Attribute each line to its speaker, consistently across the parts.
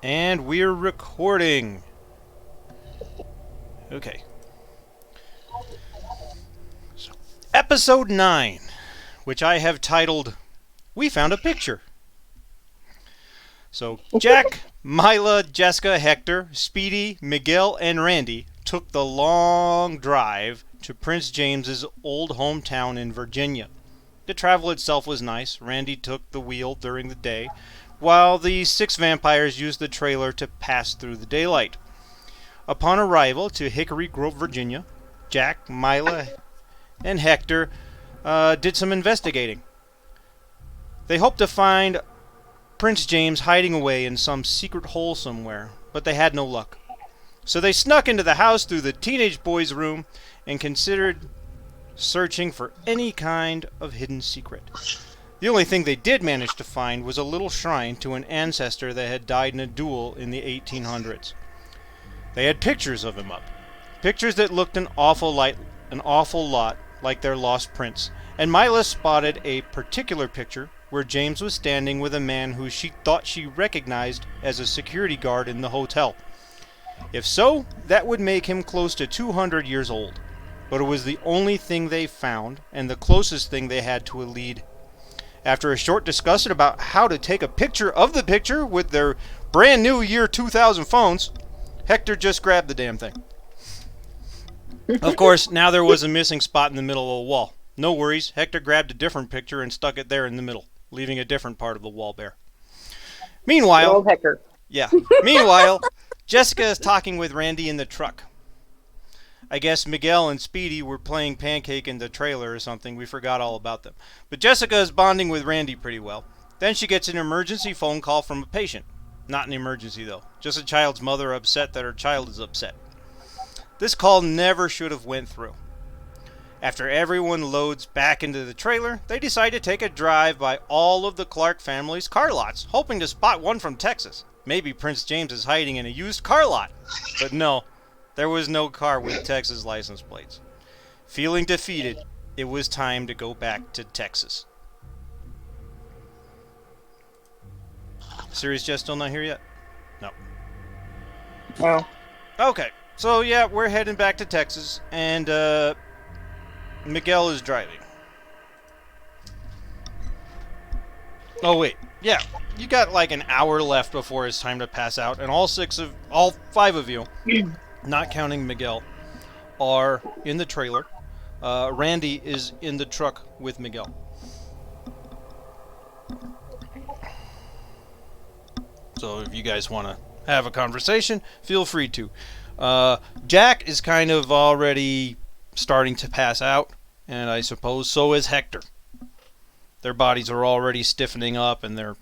Speaker 1: And we're recording. Okay. So, episode 9, which I have titled, We Found a Picture. So, Jack, Mila, Jessica, Hector, Speedy, Miguel, and Randy took the long drive to Prince James's old hometown in Virginia. The travel itself was nice. Randy took the wheel during the day, while the 6 vampires used the trailer to pass through the daylight. Upon arrival to Hickory Grove, Virginia, Jack, Mila, and Hector did some investigating. They hoped to find Prince James hiding away in some secret hole somewhere, but they had no luck. So they snuck into the house through the teenage boy's room and considered searching for any kind of hidden secret. The only thing they did manage to find was a little shrine to an ancestor that had died in a duel in the 1800s. They had pictures of him up. Pictures that looked an awful lot like their lost prince. And Mila spotted a particular picture where James was standing with a man who she thought she recognized as a security guard in the hotel. If so, that would make him close to 200 years old. But it was the only thing they found, and the closest thing they had to a lead. After a short discussion about how to take a picture of the picture with their brand new year 2000 phones, Hector just grabbed the damn thing. Of course, now there was a missing spot in the middle of the wall. No worries, Hector grabbed a different picture and stuck it there in the middle, leaving a different part of the wall bare. Meanwhile,
Speaker 2: Hector.
Speaker 1: Yeah. Meanwhile, Jessica is talking with Randy in the truck. I guess Miguel and Speedy were playing pancake in the trailer or something. We forgot all about them. But Jessica is bonding with Randy pretty well. Then she gets an emergency phone call from a patient. Not an emergency, though. Just a child's mother upset that her child is upset. This call never should have went through. After everyone loads back into the trailer, they decide to take a drive by all of the Clark family's car lots, hoping to spot one from Texas. Maybe Prince James is hiding in a used car lot. But no. There was no car with Texas license plates. Feeling defeated, it was time to go back to Texas. Serious Jess still not here yet? No.
Speaker 2: No.
Speaker 1: Okay, so yeah, we're heading back to Texas, and Miguel is driving. Oh wait, yeah, you got like an hour left before it's time to pass out, and all 5 of you, not counting Miguel, are in the trailer. Randy is in the truck with Miguel. So if you guys want to have a conversation, feel free to. Jack is kind of already starting to pass out, and I suppose so is Hector. Their bodies are already stiffening up, and they're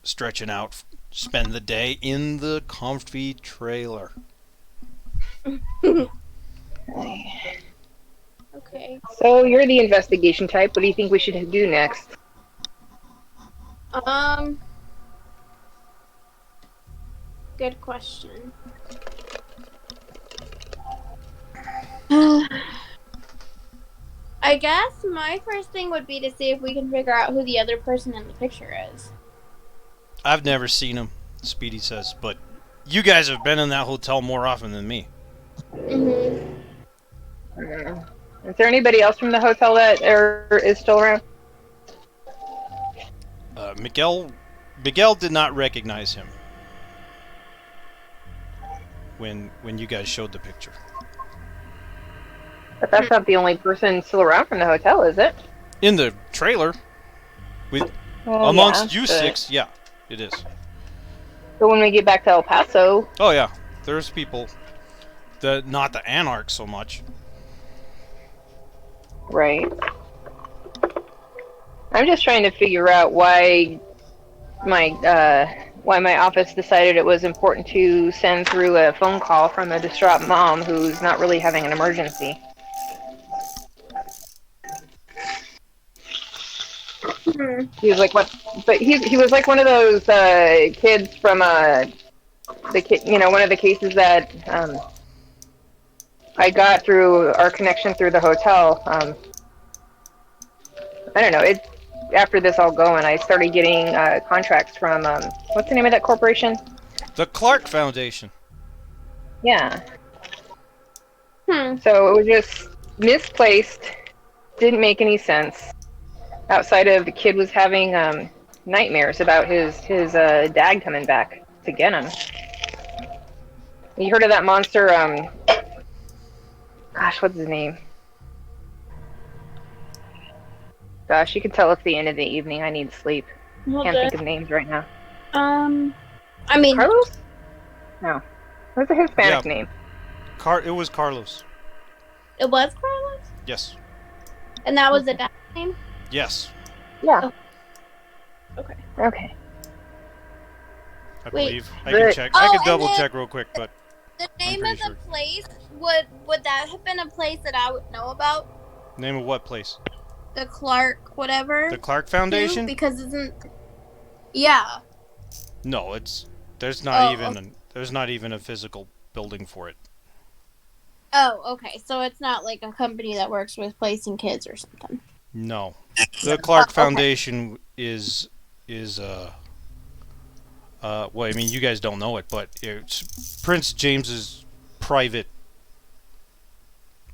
Speaker 1: stretching out, spend the day in the comfy trailer.
Speaker 3: Okay.
Speaker 2: So you're the investigation type. What do you think we should do next?
Speaker 3: Good question. I guess my first thing would be to see if we can figure out who the other person in the picture is.
Speaker 1: I've never seen him, Speedy says, but you guys have been in that hotel more often than me.
Speaker 3: Mm-hmm.
Speaker 2: Is there anybody else from the hotel that is still around?
Speaker 1: Miguel did not recognize him when you guys showed the picture.
Speaker 2: But that's not the only person still around from the hotel, is it?
Speaker 1: In the trailer, with amongst you 6, yeah, it is.
Speaker 2: But when we get back to El Paso...
Speaker 1: Oh yeah, there's people. Not the Anarchs so much.
Speaker 2: Right. I'm just trying to figure out why my office decided it was important to send through a phone call from a distraught mom who's not really having an emergency. He was like what? But he was like one of those kids from one of the cases that I got through our connection through the hotel. I don't know. After this all going, I started getting contracts from what's the name of that corporation?
Speaker 1: The Clark Foundation.
Speaker 2: Yeah.
Speaker 3: Hmm.
Speaker 2: So it was just misplaced. Didn't make any sense. Outside of the kid was having nightmares about his dad coming back to get him. You heard of that monster? Gosh, what's his name? Gosh, you can tell it's the end of the evening. I need sleep.
Speaker 3: Hold
Speaker 2: Can't
Speaker 3: on.
Speaker 2: think of names right now.
Speaker 3: I mean,
Speaker 2: Carlos? No. What's a Hispanic
Speaker 1: Yeah.
Speaker 2: name?
Speaker 1: It was Carlos.
Speaker 3: it was Carlos,
Speaker 1: Yes.
Speaker 3: and that was the dad's name.
Speaker 1: Yes.
Speaker 2: Yeah.
Speaker 3: Okay.
Speaker 2: Okay.
Speaker 1: I
Speaker 3: Wait.
Speaker 1: believe. I can check. I
Speaker 3: Oh,
Speaker 1: can
Speaker 3: and
Speaker 1: double
Speaker 3: then-
Speaker 1: check real quick, but
Speaker 3: The name
Speaker 1: pretty
Speaker 3: of the
Speaker 1: sure.
Speaker 3: place would that have been a place that I would know about?
Speaker 1: name of what place?
Speaker 3: The Clark, whatever.
Speaker 1: The Clark
Speaker 3: too?
Speaker 1: Foundation?
Speaker 3: Because isn't. Yeah.
Speaker 1: No, there's not
Speaker 3: Oh,
Speaker 1: there's not even a physical building for it.
Speaker 3: Oh, okay. So it's not like a company that works with placing kids or something.
Speaker 1: No. The Clark
Speaker 3: Okay.
Speaker 1: Foundation is well, I mean, you guys don't know it, but it's Prince James's private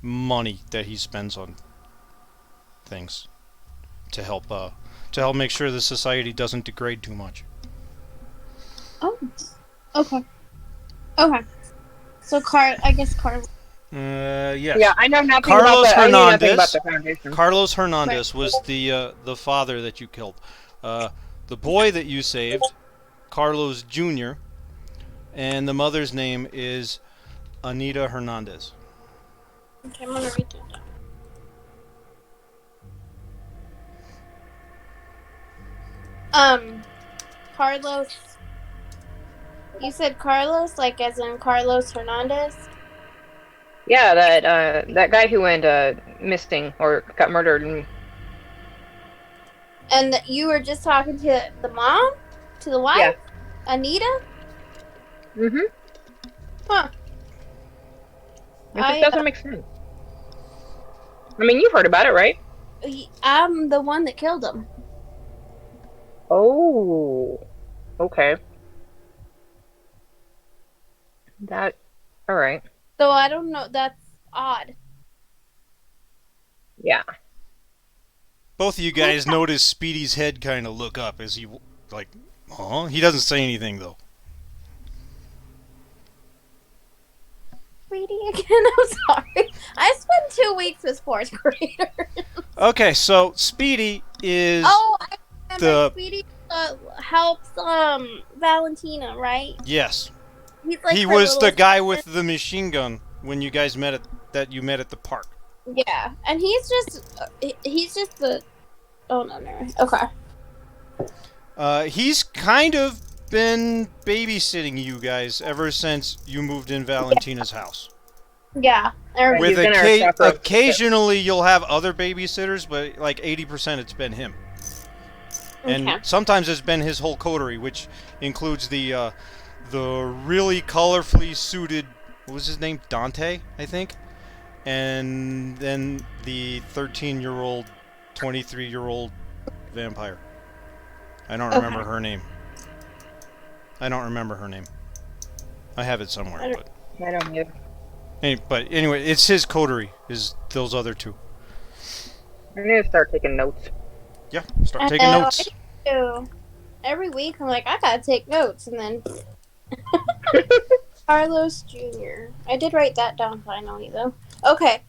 Speaker 1: money that he spends on things to help make sure the society doesn't degrade too much.
Speaker 3: Oh. Okay. Okay. So I guess Carlos.
Speaker 1: Yes.
Speaker 2: Yeah, I know nothing
Speaker 1: Carlos
Speaker 2: about the, I knew nothing
Speaker 1: Hernandez.
Speaker 2: about the foundation.
Speaker 1: Carlos Hernandez was the father that you killed. The boy that you saved, Carlos Jr., and the mother's name is Anita Hernandez.
Speaker 3: Okay, I'm gonna read that down. Carlos. You said Carlos, like as in Carlos Hernandez?
Speaker 2: Yeah, that guy who went missing or got murdered.
Speaker 3: And you were just talking to the mom? To the wife?
Speaker 2: Yeah.
Speaker 3: Anita?
Speaker 2: Mm-hmm.
Speaker 3: Huh.
Speaker 2: It just doesn't make sense. I mean, you've heard about it, right?
Speaker 3: I'm the one that killed him.
Speaker 2: Oh. Okay. All right.
Speaker 3: So I don't know. That's odd.
Speaker 2: Yeah.
Speaker 1: Both of you guys notice Speedy's head kind of look up as he, like, huh? He doesn't say anything, though.
Speaker 3: Reading again? I'm sorry. I spent 2 weeks with fourth graders.
Speaker 1: Okay, so Speedy is
Speaker 3: Oh, I remember
Speaker 1: the...
Speaker 3: Speedy helps Valentina, right?
Speaker 1: Yes.
Speaker 3: He's like
Speaker 1: He
Speaker 3: her
Speaker 1: was the
Speaker 3: little
Speaker 1: guy
Speaker 3: assistant.
Speaker 1: with the machine gun when you guys met at the park.
Speaker 3: Yeah, and he's just the. Oh no. Okay.
Speaker 1: He's kind of been babysitting you guys ever since you moved in Valentina's house.
Speaker 3: Yeah.
Speaker 2: Right.
Speaker 1: With
Speaker 2: He's been our chaperone.
Speaker 1: occasionally you'll have other babysitters, but like 80% it's been him. And
Speaker 3: Okay.
Speaker 1: sometimes it's been his whole coterie, which includes the really colorfully suited, what was his name? Dante, I think. And then the 13-year-old, 23-year-old vampire. I don't remember her name. I have it somewhere, but
Speaker 2: I don't know.
Speaker 1: but anyway, it's his coterie. Is those other two?
Speaker 2: I need to start taking notes.
Speaker 1: Yeah, start taking notes.
Speaker 3: I do. Every week I'm like, I gotta take notes, and then Carlos Jr. I did write that down finally, though. Okay.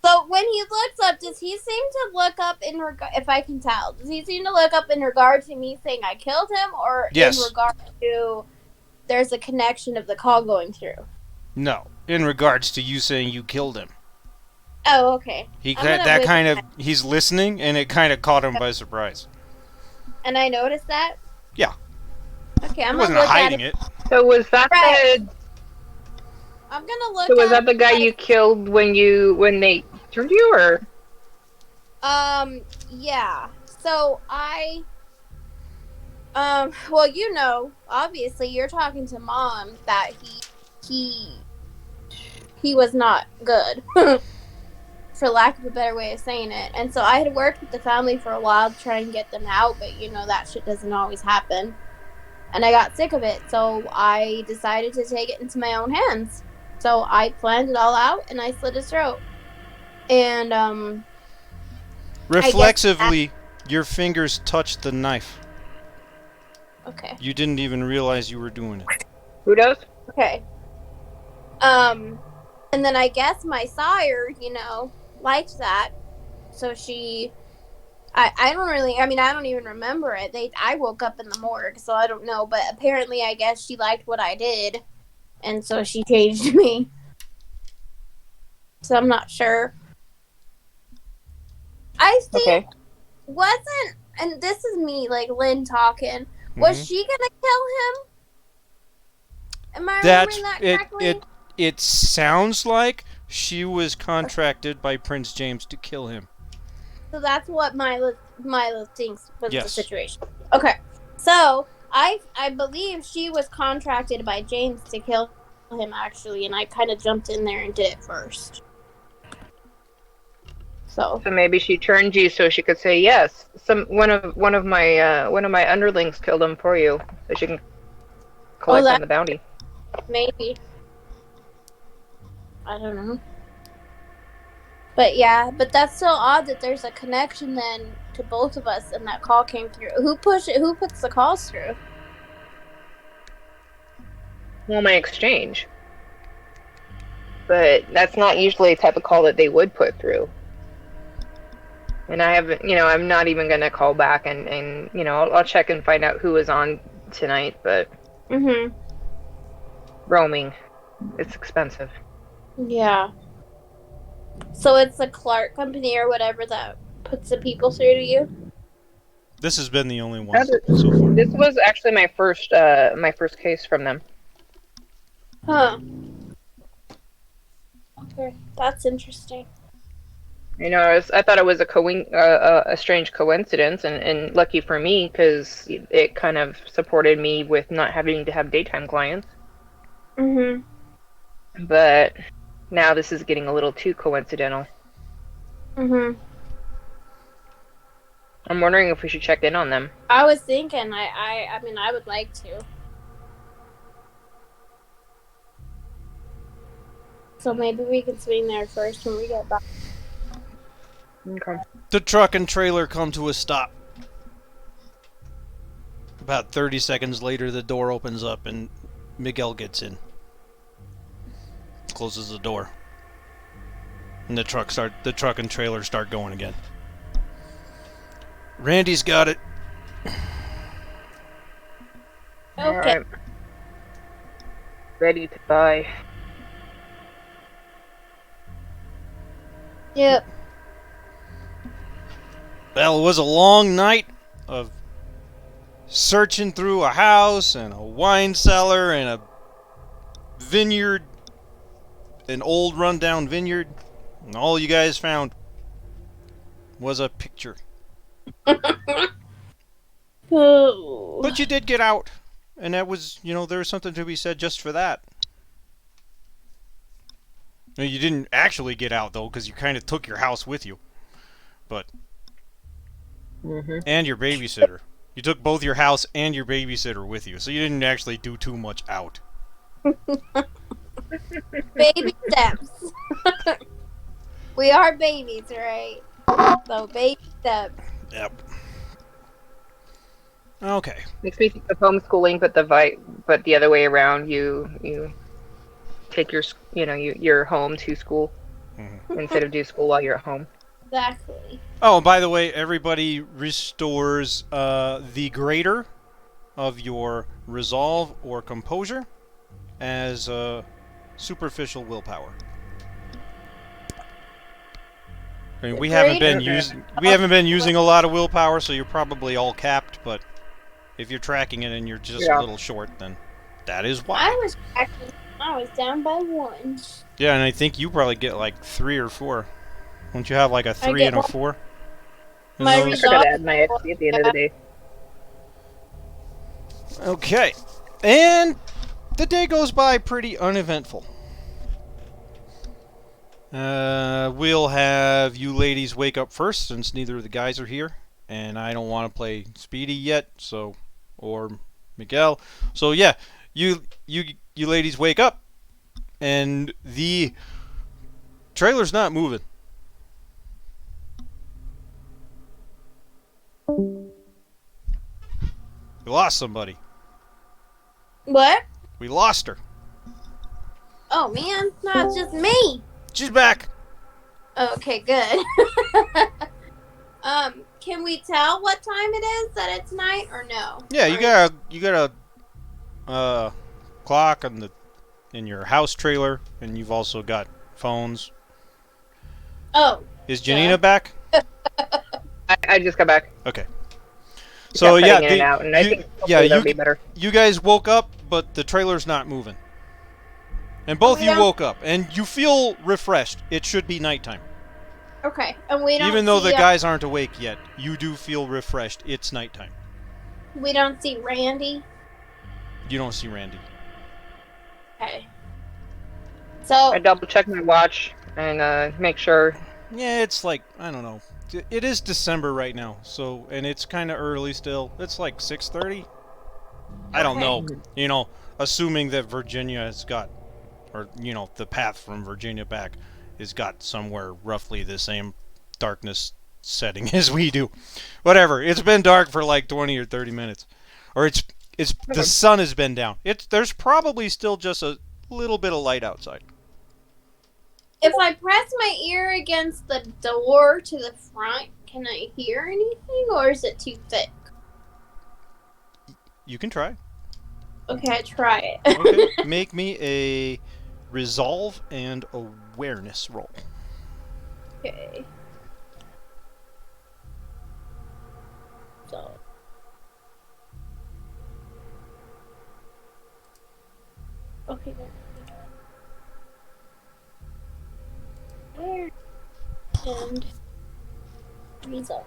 Speaker 3: So when he looks up, does he seem to look up in regard? If I can tell, does he seem to look up in regard to me saying I killed him, or
Speaker 1: Yes.
Speaker 3: in regard to there's a connection of the call going through?
Speaker 1: No, in regards to you saying you killed him.
Speaker 3: Oh, okay.
Speaker 1: He's listening, and it kind of caught him by surprise.
Speaker 3: And I noticed that.
Speaker 1: Yeah.
Speaker 3: Okay,
Speaker 1: He
Speaker 3: I'm
Speaker 1: wasn't
Speaker 3: gonna look at
Speaker 1: hiding
Speaker 3: it.
Speaker 1: it.
Speaker 2: So was that
Speaker 3: Right. I'm gonna look.
Speaker 2: So was
Speaker 3: at
Speaker 2: that the guy you killed when they turned you, or?
Speaker 3: Yeah. So well, you know, obviously you're talking to Mom that he was not good, for lack of a better way of saying it. And so I had worked with the family for a while to try and get them out, but you know that shit doesn't always happen. And I got sick of it, so I decided to take it into my own hands. So I planned it all out, and I slit his throat. And I guess
Speaker 1: Reflexively, your fingers touched the knife.
Speaker 3: okay.
Speaker 1: You didn't even realize you were doing it.
Speaker 2: Who does?
Speaker 3: Okay. And then I guess my sire, liked that. So I don't really, I mean, I don't even remember it. I woke up in the morgue, so I don't know. But apparently, I guess she liked what I did. And so she changed me. So I'm not sure. I think
Speaker 2: Okay.
Speaker 3: wasn't, and this is me, like Lynn talking. Was she gonna kill him? Am I remembering that correctly?
Speaker 1: It sounds like she was contracted by Prince James to kill him.
Speaker 3: So that's what Milo thinks was
Speaker 1: Yes.
Speaker 3: the situation. Okay, so I believe she was contracted by James to kill him actually, and I kind of jumped in there and did it first. So
Speaker 2: maybe she turned you so she could say yes. One of my underlings killed him for you, so she can collect on the bounty.
Speaker 3: maybe. I don't know. But yeah, but that's so odd that there's a connection then to both of us and that call came through. Who puts the calls through?
Speaker 2: Well, my exchange. But that's not usually the type of call that they would put through. And I haven't, I'm not even going to call back and I'll check and find out who is on tonight, but roaming, it's expensive.
Speaker 3: Yeah. So it's the Clark company or whatever that puts the people through to you?
Speaker 1: This has been the only one so far.
Speaker 2: This was actually my first case from them.
Speaker 3: Huh. Okay, that's interesting.
Speaker 2: I thought it was a strange coincidence, and lucky for me because it kind of supported me with not having to have daytime clients. But now this is getting a little too coincidental. I'm wondering if we should check in on them.
Speaker 3: I was thinking, I mean, I would like to. So maybe we can swing there first when we get back.
Speaker 2: Okay.
Speaker 1: The truck and trailer come to a stop. About 30 seconds later, the door opens up and Miguel gets in. Closes the door. And the truck and trailer start going again. Randy's got it.
Speaker 3: Okay.
Speaker 2: All right. Ready to buy.
Speaker 3: Yep.
Speaker 1: Well, it was a long night of searching through a house and a wine cellar and a vineyard, an old rundown vineyard, and all you guys found was a picture.
Speaker 3: Oh.
Speaker 1: But you did get out, and that was, there was something to be said just for that. No, you didn't actually get out, though, because you kind of took your house with you. But... And your babysitter. You took both your house and your babysitter with you, so you didn't actually do too much out.
Speaker 3: Baby steps. We are babies, right? So baby steps.
Speaker 1: Yep. Okay.
Speaker 2: Makes me think of homeschooling, but the other way around. You take your home to school instead of do school while you're at home.
Speaker 3: Exactly.
Speaker 1: Oh, by the way, everybody restores the greater of your resolve or composure as superficial willpower. I mean, we haven't been using a lot of willpower, so you're probably all capped. But if you're tracking it and you're just a little short, then that is why.
Speaker 3: I was down by 1.
Speaker 1: Yeah, and I think you probably get like 3 or 4. Don't you have like a 3 and a 4?
Speaker 3: My
Speaker 2: I gotta add my XP at the end of the day.
Speaker 1: Okay. And the day goes by pretty uneventful. We'll have you ladies wake up first since neither of the guys are here. And I don't want to play Speedy yet, or Miguel. So yeah, you ladies wake up, and the trailer's not moving. We lost somebody.
Speaker 3: What?
Speaker 1: We lost her.
Speaker 3: Oh man, not just me.
Speaker 1: She's back.
Speaker 3: Okay, good. Can we tell what time it is? That it's night or no?
Speaker 1: Yeah,
Speaker 3: Or-
Speaker 1: you got a clock in your house trailer, and you've also got phones.
Speaker 3: Oh.
Speaker 1: Is Janina back?
Speaker 2: I just got back.
Speaker 1: Okay.
Speaker 2: Just
Speaker 1: So
Speaker 2: kept
Speaker 1: yeah,
Speaker 2: fading in and out, and I think hopefully that'll be better.
Speaker 1: you guys woke up, but the trailer's not moving. And both you woke up, and you feel refreshed. It should be nighttime.
Speaker 3: Okay, and we don't
Speaker 1: Even though
Speaker 3: see,
Speaker 1: the guys aren't awake yet, you do feel refreshed. It's nighttime.
Speaker 3: we don't see Randy.
Speaker 1: You don't see Randy.
Speaker 3: Okay. So
Speaker 2: I double check my watch and make sure.
Speaker 1: Yeah, it's like, I don't know. It is December right now, so, and it's kind of early still. It's like 6:30. I don't know. You know, assuming that Virginia has got, or, you know, the path from Virginia back has got somewhere roughly the same darkness setting as we do. Whatever. It's been dark for like 20 or 30 minutes. Or it's the sun has been down. There's probably still just a little bit of light outside.
Speaker 3: if I press my ear against the door to the front, can I hear anything, or is it too thick?
Speaker 1: You can try.
Speaker 3: Okay, I try it.
Speaker 1: Okay. Make me a resolve and awareness roll.
Speaker 3: Okay. So. Okay. Where? And resolve.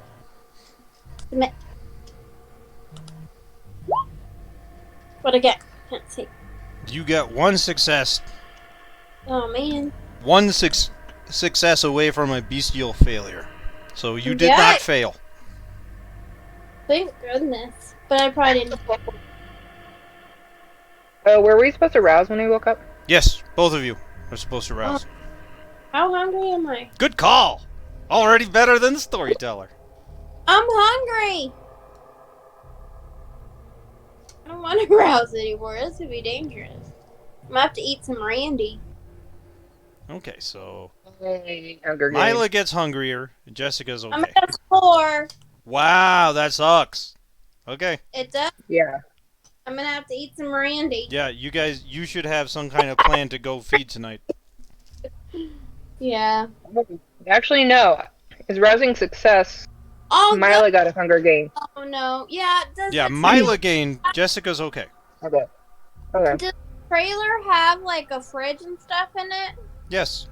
Speaker 3: Submit. What again? Can't see.
Speaker 1: You got one success.
Speaker 3: Oh man.
Speaker 1: One success away from a bestial failure. So you did not fail.
Speaker 3: Thank goodness. But I probably didn't.
Speaker 2: Were we supposed to rouse when we woke up?
Speaker 1: Yes, both of you are supposed to rouse.
Speaker 3: How hungry am I?
Speaker 1: Good call. Already better than the storyteller.
Speaker 3: I'm hungry. I don't want to rouse anymore. This would be dangerous. I'm gonna have to eat some Randy.
Speaker 1: Okay, so
Speaker 2: Hunger Games.
Speaker 1: Mila gets hungrier. And Jessica's
Speaker 3: I'm
Speaker 1: okay.
Speaker 3: at a 4.
Speaker 1: Wow, that sucks. Okay.
Speaker 3: It does.
Speaker 2: Yeah.
Speaker 3: I'm gonna have to eat some Randy.
Speaker 1: Yeah, you should have some kind of plan to go feed tonight.
Speaker 3: Yeah.
Speaker 2: Actually, no. It's rousing success.
Speaker 3: Oh,
Speaker 2: Mila got a Hunger Game.
Speaker 3: Oh no. Yeah. Does
Speaker 1: Yeah,
Speaker 3: the
Speaker 1: Mila gained. Jessica's okay.
Speaker 2: Okay. Okay.
Speaker 3: Does the trailer have like a fridge and stuff in it?
Speaker 1: Yes.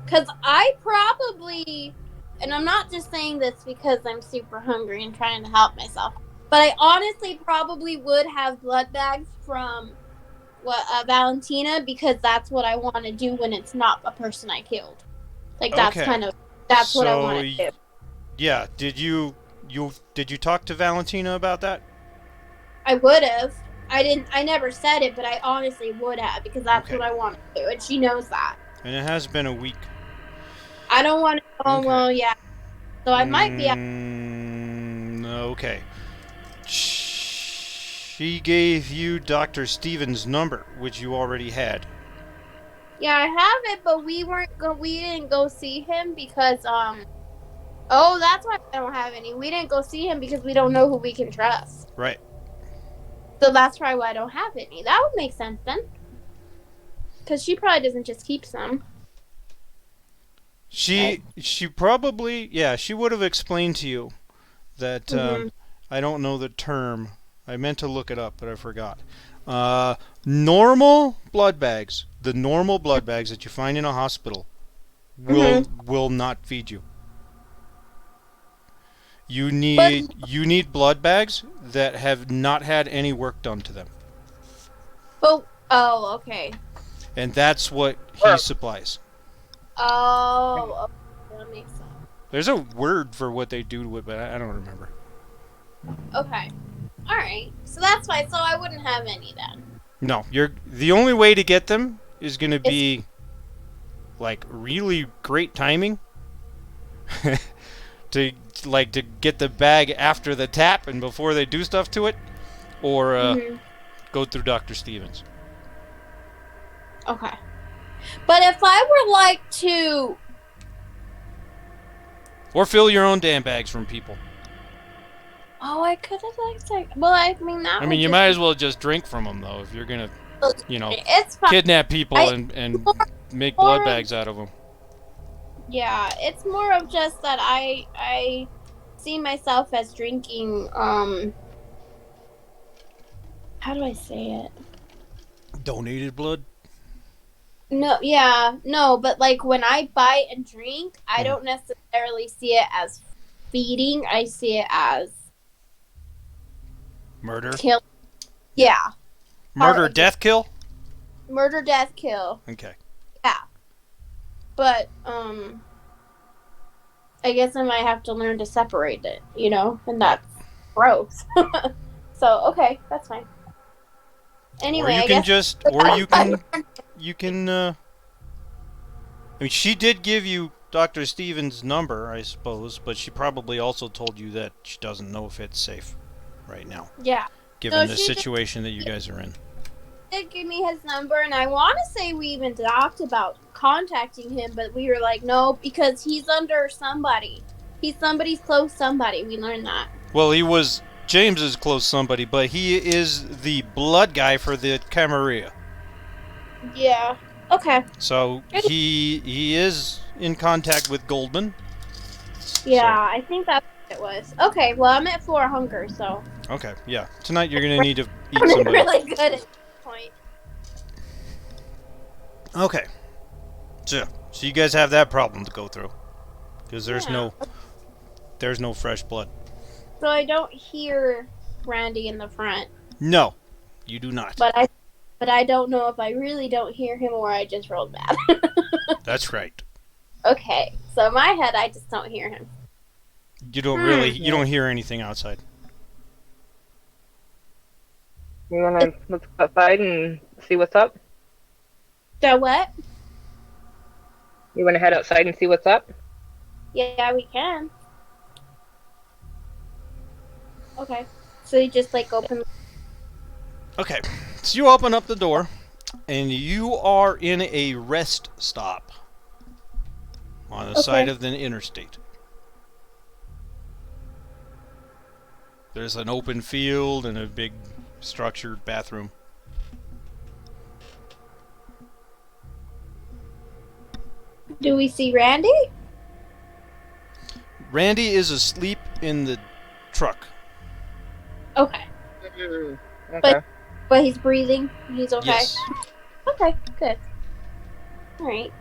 Speaker 3: Cause I probably, and I'm not just saying this because I'm super hungry and trying to help myself, but I honestly probably would have blood bags from Valentina, because that's what I want to do when it's not a person I killed. Like that's
Speaker 1: Okay.
Speaker 3: that's what I
Speaker 1: So,
Speaker 3: want to do.
Speaker 1: Yeah, did you talk to Valentina about that?
Speaker 3: I would have. I never said it, but I honestly would have, because that's
Speaker 1: Okay.
Speaker 3: what I want to do, and she knows that.
Speaker 1: And it has been a week.
Speaker 3: I don't want to. Oh
Speaker 1: Okay.
Speaker 3: well, yeah. So I might be.
Speaker 1: Okay. She gave you Dr. Stevens' number, which you already had.
Speaker 3: Yeah, I have it, but we didn't go see him because oh, that's why I don't have any. We didn't go see him because we don't know who we can trust.
Speaker 1: Right.
Speaker 3: So that's probably why I don't have any. That would make sense then. Because she probably doesn't just keep some.
Speaker 1: She probably, yeah, she would have explained to you that I don't know the term. I meant to look it up, but I forgot. Normal blood bags, the normal blood bags that you find in a hospital, will not feed you. You need blood bags that have not had any work done to them.
Speaker 3: Oh, okay.
Speaker 1: And that's what he supplies.
Speaker 3: Oh, okay. That makes sense.
Speaker 1: There's a word for what they do to it, but I don't remember.
Speaker 3: Okay. Alright. So that's fine. So I wouldn't have any then.
Speaker 1: No, the only way to get them is going to
Speaker 3: It's-
Speaker 1: be like really great timing to get the bag after the tap and before they do stuff to it, or go through Dr. Stevens.
Speaker 3: Okay. But if I were like to...
Speaker 1: Or fill your own damn bags from people.
Speaker 3: Oh, I could have like... Well, I mean, that
Speaker 1: I mean, you might as well just drink from them, though, if you're going to,
Speaker 3: It's fine.
Speaker 1: kidnap people and make blood bags out of them.
Speaker 3: Yeah, it's more of just that I see myself as drinking, how do I say it?
Speaker 1: Donated blood?
Speaker 3: No, but like when I buy and drink, I don't necessarily see it as feeding. I see it as
Speaker 1: Murder?
Speaker 3: kill. Yeah.
Speaker 1: Murder, death, kill?
Speaker 3: Murder, death, kill.
Speaker 1: Okay.
Speaker 3: Yeah. But, I guess I might have to learn to separate it, and that's gross. So, okay, that's fine. Anyway,
Speaker 1: I mean, she did give you Dr. Stevens' number, I suppose, but she probably also told you that she doesn't know if it's safe right now.
Speaker 3: Yeah.
Speaker 1: Given the situation that you guys are in.
Speaker 3: Did give me his number, and I want to say we even talked about contacting him, but we were like, no, because he's under somebody. He's somebody's close somebody. We learned that.
Speaker 1: Well, he was James's close somebody, but he is the blood guy for the Camarilla.
Speaker 3: Yeah. Okay.
Speaker 1: So he is in contact with Goldman.
Speaker 3: Yeah, I think that's what it was. Okay, well, I'm at 4 hunger, so.
Speaker 1: Okay, yeah. Tonight you're gonna need to eat
Speaker 3: I'm
Speaker 1: somebody.
Speaker 3: really good at this point.
Speaker 1: Okay. So you guys have that problem to go through, because there's no fresh blood.
Speaker 3: So I don't hear Randy in the front.
Speaker 1: No, you do not.
Speaker 3: But I don't know if I really don't hear him or I just rolled bad.
Speaker 1: That's right.
Speaker 3: Okay, so in my head, I just don't hear him.
Speaker 1: You don't you don't hear anything outside.
Speaker 2: You wanna let's go outside and see what's up?
Speaker 3: So what?
Speaker 2: You wanna head outside and see what's up?
Speaker 3: Yeah, we can. Okay. So you just open.
Speaker 1: Okay, so you open up the door, and you are in a rest stop on the side of the interstate. There's an open field and a big structured bathroom.
Speaker 3: Do we see Randy?
Speaker 1: Randy is asleep in the truck.
Speaker 3: Okay.
Speaker 2: Okay.
Speaker 3: But he's breathing. He's okay.
Speaker 1: Yes.
Speaker 3: Okay, good. All right.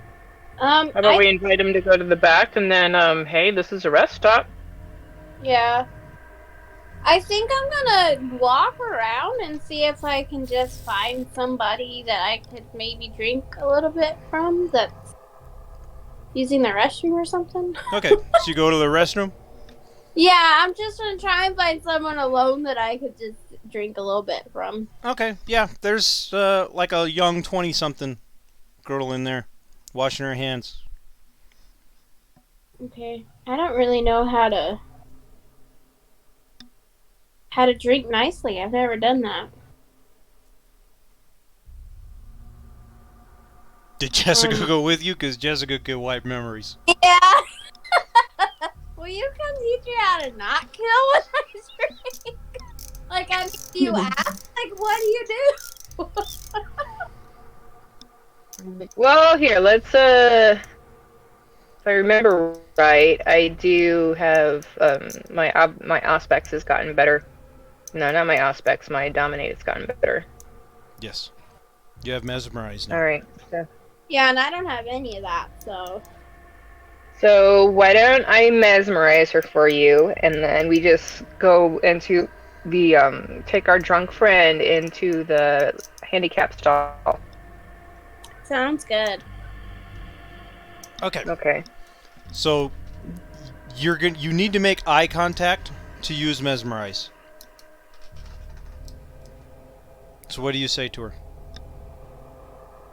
Speaker 2: How about we invite him to go to the back and then, hey, this is a rest stop.
Speaker 3: Yeah. I think I'm gonna walk around and see if I can just find somebody that I could maybe drink a little bit from that's using the restroom or something.
Speaker 1: Okay, so you go to the restroom?
Speaker 3: Yeah, I'm just gonna try and find someone alone that I could just drink a little bit from.
Speaker 1: Okay, yeah, there's like a young 20-something girl in there washing her hands.
Speaker 3: Okay. I don't really know how to drink nicely. I've never done that.
Speaker 1: Did Jessica go with you? Because Jessica can wipe memories.
Speaker 3: Yeah. Will you come teach me how to not kill when I drink? Do you ask? What do you do?
Speaker 2: Well, here, let's, if I remember right, I do have, my Auspex has gotten better. No, not my Auspex, my Dominate has gotten better.
Speaker 1: Yes. You have mesmerized now.
Speaker 2: Alright.
Speaker 3: Yeah, and I don't have any of that, so.
Speaker 2: So, why don't I mesmerize her for you, and then we just go into the, take our drunk friend into the handicap stall.
Speaker 3: Sounds good.
Speaker 1: Okay.
Speaker 2: Okay.
Speaker 1: So you need to make eye contact to use mesmerize. So what do you say to her?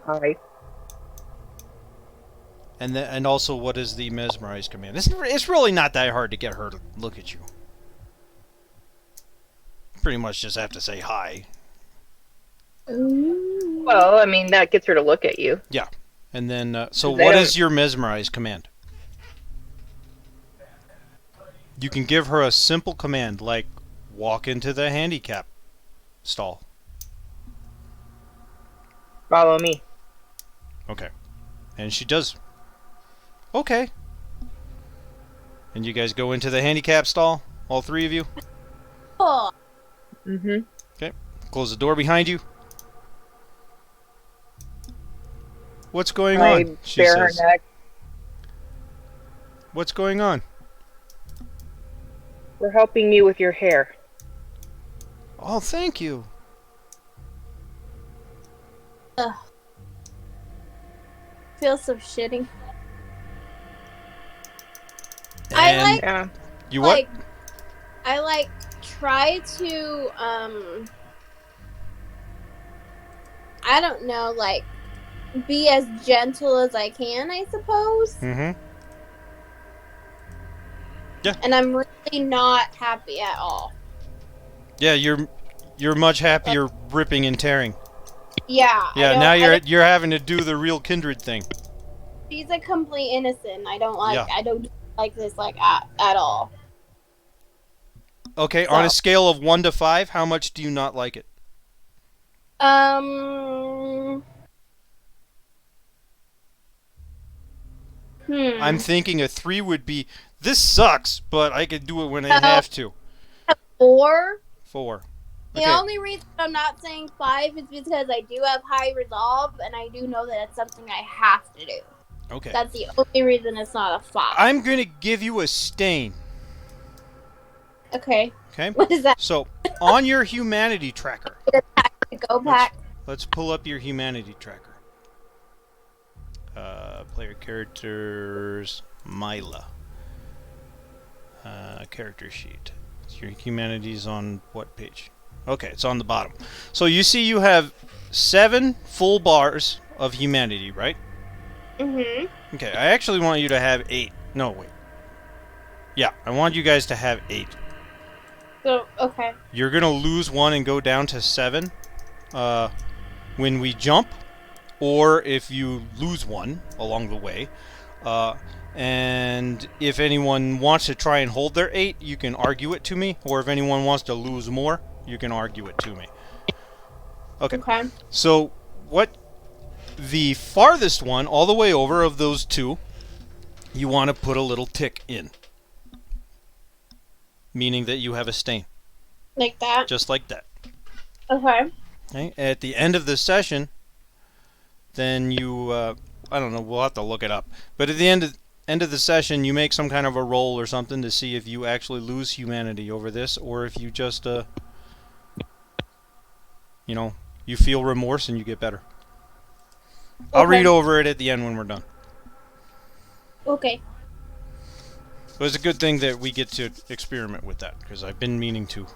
Speaker 2: Hi.
Speaker 1: And also, what is the mesmerize command? It's really not that hard to get her to look at you. Pretty much just have to say hi.
Speaker 2: Well, I mean, that gets her to look at you.
Speaker 1: Yeah. And then, so
Speaker 2: They
Speaker 1: what
Speaker 2: don't-
Speaker 1: is your mesmerize command? You can give her a simple command, like walk into the handicap stall.
Speaker 2: Follow me.
Speaker 1: Okay. And she does. Okay. And you guys go into the handicap stall? All three of you?
Speaker 3: Oh,
Speaker 2: Mm-hmm.
Speaker 1: Okay. Close the door behind you. What's going on? She
Speaker 2: bare her
Speaker 1: says.
Speaker 2: neck.
Speaker 1: What's going on?
Speaker 2: We're helping me with your hair.
Speaker 1: Oh, thank you.
Speaker 3: feels so shitty.
Speaker 1: And
Speaker 3: I like
Speaker 2: Yeah.
Speaker 1: you what?
Speaker 3: like I like try to I don't know, like be as gentle as I can, I suppose.
Speaker 1: Mm-hmm.
Speaker 3: And I'm really not happy at all.
Speaker 1: Yeah, you're much happier ripping and tearing.
Speaker 3: Yeah.
Speaker 1: Yeah, now you're having to do the real kindred thing.
Speaker 3: She's a complete innocent. I don't like
Speaker 1: Yeah.
Speaker 3: I don't like this like at all.
Speaker 1: Okay,
Speaker 3: So-
Speaker 1: on a scale of 1 to 5, how much do you not like it? I'm thinking a 3 would be, this sucks, but I could do it when I have to.
Speaker 3: 4.
Speaker 1: 4.
Speaker 3: The
Speaker 1: Okay.
Speaker 3: only reason I'm not saying 5 is because I do have high resolve, and I do know that it's something I have to do.
Speaker 1: Okay.
Speaker 3: That's the only reason it's not a 5.
Speaker 1: I'm going to give you a stain.
Speaker 3: Okay.
Speaker 1: Okay?
Speaker 3: What is that?
Speaker 1: So, on your humanity tracker,
Speaker 3: Go back.
Speaker 1: let's pull up your humanity tracker. Player characters, Mila. Character sheet. Your humanity's on what page? Okay, it's on the bottom. So you see you have 7 full bars of humanity, right?
Speaker 3: Mm-hmm.
Speaker 1: Okay, I actually want you to have 8. No, wait. Yeah, I want you guys to have 8.
Speaker 3: So, okay.
Speaker 1: You're going to lose 1 and go down to 7 when we jump, or if you lose 1 along the way. And if anyone wants to try and hold their 8, you can argue it to me. Or if anyone wants to lose more, you can argue it to me. Okay.
Speaker 3: Okay.
Speaker 1: So, what the farthest one, all the way over of those 2, you want to put a little tick in. Meaning that you have a stain.
Speaker 3: Like that?
Speaker 1: Just like that.
Speaker 3: Okay.
Speaker 1: Okay? At the end of the session, then you, I don't know, we'll have to look it up. But at the end of the session, you make some kind of a roll or something to see if you actually lose humanity over this, or if you just, you know, you feel remorse and you get better. I'll read over it at the end when we're done.
Speaker 3: Okay.
Speaker 1: But it's a good thing that we get to experiment with that, because I've been meaning to.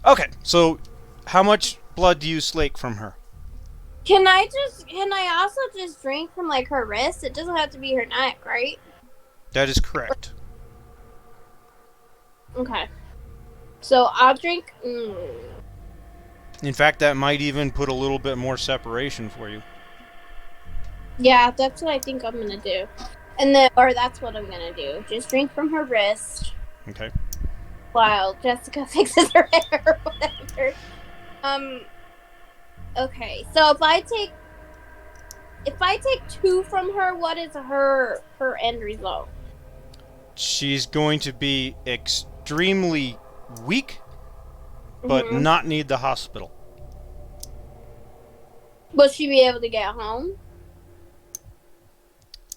Speaker 1: Okay, so how much blood do you slake from her?
Speaker 3: Can I also just drink from like her wrist? It doesn't have to be her neck, right?
Speaker 1: That is correct.
Speaker 3: Okay. So I'll drink.
Speaker 1: In fact, that might even put a little bit more separation for you.
Speaker 3: Yeah, that's what I think I'm gonna do. And then, or that's what I'm gonna do. Just drink from her wrist
Speaker 1: Okay.
Speaker 3: while Jessica fixes her hair or whatever. Okay, so if I take 2 from her, what is her end result?
Speaker 1: She's going to be extremely weak, but
Speaker 3: Mhm.
Speaker 1: not need the hospital.
Speaker 3: Will she be able to get home?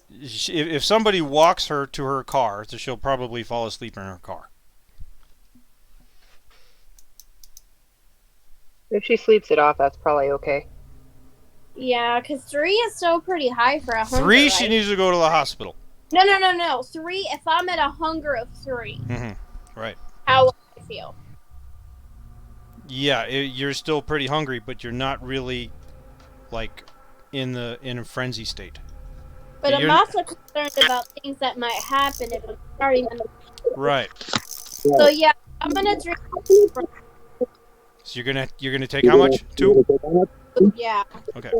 Speaker 1: If somebody walks her to her car, so she'll probably fall asleep in her car.
Speaker 2: If she sleeps it off, that's probably okay.
Speaker 3: Yeah, because 3 is still pretty high for a hunger.
Speaker 1: 3, she
Speaker 3: right?
Speaker 1: needs to go to the hospital.
Speaker 3: No. 3, if I'm at a hunger of 3,
Speaker 1: Mm-hmm. Right.
Speaker 3: how will I feel?
Speaker 1: Yeah, you're still pretty hungry, but you're not really like in a frenzy state.
Speaker 3: But I'm
Speaker 1: You're
Speaker 3: also concerned about things that might happen if I'm starting on the.
Speaker 1: right.
Speaker 3: So yeah, I'm gonna drink.
Speaker 1: So you're gonna take how much? 2?
Speaker 3: Yeah.
Speaker 1: Okay.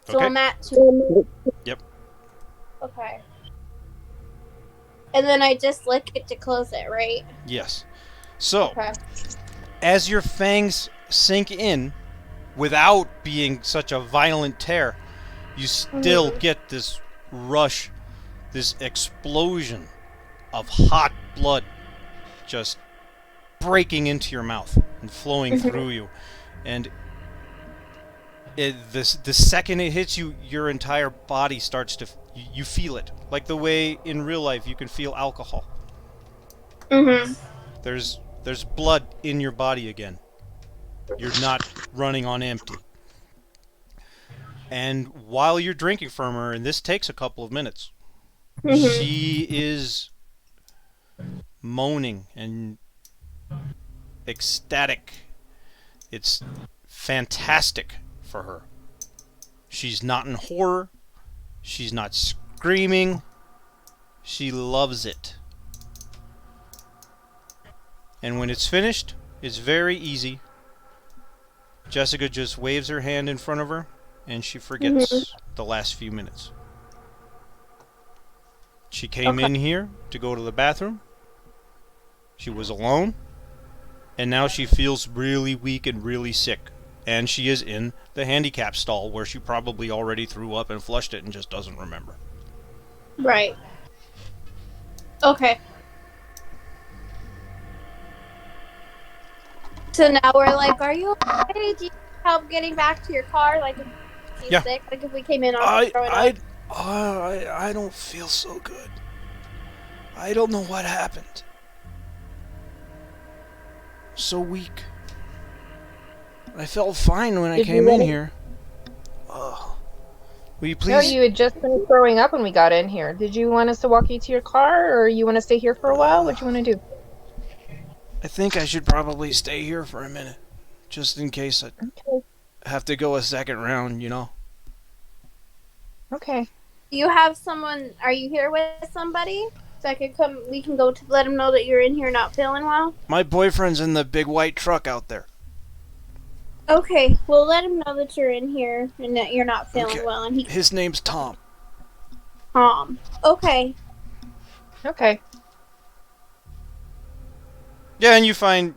Speaker 3: So
Speaker 1: Okay.
Speaker 3: I'm at 2.
Speaker 1: Yep.
Speaker 3: Okay. And then I just lick it to close it, right?
Speaker 1: Yes. So,
Speaker 3: Okay.
Speaker 1: as your fangs sink in, without being such a violent tear, you still get this rush, this explosion of hot blood just breaking into your mouth and flowing through you. And the second it hits you, your entire body starts to, you feel it. Like the way in real life you can feel alcohol.
Speaker 3: Mm-hmm.
Speaker 1: There's blood in your body again. You're not running on empty. And while you're drinking from her, and this takes a couple of minutes, she is moaning and ecstatic. It's fantastic for her. She's not in horror. She's not screaming. She loves it. And when it's finished, it's very easy. Jessica just waves her hand in front of her, and she forgets the last few minutes. She came in here to go to the bathroom. She was alone. And now she feels really weak and really sick. And she is in the handicap stall where she probably already threw up and flushed it and just doesn't remember.
Speaker 3: Right. Okay. So now we're like, are you okay? Do you need help getting back to your car? Like, if she's
Speaker 1: Yeah.
Speaker 3: sick? Like, if we came in on throwing up?
Speaker 1: I don't feel so good. I don't know what happened. So weak. I felt fine when I came in here. Will you please?
Speaker 2: No, you had just been throwing up when we got in here. Did you want us to walk you to your car, or you want to stay here for a while? What do you want to do?
Speaker 1: I think I should probably stay here for a minute, just in case I have to go a second round, you know?
Speaker 2: Okay.
Speaker 3: Do you have someone? Are you here with somebody? So I can come. We can go to let them know that you're in here not feeling well.
Speaker 1: My boyfriend's in the big white truck out there.
Speaker 3: Okay, we'll let him know that you're in here and that you're not feeling well. And
Speaker 1: His name's Tom.
Speaker 3: Okay.
Speaker 2: Okay.
Speaker 1: Yeah, and you find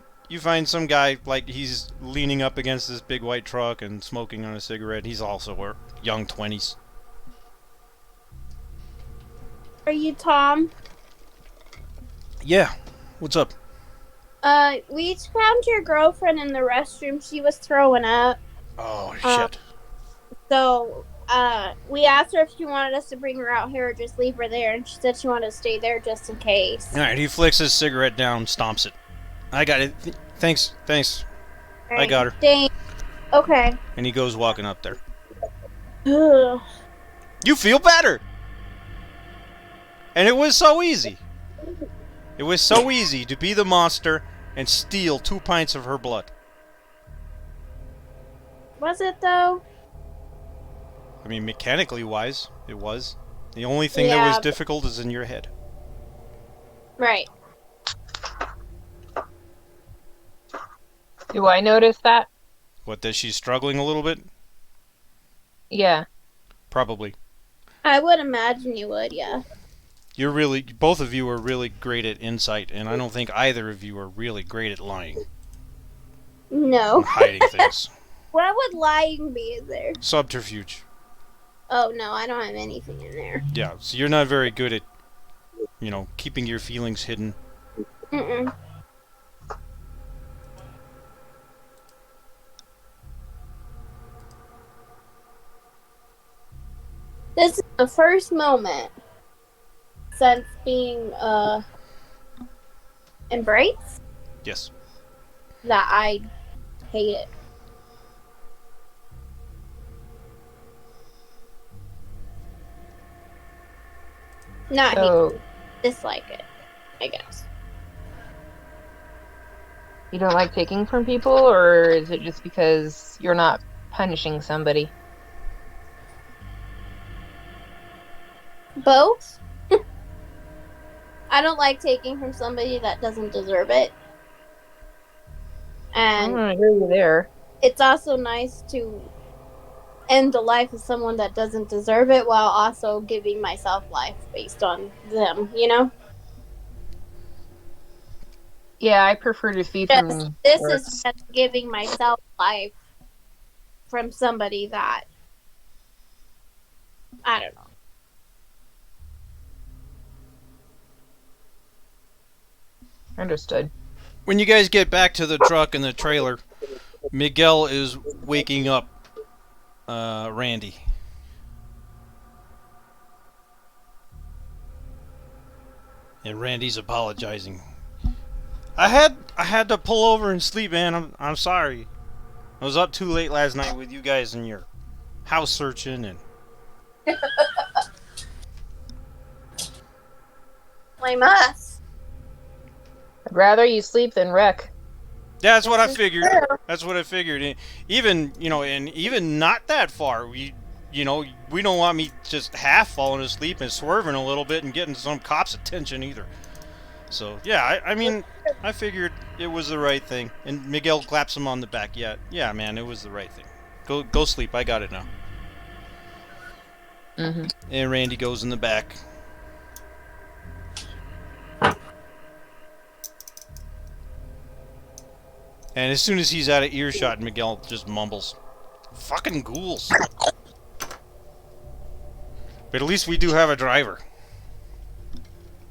Speaker 1: some guy, like, he's leaning up against this big white truck and smoking on a cigarette. He's also a young 20s.
Speaker 3: Are you Tom?
Speaker 1: Yeah. What's up?
Speaker 3: We found your girlfriend in the restroom. She was throwing up.
Speaker 1: Oh, shit.
Speaker 3: So, we asked her if she wanted us to bring her out here or just leave her there, and she said she wanted to stay there just in case.
Speaker 1: Alright, he flicks his cigarette down, stomps it. I got it. Thanks.
Speaker 3: Right.
Speaker 1: I got her.
Speaker 3: Dang. Okay.
Speaker 1: And he goes walking up there.
Speaker 3: Ugh.
Speaker 1: You feel better! And it was so easy. It was so easy to be the monster and steal 2 pints of her blood.
Speaker 3: Was it, though?
Speaker 1: I mean, mechanically wise, it was. The only thing that was difficult is in your head.
Speaker 3: Right.
Speaker 2: Do I notice that?
Speaker 1: What, that she's struggling a little bit?
Speaker 2: Yeah.
Speaker 1: Probably.
Speaker 3: I would imagine you would, yeah.
Speaker 1: Both of you are really great at insight, and I don't think either of you are really great at lying.
Speaker 3: No.
Speaker 1: And hiding things.
Speaker 3: What would lying be in there?
Speaker 1: Subterfuge.
Speaker 3: Oh, no, I don't have anything in there.
Speaker 1: Yeah, so you're not very good at, keeping your feelings hidden.
Speaker 3: Mm-mm. This is the first moment since being embraced
Speaker 1: Yes.
Speaker 3: that I hate it. Not hate it, dislike it, I guess.
Speaker 2: You don't like taking from people, or is it just because you're not punishing somebody?
Speaker 3: Both. I don't like taking from somebody that doesn't deserve it.
Speaker 2: I'm
Speaker 3: And
Speaker 2: gonna agree with you there.
Speaker 3: it's also nice to end the life of someone that doesn't deserve it while also giving myself life based on them, you know?
Speaker 2: Yeah, I prefer to feed
Speaker 3: Yes,
Speaker 2: from
Speaker 3: this is
Speaker 2: works.
Speaker 3: just giving myself life from somebody that, I don't know.
Speaker 2: Understood.
Speaker 1: When you guys get back to the truck and the trailer, Miguel is waking up Randy. And Randy's apologizing. I had to pull over and sleep, man. I'm sorry. I was up too late last night with you guys and your house searching and
Speaker 3: Blame us.
Speaker 2: I'd rather you sleep than wreck.
Speaker 1: yeah, that's what I
Speaker 3: This is
Speaker 1: figured.
Speaker 3: true.
Speaker 1: That's what I figured. And even and even not that far. We don't want me just half falling asleep and swerving a little bit and getting some cops' attention either. So yeah, I mean, I figured it was the right thing. And Miguel claps him on the back. Yeah, man, it was the right thing. Go sleep. I got it now.
Speaker 2: Mm-hmm.
Speaker 1: And Randy goes in the back. And as soon as he's out of earshot, Miguel just mumbles, "Fucking ghouls." But at least we do have a driver.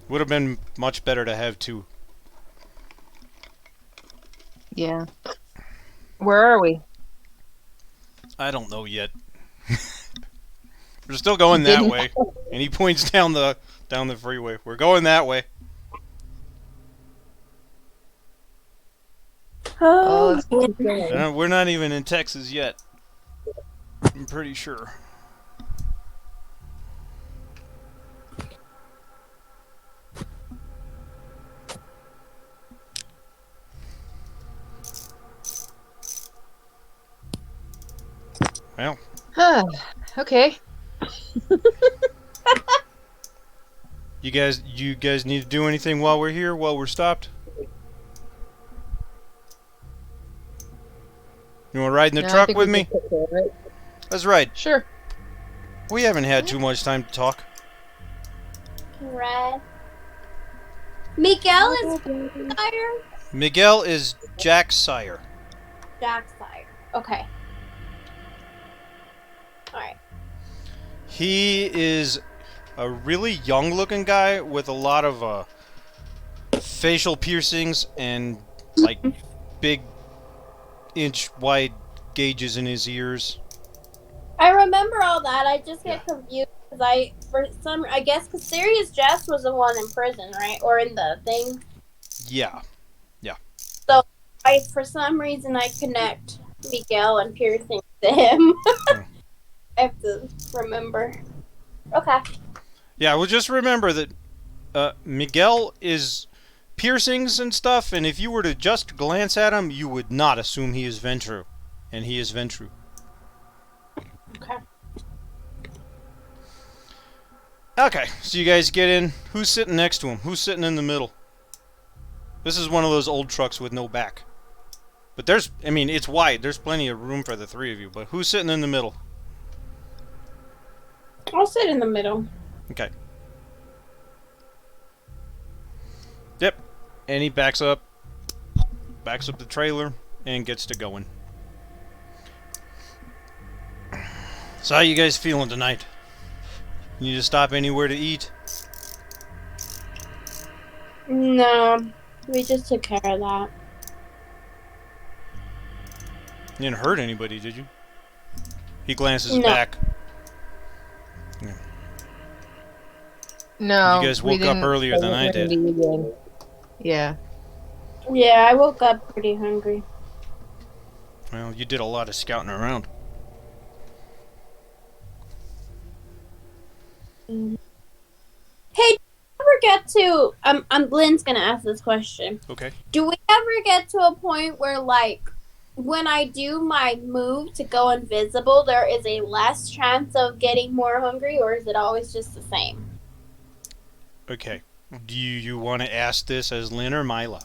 Speaker 1: Would have been much better to have two.
Speaker 2: Yeah. Where are we?
Speaker 1: I don't know yet. We're still going that way. And he points down the freeway. We're going that way.
Speaker 2: Oh, let's keep going.
Speaker 1: We're not even in Texas yet. I'm pretty sure. Well,
Speaker 2: Okay.
Speaker 1: you guys need to do anything while we're here, while we're stopped? You want to ride in the
Speaker 2: No, I
Speaker 1: truck
Speaker 2: think
Speaker 1: with
Speaker 2: we
Speaker 1: me?
Speaker 2: can take care of it.
Speaker 1: Let's ride.
Speaker 2: Sure.
Speaker 1: We haven't had too much time to talk.
Speaker 3: Red. Miguel is sire?
Speaker 1: Miguel is Jack's sire.
Speaker 3: Jack's sire. Okay. Alright.
Speaker 1: He is a really young-looking guy with a lot of facial piercings and like big inch-wide gauges in his ears.
Speaker 3: I remember all that. I just get confused because I guess because Sirius Jess was the one in prison, right? Or in the thing.
Speaker 1: Yeah.
Speaker 3: So for some reason I connect Miguel and piercing to him. I have to remember. Okay.
Speaker 1: Yeah, well, just remember that Miguel is piercings and stuff, and if you were to just glance at him, you would not assume he is Ventru. And he is Ventru.
Speaker 3: Okay.
Speaker 1: Okay, so you guys get in. Who's sitting next to him? Who's sitting in the middle? This is one of those old trucks with no back. But it's wide. There's plenty of room for the three of you. But who's sitting in the middle?
Speaker 3: I'll sit in the middle.
Speaker 1: Okay. Yep. And he backs up the trailer, and gets to going. So how you guys feeling tonight? Need to stop anywhere to eat?
Speaker 3: No, we just took care of that.
Speaker 1: You didn't hurt anybody, did you? He glances
Speaker 3: No.
Speaker 1: back.
Speaker 2: No.
Speaker 1: You guys
Speaker 2: we
Speaker 1: woke up
Speaker 2: didn't
Speaker 1: earlier than I did.
Speaker 2: again. Yeah.
Speaker 3: Yeah, I woke up pretty hungry.
Speaker 1: Well, you did a lot of scouting around.
Speaker 3: Hey, did you ever get to? Lynn's gonna ask this question.
Speaker 1: Okay.
Speaker 3: Do we ever get to a point where, like, when I do my move to go invisible, there is a less chance of getting more hungry, or is it always just the same?
Speaker 1: Okay. Do you want to ask this as Lynn or Mila?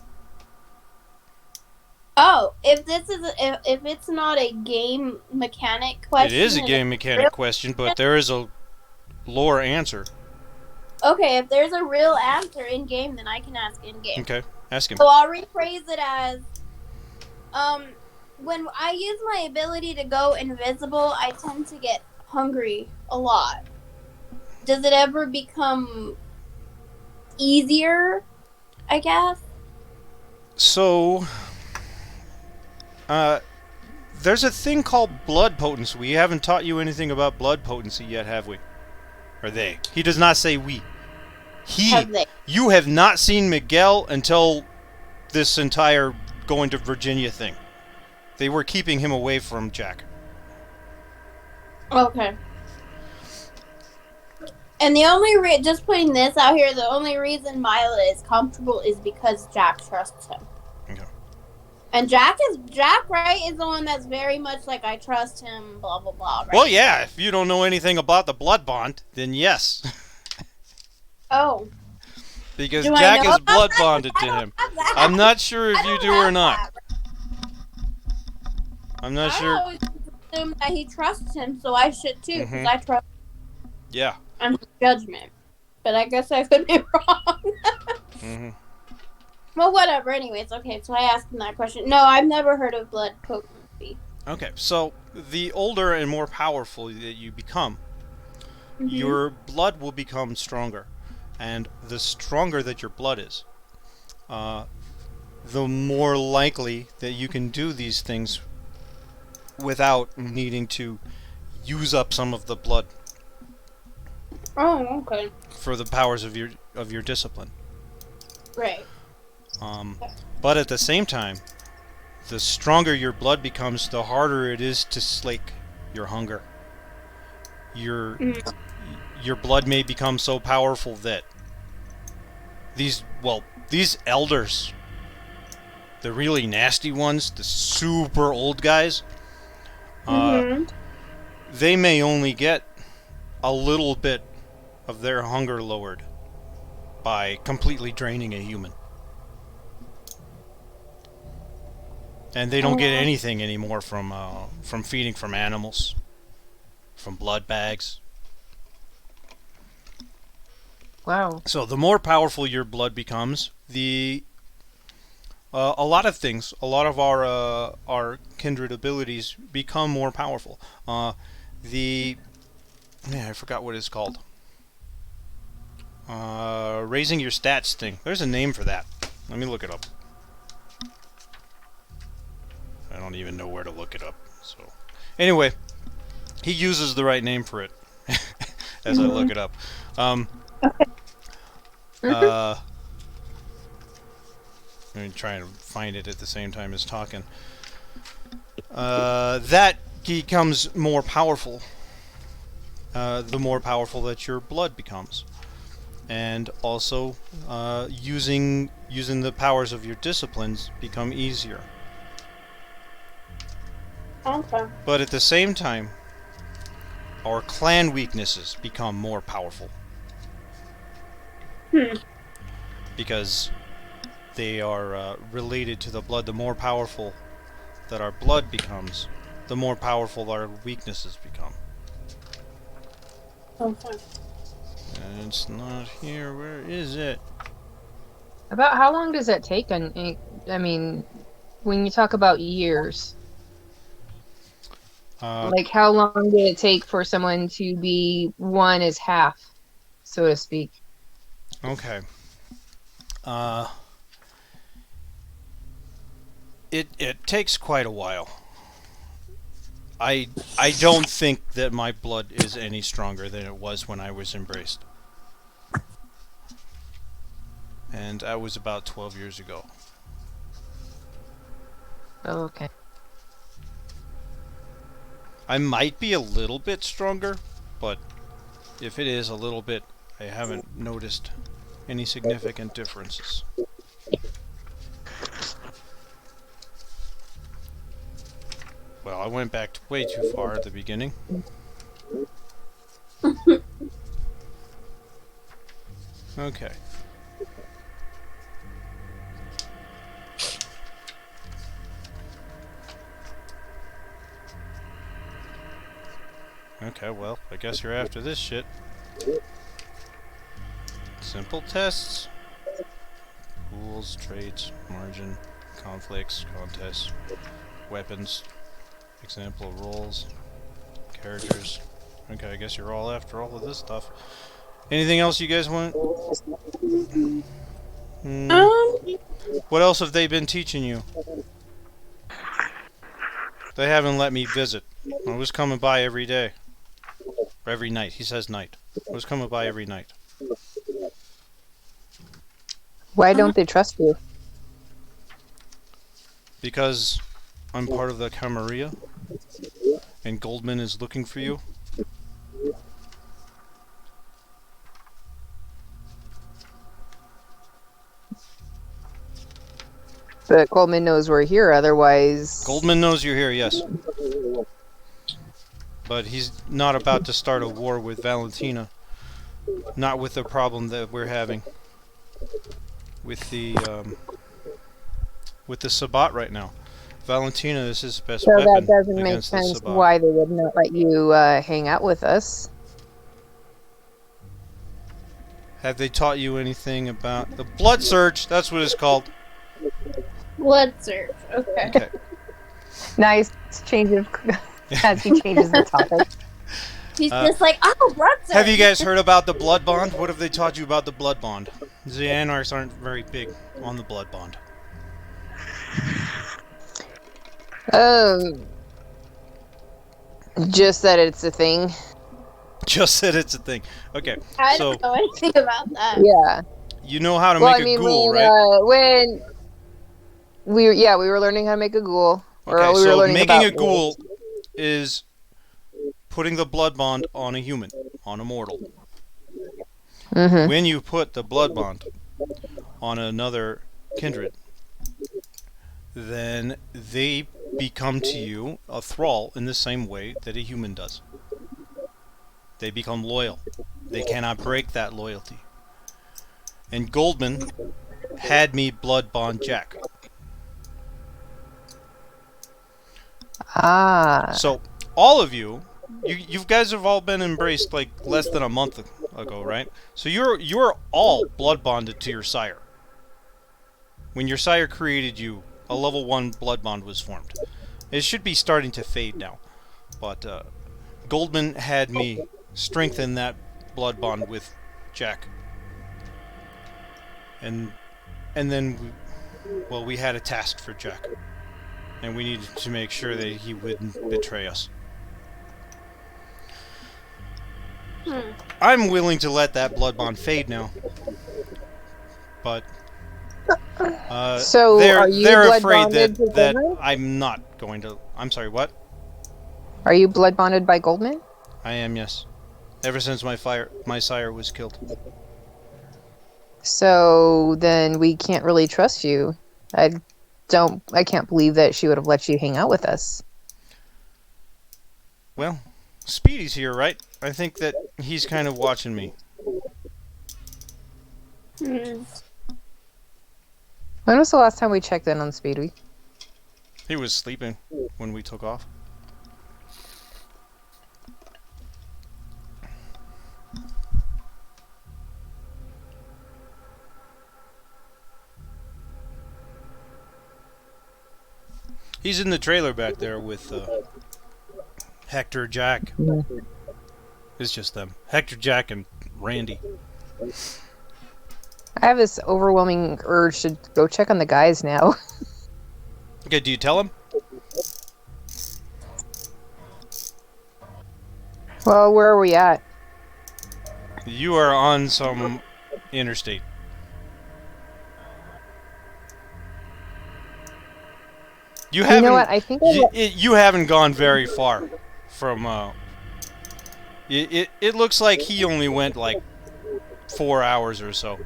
Speaker 3: Oh, if it's not a game mechanic question,
Speaker 1: It is a game mechanic question, but there is a lore answer.
Speaker 3: Okay, if there's a real answer in game, then I can ask in game.
Speaker 1: Okay, ask him.
Speaker 3: So I'll rephrase it as, when I use my ability to go invisible, I tend to get hungry a lot. Does it ever become easier, I guess?
Speaker 1: So, there's a thing called blood potency. We haven't taught you anything about blood potency yet, have we? Or they. He does not say we.
Speaker 3: Have they?
Speaker 1: You have not seen Miguel until this entire going to Virginia thing. They were keeping him away from Jack.
Speaker 3: Okay. And the only just putting this out here, the only reason Mila is comfortable is because Jack trusts him.
Speaker 1: Okay.
Speaker 3: And Jack, right, is the one that's very much like, I trust him, blah, blah, blah, right?
Speaker 1: Well, yeah, if you don't know anything about the blood bond, then yes.
Speaker 3: Oh.
Speaker 1: Because
Speaker 3: Do I
Speaker 1: Jack
Speaker 3: know
Speaker 1: is
Speaker 3: about
Speaker 1: blood
Speaker 3: that?
Speaker 1: bonded
Speaker 3: I
Speaker 1: to
Speaker 3: don't
Speaker 1: him.
Speaker 3: have that.
Speaker 1: I'm not sure if
Speaker 3: I
Speaker 1: you
Speaker 3: don't
Speaker 1: do or
Speaker 3: have
Speaker 1: not.
Speaker 3: that.
Speaker 1: I'm not
Speaker 3: I
Speaker 1: sure.
Speaker 3: always assume that he trusts him, so I should too, because I trust
Speaker 1: Yeah.
Speaker 3: his judgment. But I guess I could be wrong.
Speaker 1: Mm-hmm.
Speaker 3: Well, whatever. Anyways, okay, so I asked him that question. No, I've never heard of blood potency.
Speaker 1: Okay, so the older and more powerful that you become,
Speaker 3: Mm-hmm.
Speaker 1: your blood will become stronger. And the stronger that your blood is, the more likely that you can do these things without needing to use up some of the blood
Speaker 3: Oh, okay.
Speaker 1: for the powers of your discipline.
Speaker 3: Right.
Speaker 1: But at the same time, the stronger your blood becomes, the harder it is to slake your hunger. Your blood may become so powerful that these elders, the really nasty ones, the super old guys, they may only get a little bit of their hunger lowered by completely draining a human. And they don't get anything anymore from feeding from animals, from blood bags.
Speaker 2: Wow.
Speaker 1: So the more powerful your blood becomes, the a lot of things, a lot of our kindred abilities become more powerful. I forgot what it's called. Raising your stats thing. There's a name for that. Let me look it up. I don't even know where to look it up. So, anyway, he uses the right name for it as I look it up. Let me try and find it at the same time as talking. That becomes more powerful. The more powerful that your blood becomes, and also using the powers of your disciplines become easier.
Speaker 3: Okay.
Speaker 1: But at the same time, our clan weaknesses become more powerful. Because they are related to the blood. The more powerful that our blood becomes, the more powerful our weaknesses become.
Speaker 3: Okay.
Speaker 1: And it's not here. Where is it?
Speaker 2: About how long does that take? I mean, when you talk about years, like how long did it take for someone to be one as half, so to speak?
Speaker 1: Okay. It takes quite a while. I don't think that my blood is any stronger than it was when I was embraced. And that was about 12 years ago.
Speaker 2: Oh, okay.
Speaker 1: I might be a little bit stronger, but if it is a little bit, I haven't noticed any significant differences. Well, I went back way too far at the beginning. Okay. Okay, well, I guess you're after this shit. Simple tests. Rules, traits, margin, conflicts, contests, weapons, example of roles, characters. Okay, I guess you're all after all of this stuff. Anything else you guys want? What else have they been teaching you? They haven't let me visit. I was coming by every day. Every night. He says night. I was coming by every night.
Speaker 2: Why don't they trust you?
Speaker 1: Because I'm part of the Camarilla, and Goldman is looking for you.
Speaker 2: But Coleman knows we're here, otherwise...
Speaker 1: Goldman knows you're here, yes. But he's not about to start a war with Valentina. Not with the problem that we're having. With the Sabbat right now. Valentina is his best
Speaker 2: So
Speaker 1: weapon
Speaker 2: that doesn't make
Speaker 1: against the
Speaker 2: sense
Speaker 1: Sabbat.
Speaker 2: why they would not let you hang out with us.
Speaker 1: Have they taught you anything about the blood search? That's what it's called.
Speaker 3: Blood search. Okay.
Speaker 1: Okay.
Speaker 2: Nice change of... as he changes the topic.
Speaker 3: He's just like, oh, blood search.
Speaker 1: Have you guys heard about the blood bond? What have they taught you about the blood bond? The Anarchs aren't very big on the blood bond.
Speaker 2: Just that it's a thing.
Speaker 1: Just said it's a thing. Okay,
Speaker 3: I
Speaker 1: so
Speaker 3: don't know anything about that.
Speaker 2: Yeah.
Speaker 1: you know how to
Speaker 2: Well,
Speaker 1: make
Speaker 2: I mean,
Speaker 1: a ghoul,
Speaker 2: when,
Speaker 1: right?
Speaker 2: when we were learning how to make a ghoul. Or
Speaker 1: Okay,
Speaker 2: we were
Speaker 1: so
Speaker 2: learning
Speaker 1: making
Speaker 2: about
Speaker 1: a ghoul is putting the blood bond on a human, on a mortal.
Speaker 2: Mm-hmm.
Speaker 1: When you put the blood bond on another kindred, then they become to you a thrall in the same way that a human does. They become loyal. They cannot break that loyalty. And Goldman had me blood bond Jack.
Speaker 2: Ah.
Speaker 1: So all of you guys have all been embraced like less than a month ago, right? So you're all blood bonded to your sire. When your sire created you, a level 1 blood bond was formed. It should be starting to fade now, but Goldman had me strengthen that blood bond with Jack, and then we had a task for Jack, and we needed to make sure that he wouldn't betray us. I'm willing to let that blood bond fade now, but
Speaker 2: So are you
Speaker 1: they're
Speaker 2: blood
Speaker 1: afraid
Speaker 2: bonded to
Speaker 1: that
Speaker 2: Goldman?
Speaker 1: I'm not going to. I'm sorry, what?
Speaker 2: Are you blood bonded by Goldman?
Speaker 1: I am, yes. Ever since my sire was killed.
Speaker 2: So then we can't really trust you. I can't believe that she would have let you hang out with us.
Speaker 1: Well, Speedy's here, right? I think that he's kind of watching me.
Speaker 3: Hmm.
Speaker 2: When was the last time we checked in on Speedy?
Speaker 1: He was sleeping when we took off. He's in the trailer back there with Hector, Jack. It's just them. Hector, Jack, and Randy.
Speaker 2: I have this overwhelming urge to go check on the guys now.
Speaker 1: Okay, do you tell him?
Speaker 2: Well, where are we at?
Speaker 1: You are on some interstate. You haven't.
Speaker 2: You know what? I think
Speaker 1: You haven't gone very far from. It looks like he only went like 4 hours or so.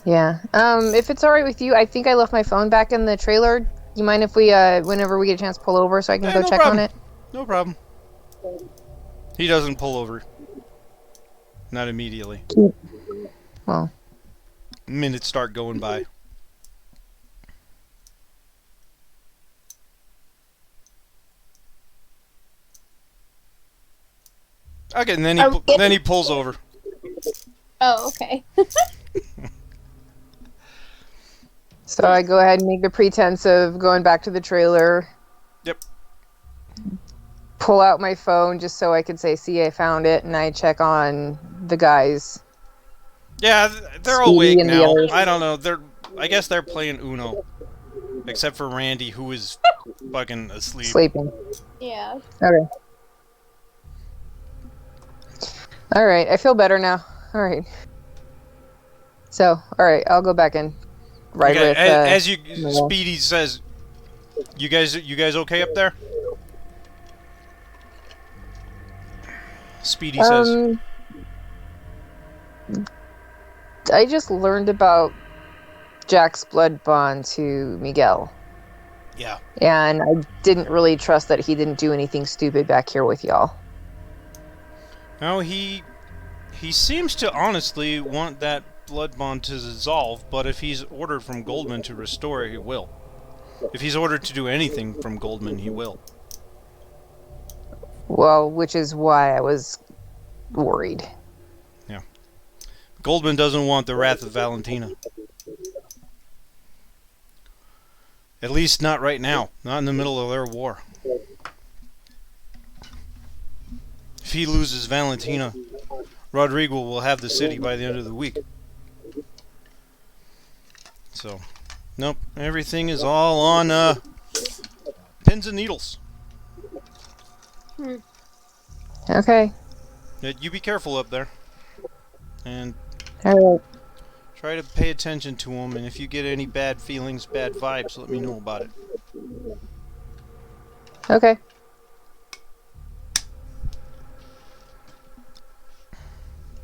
Speaker 2: Yeah. If it's all right with you, I think I left my phone back in the trailer. You mind if we, whenever we get a chance, pull over so I can go
Speaker 1: No
Speaker 2: check on
Speaker 1: problem.
Speaker 2: it?
Speaker 1: No problem. He doesn't pull over. Not immediately.
Speaker 2: Well,
Speaker 1: Minutes start going by. Okay, and then he pulls over.
Speaker 3: Oh, okay.
Speaker 2: so I go ahead and make the pretense of going back to the trailer.
Speaker 1: Yep.
Speaker 2: Pull out my phone just so I could say, see, I found it, and I check on the guys.
Speaker 1: Yeah, they're
Speaker 2: Speedy
Speaker 1: awake
Speaker 2: and the
Speaker 1: now.
Speaker 2: others.
Speaker 1: I don't know. I guess they're playing Uno. Except for Randy, who is fucking asleep.
Speaker 2: Sleeping.
Speaker 3: Yeah.
Speaker 2: Okay. All right, I feel better now. All right. So, all right, I'll go back in. Right
Speaker 1: Okay,
Speaker 2: with
Speaker 1: as you
Speaker 2: Miguel.
Speaker 1: Speedy says, you guys okay up there? Speedy says,
Speaker 2: I just learned about Jack's blood bond to Miguel.
Speaker 1: yeah.
Speaker 2: And I didn't really trust that he didn't do anything stupid back here with y'all.
Speaker 1: No, he seems to honestly want that blood bond to dissolve, but if he's ordered from Goldman to restore it, he will. If he's ordered to do anything from Goldman, he will.
Speaker 2: Well, which is why I was worried.
Speaker 1: Yeah. Goldman doesn't want the wrath of Valentina. At least not right now. Not in the middle of their war. If he loses Valentina, Rodrigo will have the city by the end of the week. So, nope. Everything is all on pins and needles.
Speaker 2: Okay.
Speaker 1: You be careful up there. And
Speaker 2: All right.
Speaker 1: try to pay attention to them. And if you get any bad feelings, bad vibes, let me know about it.
Speaker 2: Okay.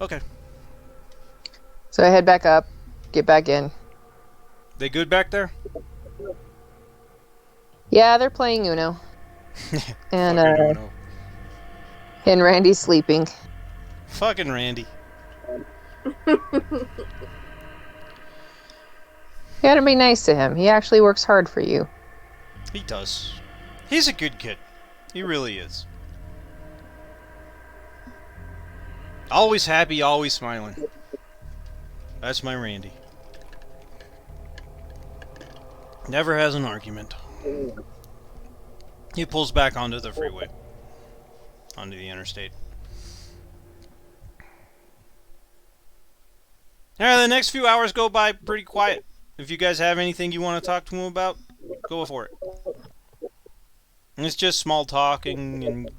Speaker 1: Okay.
Speaker 2: So I head back up, get back in.
Speaker 1: They good back there?
Speaker 2: Yeah, they're playing Uno. And
Speaker 1: Fucking Uno.
Speaker 2: and Randy's sleeping.
Speaker 1: Fucking Randy.
Speaker 2: You gotta be nice to him. He actually works hard for you.
Speaker 1: He does. He's a good kid. He really is. Always happy, always smiling. That's my Randy. Never has an argument. He pulls back onto the freeway. Onto the interstate. Alright, the next few hours go by pretty quiet. If you guys have anything you want to talk to him about, go for it. And it's just small talking and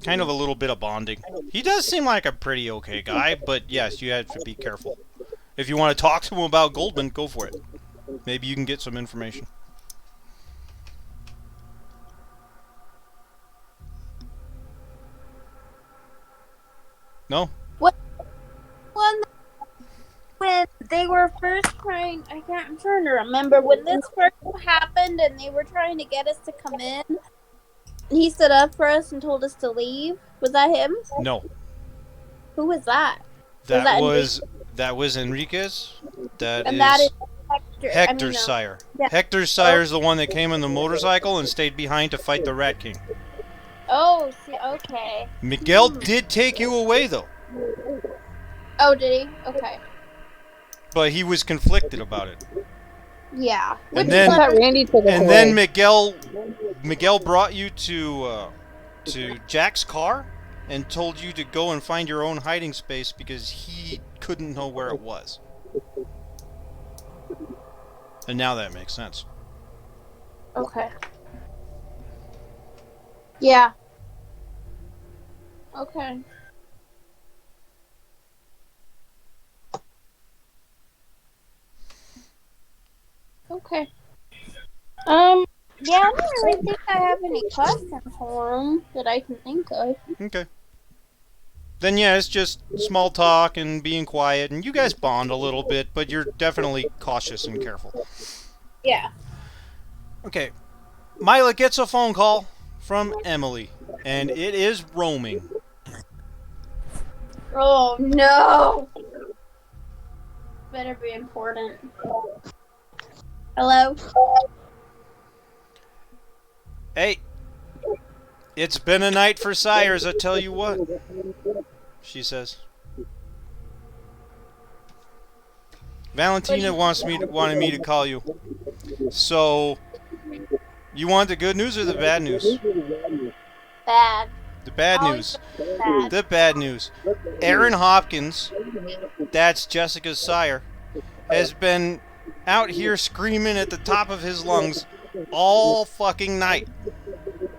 Speaker 1: kind of a little bit of bonding. He does seem like a pretty okay guy, but yes, you have to be careful. If you want to talk to him about Goldman, go for it. Maybe you can get some information. No?
Speaker 3: When they were first trying, I'm trying to remember when this first happened and they were trying to get us to come in. He stood up for us and told us to leave. Was that him?
Speaker 1: No.
Speaker 3: Who was that?
Speaker 1: That was Enriquez. That is
Speaker 3: Hector.
Speaker 1: Hector's sire.
Speaker 3: Yeah.
Speaker 1: Hector's sire is the one that came on the motorcycle and stayed behind to fight the Rat King.
Speaker 3: Oh, see, okay.
Speaker 1: Miguel did take you away, though.
Speaker 3: Oh, did he? Okay.
Speaker 1: But he was conflicted about it.
Speaker 3: Yeah.
Speaker 1: And then,
Speaker 2: Randy took us
Speaker 1: and
Speaker 2: away.
Speaker 1: then Miguel brought you to Jack's car and told you to go and find your own hiding space because he couldn't know where it was. And now that makes sense.
Speaker 3: Okay. Yeah. Okay. Okay. Yeah, I don't really think I have any questions for him that I can think of.
Speaker 1: Okay. then yeah, it's just small talk and being quiet, and you guys bond a little bit, but you're definitely cautious and careful.
Speaker 3: Yeah.
Speaker 1: Okay, Mila gets a phone call from Emily, and it is roaming.
Speaker 3: Oh no. Better be important. Hello?
Speaker 1: Hey, it's been a night for sires, I tell you what, she says. Valentina wanted me to call you. So, you want the good news or the bad news?
Speaker 3: Bad.
Speaker 1: The bad
Speaker 3: Always
Speaker 1: news.
Speaker 3: bad.
Speaker 1: The bad news. Aaron Hopkins, that's Jessica's sire, has been out here screaming at the top of his lungs all fucking night,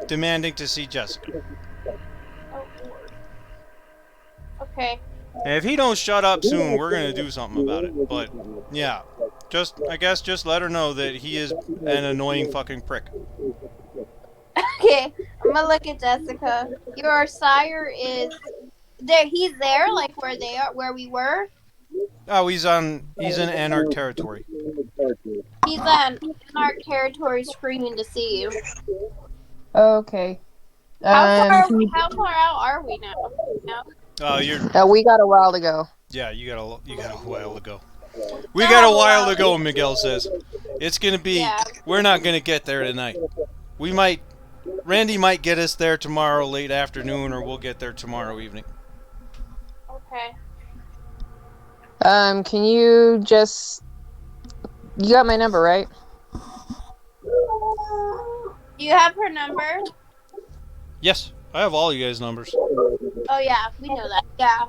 Speaker 1: demanding to see Jessica.
Speaker 3: Oh Lord. Okay.
Speaker 1: And if he don't shut up soon, we're gonna do something about it. But yeah, I guess just let her know that he is an annoying fucking prick.
Speaker 3: Okay. I'm gonna look at Jessica. Your sire is there. He's there, like where they are, where we were.
Speaker 1: Oh, he's in Anarch territory.
Speaker 3: He's on our territory, screaming to see you.
Speaker 2: Okay.
Speaker 3: How far out are we now? No.
Speaker 2: We got a while to go.
Speaker 1: Yeah, you got a while to go. We got a while to go, Miguel says. It's gonna be.
Speaker 3: Yeah.
Speaker 1: We're not gonna get there tonight. Randy might get us there tomorrow late afternoon, or we'll get there tomorrow evening.
Speaker 3: Okay.
Speaker 2: Can you just... You got my number, right?
Speaker 3: Do you have her number?
Speaker 1: Yes, I have all you guys' numbers.
Speaker 3: Oh yeah, we know that. Yeah.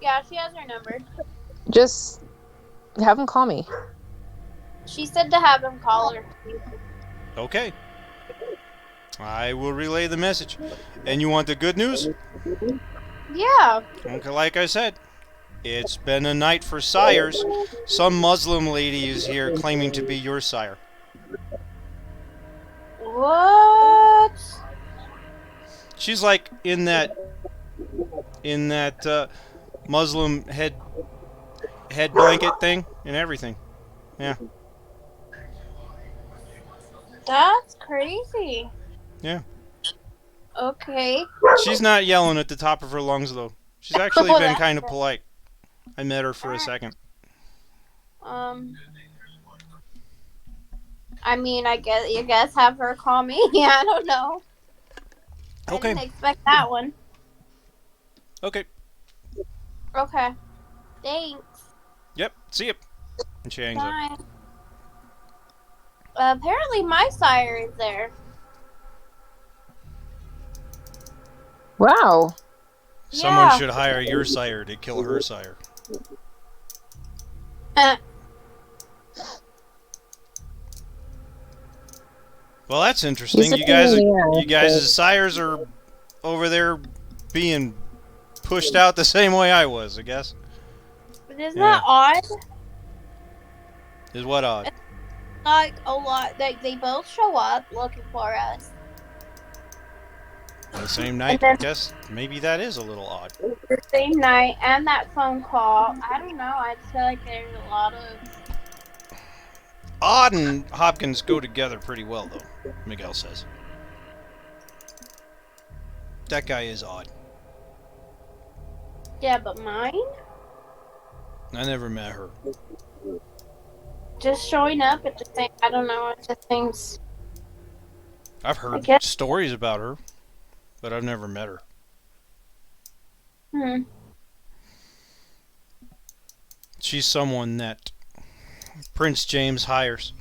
Speaker 3: Yeah, she has her number.
Speaker 2: Just have him call me.
Speaker 3: She said to have him call her.
Speaker 1: Okay. I will relay the message. And you want the good news?
Speaker 3: Yeah.
Speaker 1: Okay, like I said, it's been a night for sires. Some Muslim lady is here claiming to be your sire.
Speaker 3: What?
Speaker 1: She's like in that Muslim head blanket thing and everything. Yeah.
Speaker 3: That's crazy.
Speaker 1: Yeah.
Speaker 3: Okay.
Speaker 1: She's not yelling at the top of her lungs though. She's actually
Speaker 3: Oh,
Speaker 1: been
Speaker 3: that's
Speaker 1: kind of
Speaker 3: good.
Speaker 1: polite. I met her for a second.
Speaker 3: I mean, I guess have her call me. Yeah, I don't know. I
Speaker 1: Okay.
Speaker 3: didn't expect that one.
Speaker 1: Okay.
Speaker 3: Okay. Thanks.
Speaker 1: Yep. See ya. And she hangs up.
Speaker 3: Bye. Apparently my sire is there.
Speaker 2: Wow.
Speaker 1: Someone
Speaker 3: Yeah.
Speaker 1: should hire your sire to kill her sire. Well, that's interesting.
Speaker 2: He's a
Speaker 1: You guys,
Speaker 2: pain in the ass,
Speaker 1: you guys'
Speaker 2: but-
Speaker 1: sires are over there being pushed out the same way I was, I guess.
Speaker 3: But isn't
Speaker 1: Yeah.
Speaker 3: that odd?
Speaker 1: Is what odd?
Speaker 3: Like a lot. They both show up looking for us.
Speaker 1: The same night,
Speaker 3: then-
Speaker 1: I guess maybe that is a little odd.
Speaker 3: The same night and that phone call. I don't know. I just feel like there's a lot of.
Speaker 1: Odd and Hopkins go together pretty well, though, Miguel says. That guy is odd.
Speaker 3: Yeah, but mine?
Speaker 1: I never met her.
Speaker 3: Just showing up at the same. I don't know. It just seems.
Speaker 1: I've
Speaker 3: I
Speaker 1: heard
Speaker 3: guess-
Speaker 1: stories about her, but I've never met her. She's someone that Prince James hires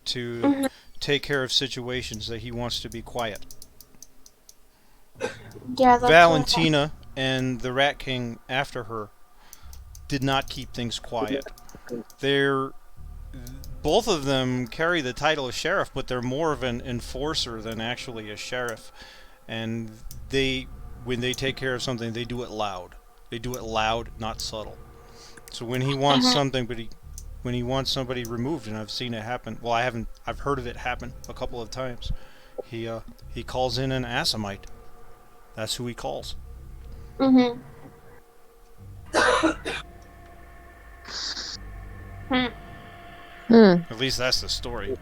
Speaker 1: to take care of situations that he wants to be quiet.
Speaker 3: Yeah, that's
Speaker 1: Valentina and the Rat King after her did not keep things quiet. Both of them carry the title of sheriff, but they're more of an enforcer than actually a sheriff. And when they take care of something, they do it loud. They do it loud, not subtle. So when he wants something, when he wants somebody removed, and I've seen it happen. Well, I've heard of it happen a couple of times. He calls in an Assamite. That's who he calls.
Speaker 3: Mm-hmm.
Speaker 1: At least that's the story.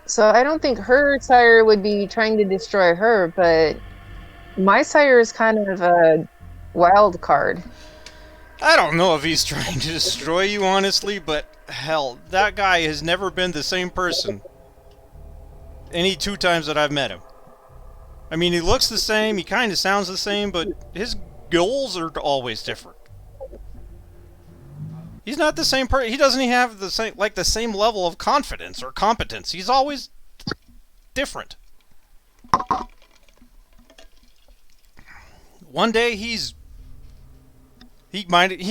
Speaker 2: So I don't think her sire would be trying to destroy her, but my sire is kind of a wild card.
Speaker 1: I don't know if he's trying to destroy you, honestly, but hell, that guy has never been the same person any 2 times that I've met him. I mean, he looks the same, he kind of sounds the same, but his goals are always different. He's not the same person. He doesn't even have the same level of confidence or competence. He's always different. One day he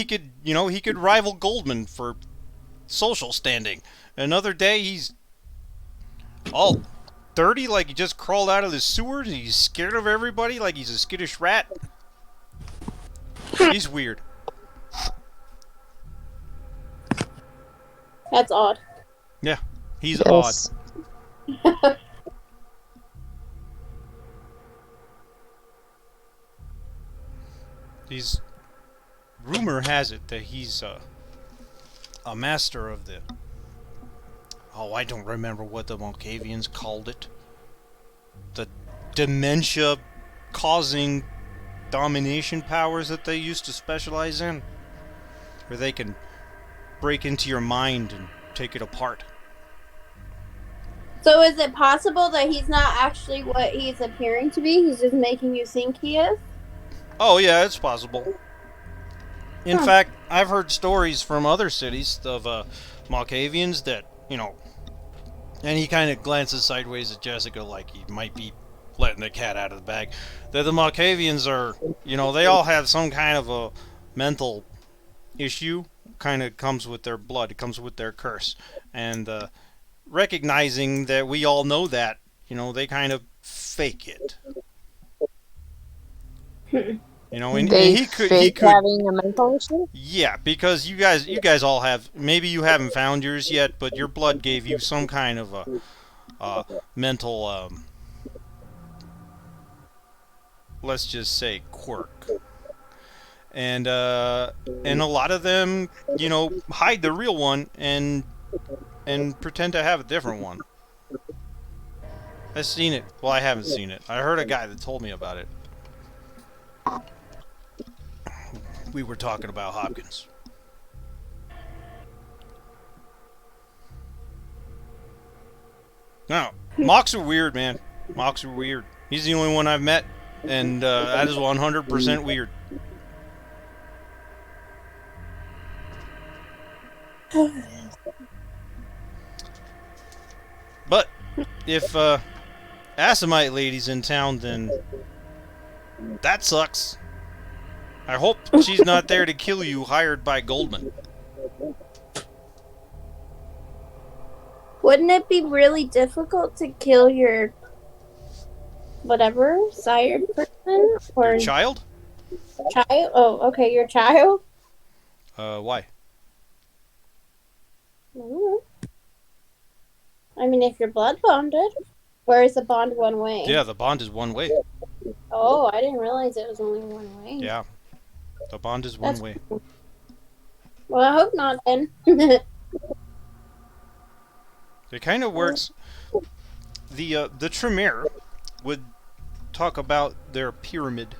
Speaker 1: could rival Goldman for social standing. Another day he's all dirty, like he just crawled out of the sewers. He's scared of everybody, like he's a skittish rat. He's weird.
Speaker 3: That's odd.
Speaker 1: Yeah, he's
Speaker 2: Yes.
Speaker 1: odd. He's. Rumor has it that he's a master of the. Oh, I don't remember what the Malkavians called it. The dementia-causing domination powers that they used to specialize in, where they can break into your mind and take it apart.
Speaker 3: So is it possible that he's not actually what he's appearing to be? He's just making you think he is?
Speaker 1: Oh yeah, it's possible. In fact, I've heard stories from other cities of Malkavians that, and he kind of glances sideways at Jessica like he might be letting the cat out of the bag, that the Malkavians are, they all have some kind of a mental issue, kind of comes with their blood, it comes with their curse. And recognizing that we all know that, they kind of fake it. And he could
Speaker 2: having a mental issue.
Speaker 1: Yeah, because you guys all have. Maybe you haven't found yours yet, but your blood gave you some kind of a mental, let's just say, quirk. And a lot of them, hide the real one and pretend to have a different one. I've seen it. Well, I haven't seen it. I heard a guy that told me about it. We were talking about Hopkins. No, Mocs are weird, man. Mocs are weird. He's the only one I've met, and that is 100% weird. But if Assamite lady's in town, then that sucks. I hope she's not there to kill you, hired by Goldman.
Speaker 3: Wouldn't it be really difficult to kill your whatever sired person or
Speaker 1: Your child?
Speaker 3: child? Oh, okay, your child.
Speaker 1: Why?
Speaker 3: I mean, if you're blood bonded, where is the bond one way?
Speaker 1: Yeah, the bond is one way.
Speaker 3: Oh, I didn't realize it was only one way.
Speaker 1: Yeah, the bond is one way.
Speaker 3: Cool. Well, I hope not then.
Speaker 1: It kind of works. The Tremere would talk about their pyramid.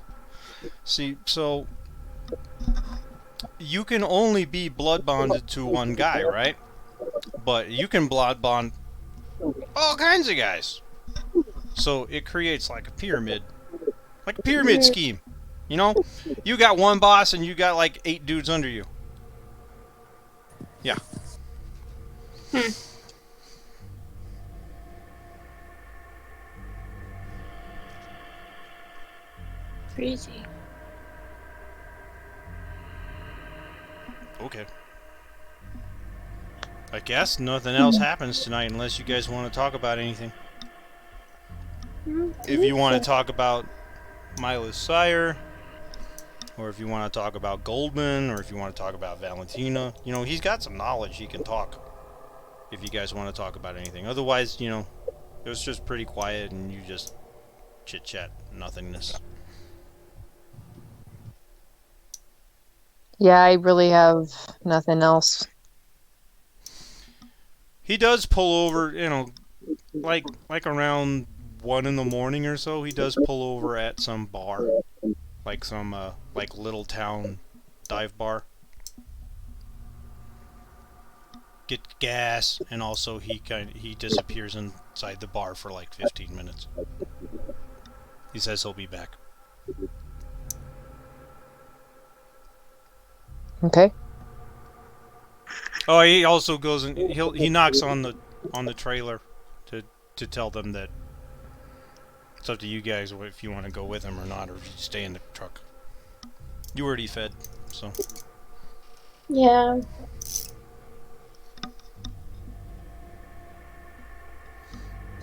Speaker 1: See, so you can only be blood bonded to one guy, right? But you can blood bond all kinds of guys. So it creates like a pyramid scheme. You got one boss and you got like 8 dudes under you. Yeah.
Speaker 3: Crazy.
Speaker 1: Okay. I guess nothing else happens tonight unless you guys want to talk about anything. If you want to talk about Mila's sire, or if you want to talk about Goldman, or if you want to talk about Valentina, he's got some knowledge. He can talk if you guys want to talk about anything. Otherwise, It was just pretty quiet, and you just chit-chat, nothingness.
Speaker 2: Yeah, I really have nothing else.
Speaker 1: He does pull over, like around 1 in the morning or so. He does pull over at some bar, like some like little town dive bar. Get gas, and also he disappears inside the bar for like 15 minutes. He says he'll be back.
Speaker 2: Okay.
Speaker 1: Oh, he also goes and he knocks on the trailer to tell them that it's up to you guys if you want to go with him or not, or if you stay in the truck. You already fed, so.
Speaker 3: Yeah.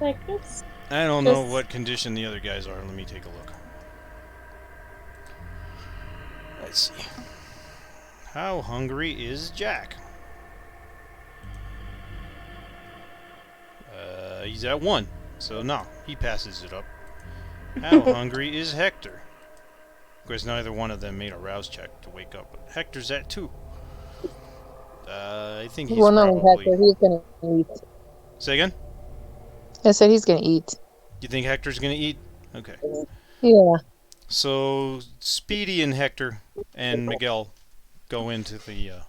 Speaker 3: I guess.
Speaker 1: I don't know what condition the other guys are. Let me take a look. Let's see. How hungry is Jack? He's at 1, so no, he passes it up. How hungry is Hector? Of course, neither one of them made a rouse check to wake up, but Hector's at 2. I think he's probably...
Speaker 2: Hector, he's gonna eat.
Speaker 1: Say again?
Speaker 2: I said he's gonna eat.
Speaker 1: You think Hector's gonna eat? Okay.
Speaker 2: Yeah.
Speaker 1: So, Speedy and Hector and Miguel go into the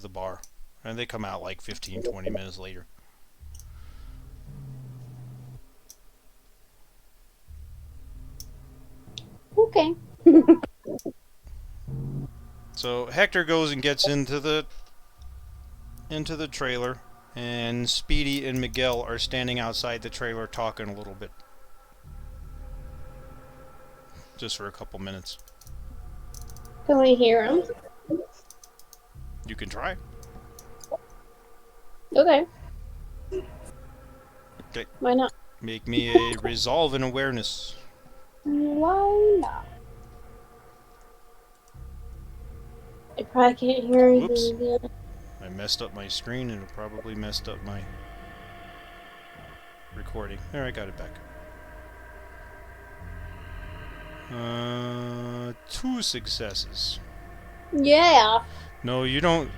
Speaker 1: bar. And they come out like 15, 20 minutes later.
Speaker 3: Okay.
Speaker 1: So Hector goes and gets into the trailer, and Speedy and Miguel are standing outside the trailer talking a little bit. Just for a couple minutes.
Speaker 3: Can we hear him?
Speaker 1: You can try.
Speaker 3: Okay.
Speaker 1: Okay.
Speaker 3: Why not?
Speaker 1: Make me a resolve and awareness.
Speaker 3: Why not? I probably can't hear anything
Speaker 1: Whoops.
Speaker 3: again.
Speaker 1: I messed up my screen, and it probably messed up my recording. There, I got it back. 2 successes.
Speaker 3: Yeah.
Speaker 1: No, you don't.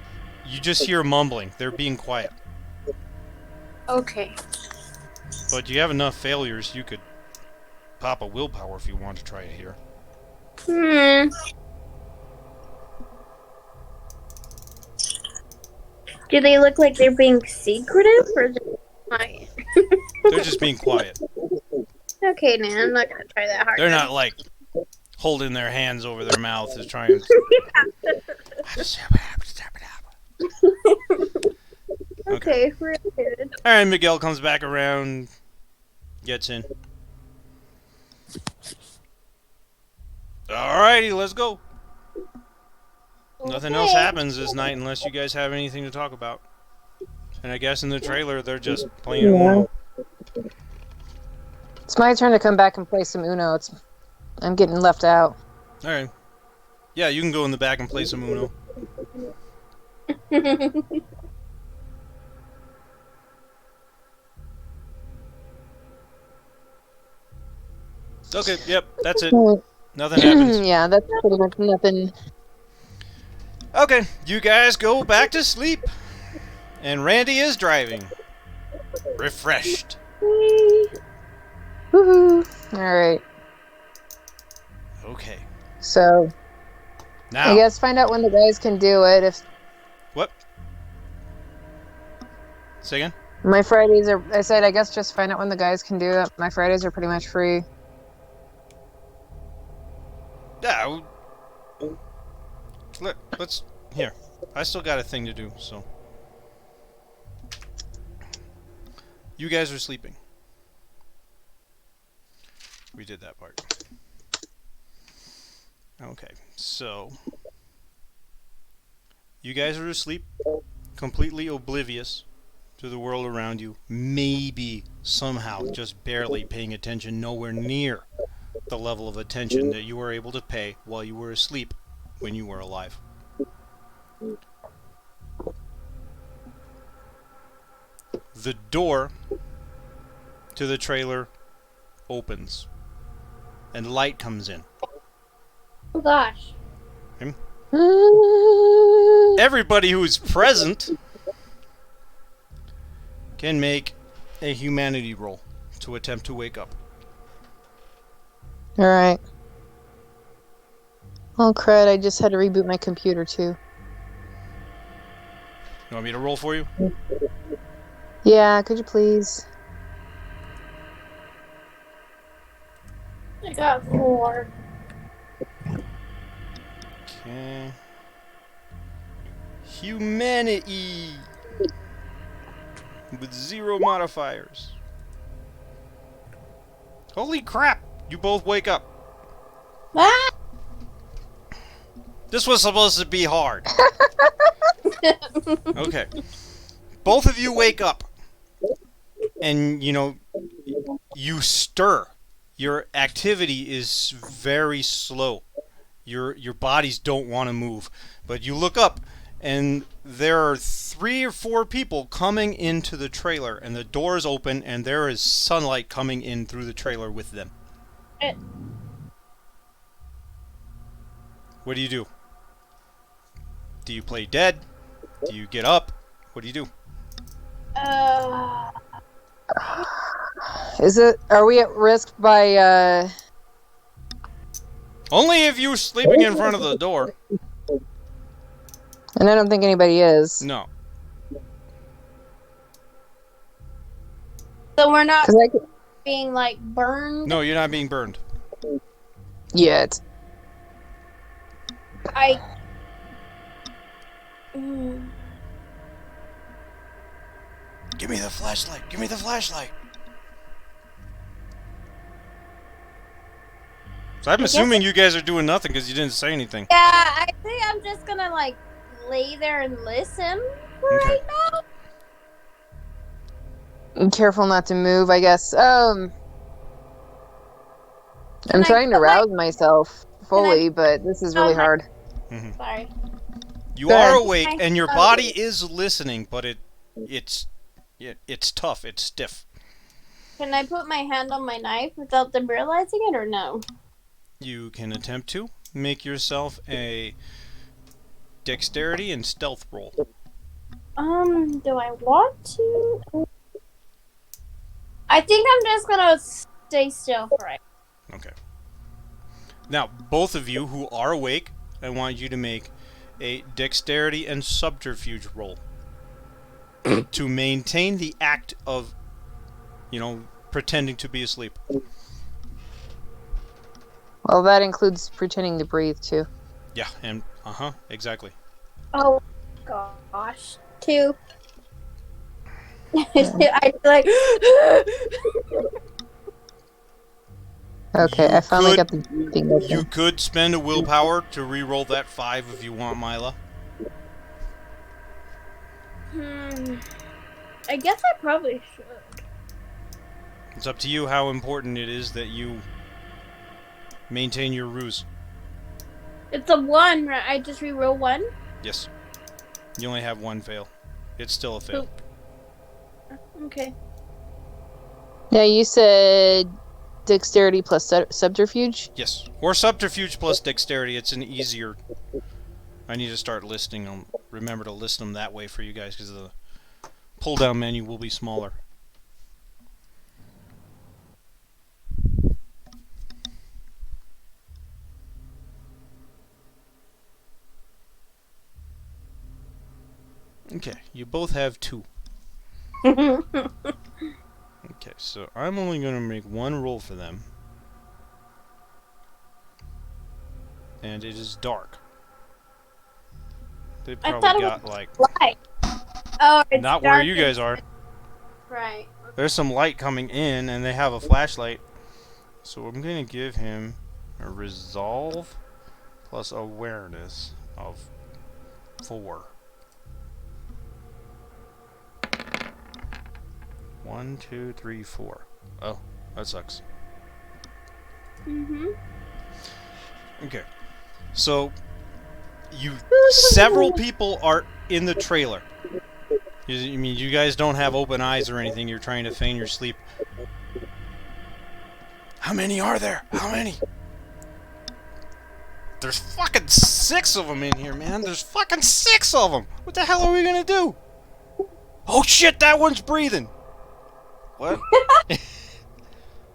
Speaker 1: You just hear mumbling. They're being quiet.
Speaker 3: Okay.
Speaker 1: But you have enough failures, you could pop a willpower if you want to try it here.
Speaker 3: Do they look like they're being secretive or just quiet?
Speaker 1: They're just being quiet.
Speaker 3: Okay, Nan, I'm not gonna try that hard.
Speaker 1: They're not like holding their hands over their mouth to try and...
Speaker 3: Okay, we're good.
Speaker 1: Alright, Miguel comes back around, gets in. Alrighty, let's go. Nothing else happens this night unless you guys have anything to talk about. And I guess in the trailer they're just playing Uno.
Speaker 2: It's my turn to come back and play some Uno. I'm getting left out.
Speaker 1: Alright. Yeah, you can go in the back and play some Uno. Okay, yep, that's it. Nothing happens.
Speaker 2: Yeah, that's pretty much nothing.
Speaker 1: Okay, you guys go back to sleep. And Randy is driving. Refreshed.
Speaker 2: Woohoo! Alright.
Speaker 1: Okay.
Speaker 2: So,
Speaker 1: Now.
Speaker 2: I guess find out when the guys can do it. If
Speaker 1: What? Say again?
Speaker 2: my Fridays are, I said, I guess just find out when the guys can do it. My Fridays are pretty much free.
Speaker 1: Yeah. Let's. Here. I still got a thing to do, so. You guys are sleeping. We did that part. Okay, so. You guys are asleep, completely oblivious to the world around you. Maybe, somehow, just barely paying attention, nowhere near the level of attention that you were able to pay while you were asleep when you were alive. The door to the trailer opens, and light comes in.
Speaker 3: Oh gosh.
Speaker 1: Everybody who's present can make a humanity roll to attempt to wake up.
Speaker 4: Alright. Oh, crud, I just had to reboot my computer, too.
Speaker 1: You want me to roll for you?
Speaker 4: Yeah, could you please?
Speaker 3: I got 4.
Speaker 1: Okay. Humanity with 0 modifiers. Holy crap! You both wake up.
Speaker 3: Ah!
Speaker 1: This was supposed to be hard. Okay. Both of you wake up. And, you know, you stir. Your activity is very slow. Your bodies don't want to move. But you look up, and there are 3 or 4 people coming into the trailer. And the doors open, and there is sunlight coming in through the trailer with them. What do you do? Do you play dead? Do you get up? What do you do?
Speaker 4: Are we at risk by,
Speaker 1: Only if you're sleeping in front of the door.
Speaker 4: And I don't think anybody is.
Speaker 1: No.
Speaker 3: So we're not
Speaker 4: 'Cause I could...
Speaker 3: being like burned.
Speaker 1: No, you're not being burned.
Speaker 4: Yet.
Speaker 1: Give me the flashlight. Give me the flashlight. So I'm assuming you guys are doing nothing because you didn't say anything.
Speaker 3: Yeah, I think I'm just gonna like lay there and listen right now.
Speaker 4: I'm careful not to move, I guess. I'm
Speaker 3: I
Speaker 4: trying to
Speaker 3: put
Speaker 4: rouse myself fully, but this is really
Speaker 3: my-
Speaker 4: hard.
Speaker 1: Mm-hmm.
Speaker 3: Sorry.
Speaker 1: You
Speaker 4: Go
Speaker 1: are
Speaker 4: ahead.
Speaker 1: awake and your body is listening, but it's tough. It's stiff.
Speaker 3: Can I put my hand on my knife without them realizing it, or no?
Speaker 1: You can attempt to make yourself a dexterity and stealth roll.
Speaker 3: Do I want to? I think I'm just gonna stay still for it.
Speaker 1: Okay. Now, both of you who are awake, I want you to make a dexterity and subterfuge roll to maintain the act of, pretending to be asleep.
Speaker 4: Well, that includes pretending to breathe, too.
Speaker 1: Yeah, and exactly.
Speaker 3: Oh gosh, 2. I like.
Speaker 4: Okay,
Speaker 1: You
Speaker 4: I finally
Speaker 1: could-
Speaker 4: got the thing open.
Speaker 1: You could spend a willpower to re-roll that 5 if you want, Mila.
Speaker 3: I guess I probably should.
Speaker 1: It's up to you how important it is that you maintain your ruse.
Speaker 3: It's a 1, right? I just re-roll 1.
Speaker 1: Yes. You only have 1 fail. It's still a fail.
Speaker 3: Okay.
Speaker 4: Yeah, you said dexterity plus subterfuge?
Speaker 1: Yes. Or subterfuge plus dexterity. It's an easier... I need to start listing them. Remember to list them that way for you guys, because the pull-down menu will be smaller. Okay, you both have 2. Okay, so I'm only going to make 1 roll for them. And it is dark. They
Speaker 3: I
Speaker 1: probably
Speaker 3: thought it
Speaker 1: got
Speaker 3: was
Speaker 1: like...
Speaker 3: light. Oh, it's
Speaker 1: Not where
Speaker 3: dark
Speaker 1: you guys are.
Speaker 3: Right.
Speaker 1: There's some light coming in, and they have a flashlight. So I'm going to give him a resolve plus awareness of 4. 1, 2, 3, 4. Oh, that sucks. Okay. So, several people are in the trailer. You guys don't have open eyes or anything. You're trying to feign your sleep. How many are there? How many? There's fucking 6 of them in here, man. There's fucking 6 of them. What the hell are we gonna do? Oh shit, that one's breathing. What?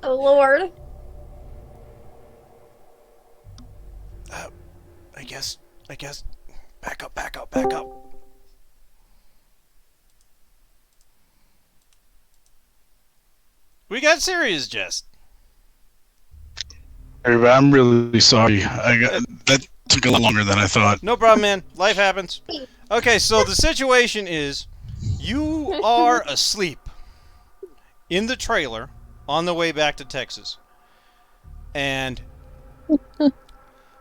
Speaker 3: Oh, Lord.
Speaker 1: I guess. Back up. We got serious, Jess.
Speaker 5: I'm really sorry. That took a lot longer than I thought.
Speaker 1: No problem, man. Life happens. Okay, so the situation is you are asleep in the trailer on the way back to Texas. And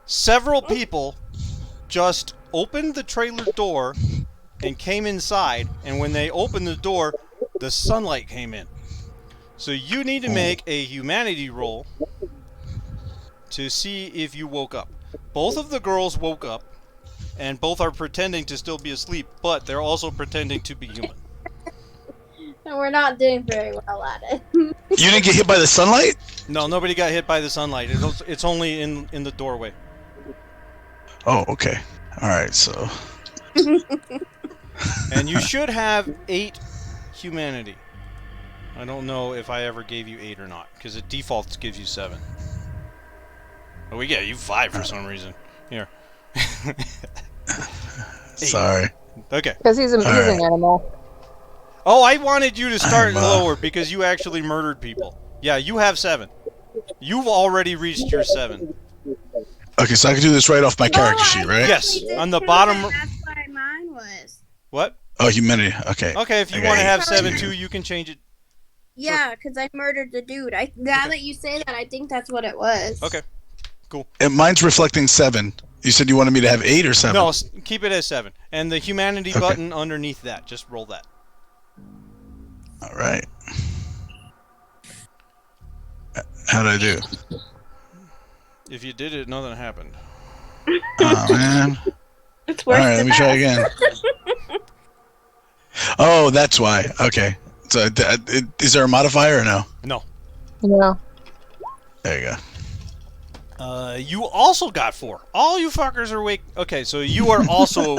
Speaker 1: several people just opened the trailer door and came inside. And when they opened the door, the sunlight came in. So you need to make a humanity roll to see if you woke up. Both of the girls woke up, and both are pretending to still be asleep, but they're also pretending to be human.
Speaker 3: And we're not doing very well at it.
Speaker 5: You didn't get hit by the sunlight?
Speaker 1: No, nobody got hit by the sunlight. It's only in the doorway.
Speaker 5: Oh, okay. All right, so.
Speaker 1: And you should have 8 humanity. I don't know if I ever gave you 8 or not, because it defaults gives you 7. Oh, we get you 5 for some reason. Here.
Speaker 5: Sorry.
Speaker 1: Okay.
Speaker 4: Because he's an animal.
Speaker 1: Oh, I wanted you to start lower because you actually murdered people. Yeah, you have 7. You've already reached your 7.
Speaker 5: Okay, so I can do this right off my character sheet, right?
Speaker 1: Yes, on the bottom.
Speaker 3: That's why mine was.
Speaker 1: What?
Speaker 5: Oh, humanity. Okay.
Speaker 1: Okay, if you want to have 7 too, you can change it.
Speaker 3: Yeah, because I murdered the dude. Now that you say that, I think that's what it was.
Speaker 1: Okay, cool.
Speaker 5: And mine's reflecting 7. You said you wanted me to have 8 or 7?
Speaker 1: No, keep it as 7. And the humanity button underneath that, just roll that.
Speaker 5: All right. How'd I do?
Speaker 1: If you did it, nothing happened.
Speaker 5: Oh, man.
Speaker 3: It's worse
Speaker 5: All right, let me try again. Oh, that's why. Okay. So, is there a modifier or no?
Speaker 1: No.
Speaker 4: No.
Speaker 5: There you go.
Speaker 1: You also got 4. All you fuckers are awake. Okay, so you are also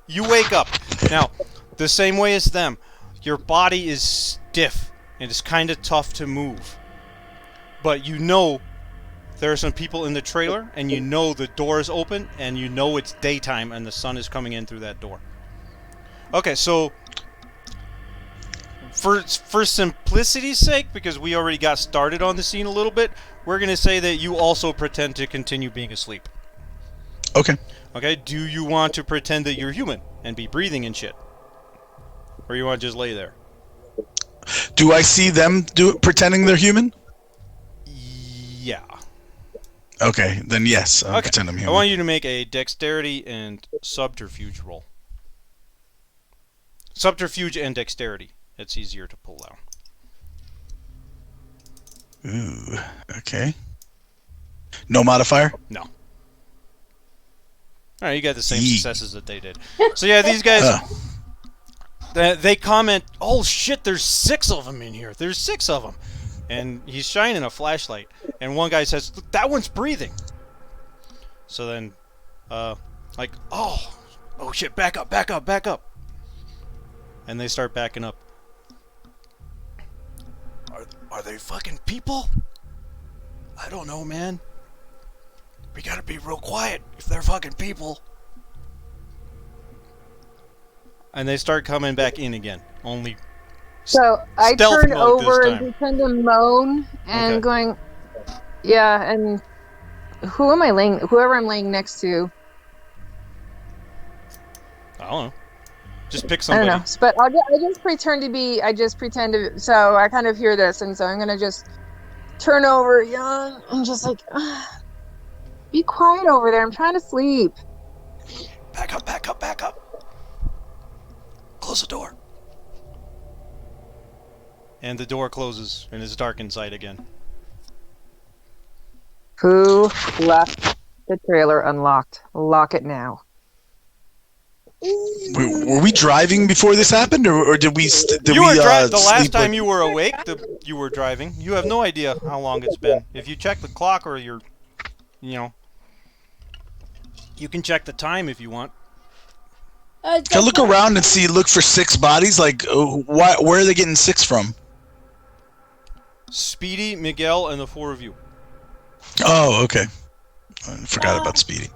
Speaker 1: you wake up. Now, the same way as them, your body is stiff and it's kind of tough to move. But you know there are some people in the trailer, and you know the door is open, and you know it's daytime and the sun is coming in through that door. Okay, so for simplicity's sake, because we already got started on the scene a little bit, we're going to say that you also pretend to continue being asleep.
Speaker 5: Okay.
Speaker 1: Okay, do you want to pretend that you're human and be breathing and shit? Or you want to just lay there?
Speaker 5: Do I see them pretending they're human?
Speaker 1: Yeah.
Speaker 5: Okay, then yes, I'll
Speaker 1: Okay.
Speaker 5: pretend I'm human.
Speaker 1: I want you to make a dexterity and subterfuge roll. Subterfuge and dexterity. It's easier to pull down.
Speaker 5: Ooh, okay. No modifier?
Speaker 1: No. Alright, you got the same
Speaker 5: Yee.
Speaker 1: successes that they did. So yeah, these guys, they comment, oh shit, there's 6 of them in here. There's 6 of them. And he's shining a flashlight. And one guy says, look, that one's breathing. So then, like, oh shit, back up. And they start backing up. Are they fucking people? I don't know, man. We gotta be real quiet if they're fucking people. And they start coming back in again. Only
Speaker 4: So I
Speaker 1: stealth
Speaker 4: turn
Speaker 1: mode this
Speaker 4: over
Speaker 1: time.
Speaker 4: and pretend to moan and
Speaker 1: Okay.
Speaker 4: going, yeah, and whoever I'm laying next to,
Speaker 1: I don't know. Just pick
Speaker 4: I
Speaker 1: somebody.
Speaker 4: don't know, but I just pretend to, so I kind of hear this, and so I'm going to just turn over, yawn, and just like, be quiet over there, I'm trying to sleep.
Speaker 1: Back up. Close the door. And the door closes, and it's dark inside again.
Speaker 4: Who left the trailer unlocked? Lock it now.
Speaker 5: Were we driving before this happened, or did we? Did
Speaker 1: You
Speaker 5: we?
Speaker 1: were the last
Speaker 5: sleep
Speaker 1: time
Speaker 5: like-
Speaker 1: you were awake, you were driving. You have no idea how long it's been. If you check the clock or you can check the time if you want.
Speaker 5: Can I look around and see? Look for 6 bodies. Like, where are they getting 6 from?
Speaker 1: Speedy, Miguel, and the 4 of you.
Speaker 5: Oh, okay. I forgot about Speedy.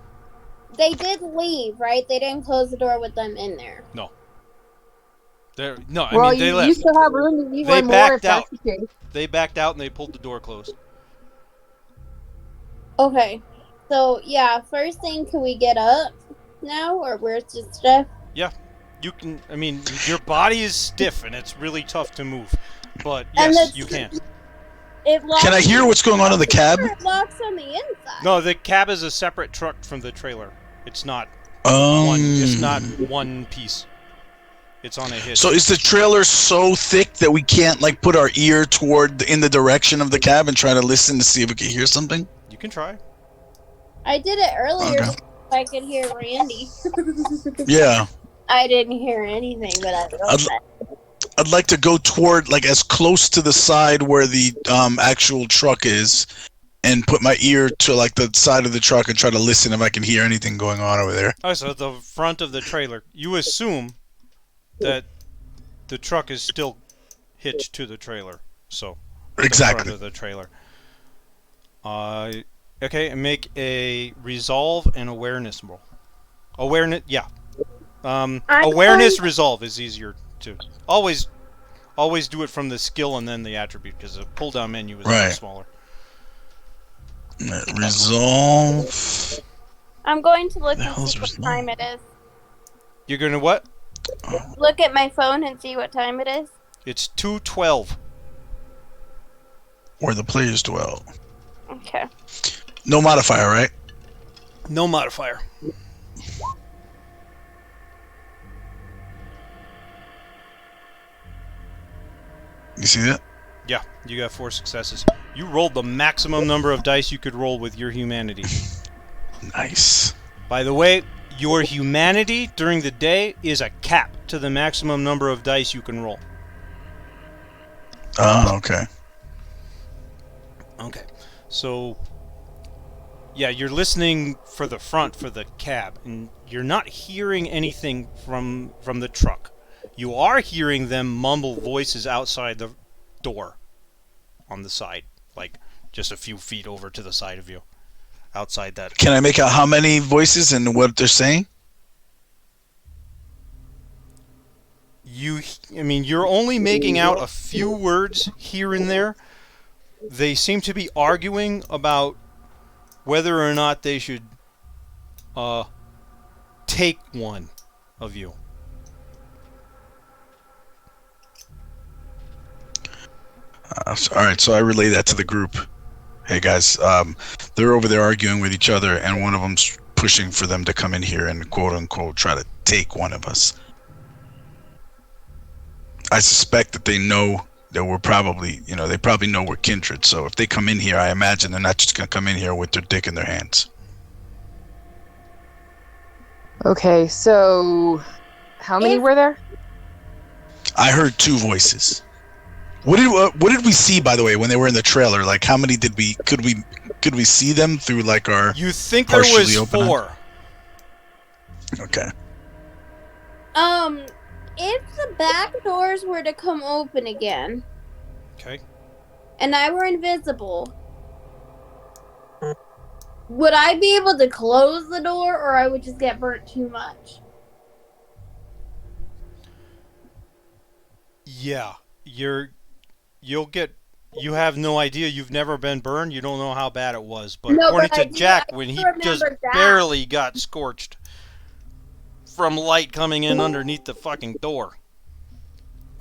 Speaker 3: They did leave, right? They didn't close the door with them in there.
Speaker 1: No, they
Speaker 4: Well,
Speaker 1: they
Speaker 4: you
Speaker 1: left.
Speaker 4: still have room to leave
Speaker 1: They
Speaker 4: one more if
Speaker 1: backed out.
Speaker 4: that's the case.
Speaker 1: They backed out and they pulled the door closed.
Speaker 3: Okay. So, yeah, first thing, can we get up now? Or where's the stuff?
Speaker 1: Yeah, you can. I mean, your body is stiff and it's really tough to move, but
Speaker 3: And
Speaker 1: yes,
Speaker 3: that's-
Speaker 1: you can.
Speaker 3: It locks
Speaker 5: Can I hear what's going on in the cab?
Speaker 3: It locks on the inside.
Speaker 1: No, the cab is a separate truck from the trailer. It's not
Speaker 5: Um.
Speaker 1: It's not one piece. It's on a hitch.
Speaker 5: So is the trailer so thick that we can't like put our ear in the direction of the cab and try to listen to see if we can hear something?
Speaker 1: You can try.
Speaker 3: I did it earlier
Speaker 5: Okay.
Speaker 3: so I could hear Randy.
Speaker 5: Yeah.
Speaker 3: I didn't hear anything, but I wrote that.
Speaker 5: I'd like to go toward like as close to the side where the actual truck is, and put my ear to like the side of the truck and try to listen if I can hear anything going on over there.
Speaker 1: Oh, so the front of the trailer. You assume that the truck is still hitched to the trailer. So the
Speaker 5: Exactly.
Speaker 1: front of the trailer. Okay, and make a resolve and awareness roll. Awareness, yeah. Awareness resolve is easier to always do it from the skill and then the attribute because the pull down menu is a
Speaker 5: Right.
Speaker 1: little smaller.
Speaker 5: Resolve.
Speaker 3: I'm going to look
Speaker 5: The
Speaker 3: and
Speaker 5: hell's
Speaker 3: see what
Speaker 5: resolve?
Speaker 3: time it is.
Speaker 1: You're gonna what?
Speaker 3: Look at my phone and see what time it is.
Speaker 1: It's 2:12.
Speaker 5: Where the players dwell.
Speaker 3: Okay.
Speaker 5: No modifier, right?
Speaker 1: No modifier.
Speaker 5: You see that?
Speaker 1: Yeah, you got 4 successes. You rolled the maximum number of dice you could roll with your humanity.
Speaker 5: Nice.
Speaker 1: By the way, your humanity during the day is a cap to the maximum number of dice you can roll.
Speaker 5: Oh, okay.
Speaker 1: Okay. So, yeah, you're listening for the front for the cab, and you're not hearing anything from the truck. You are hearing them mumble voices outside the door on the side, like just a few feet over to the side of you. Outside that.
Speaker 5: Can I make out how many voices and what they're saying?
Speaker 1: You're only making out a few words here and there. They seem to be arguing about whether or not they should take one of you.
Speaker 5: All right, so I relay that to the group. Hey guys, they're over there arguing with each other, and one of them's pushing for them to come in here and quote unquote try to take one of us. I suspect that they know that we're probably, they probably know we're kindred. So if they come in here, I imagine they're not just gonna come in here with their dick in their hands.
Speaker 4: Okay, so how many were there?
Speaker 5: I heard 2 voices. What did we see, by the way, when they were in the trailer? Like, how many could we see them through like our?
Speaker 1: You think there was
Speaker 5: partially open
Speaker 1: 4.
Speaker 5: Okay.
Speaker 3: If the back doors were to come open again,
Speaker 1: Okay.
Speaker 3: and I were invisible, would I be able to close the door, or I would just get burnt too much?
Speaker 1: Yeah, you have no idea. You've never been burned. You don't know how bad it was. But
Speaker 3: No,
Speaker 1: according
Speaker 3: but I
Speaker 1: to
Speaker 3: do-
Speaker 1: Jack,
Speaker 3: I
Speaker 1: when
Speaker 3: do
Speaker 1: he
Speaker 3: remember
Speaker 1: just
Speaker 3: that.
Speaker 1: barely got scorched from light coming in underneath the fucking door.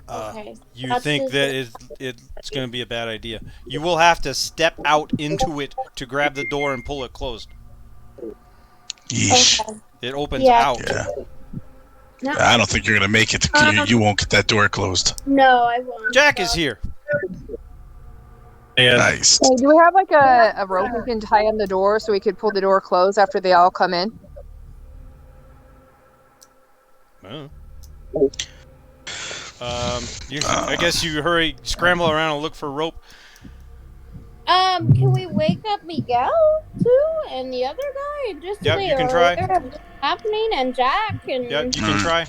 Speaker 3: Okay.
Speaker 1: You
Speaker 3: That's
Speaker 1: think
Speaker 3: just-
Speaker 1: that it's going to be a bad idea. You will have to step out into it to grab the door and pull it closed.
Speaker 5: Yeesh.
Speaker 3: Okay.
Speaker 1: It opens
Speaker 3: Yeah.
Speaker 1: out.
Speaker 5: Yeah.
Speaker 3: No,
Speaker 5: I don't think you're gonna make it. You won't get that door closed.
Speaker 3: no, I won't.
Speaker 1: Jack is here.
Speaker 6: Yeah.
Speaker 5: Nice.
Speaker 4: Hey, do we have like a rope we can tie on the door so we could pull the door closed after they all come in?
Speaker 1: Oh. I guess you scramble around and look for rope.
Speaker 3: Can we wake up Miguel too and the other guy just so
Speaker 1: Yep,
Speaker 3: they
Speaker 1: you can
Speaker 3: are
Speaker 1: try.
Speaker 3: aware of what's happening, and Jack and
Speaker 1: Yeah, you can try.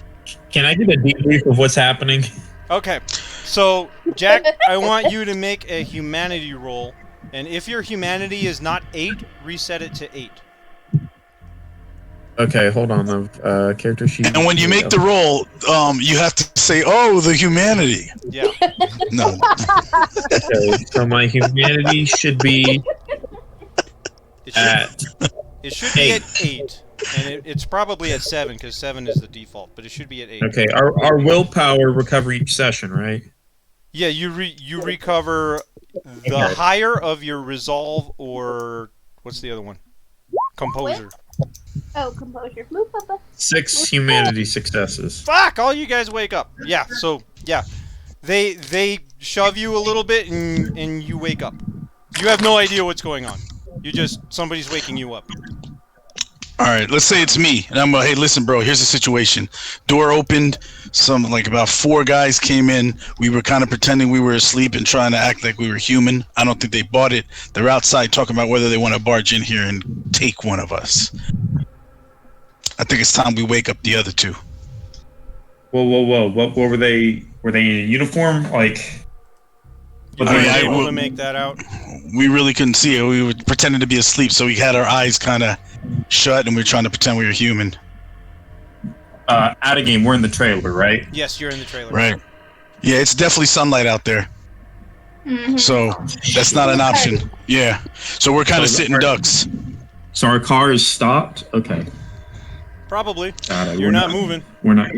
Speaker 6: Can I get a debrief of what's happening?
Speaker 1: Okay, so Jack, I want you to make a humanity roll, and if your humanity is not 8, reset it to 8.
Speaker 6: Okay, hold on. The character sheet.
Speaker 5: And when you make the roll, you have to say, "Oh, the humanity."
Speaker 1: Yeah.
Speaker 5: No.
Speaker 6: Okay, so my humanity should be at.
Speaker 1: It should be at 8, and it's probably at 7 because 7 is the default, but it should be at 8.
Speaker 6: Okay, our willpower recover each session, right?
Speaker 1: Yeah, you recover the
Speaker 6: Okay.
Speaker 1: higher of your resolve or what's the other one? Composure.
Speaker 3: oh, composure. Move, Papa.
Speaker 6: 6 humanity successes.
Speaker 1: Fuck! All you guys wake up. Yeah. So yeah, they shove you a little bit and you wake up. You have no idea what's going on. Somebody's waking you up.
Speaker 5: All right, let's say it's me, and I'm hey, listen, bro. Here's the situation. Door opened. About 4 guys came in. We were kind of pretending we were asleep and trying to act like we were human. I don't think they bought it. They're outside talking about whether they want to barge in here and take one of us. I think it's time we wake up the other 2.
Speaker 6: Whoa! What were they? Were they in uniform? Like,
Speaker 1: You
Speaker 5: I mean,
Speaker 1: were
Speaker 5: I
Speaker 1: able
Speaker 5: will-
Speaker 1: to make that out.
Speaker 5: We really couldn't see it. We were pretending to be asleep, so we had our eyes kind of shut, and we were trying to pretend we were human.
Speaker 6: out of game. We're in the trailer, right?
Speaker 1: Yes, you're in the trailer.
Speaker 5: Right. Yeah, it's definitely sunlight out there, so that's not an option. Yeah. So we're kind of sitting ducks.
Speaker 6: So our car is stopped. Okay.
Speaker 1: Probably.
Speaker 6: Got it.
Speaker 1: You're not moving.
Speaker 6: We're not.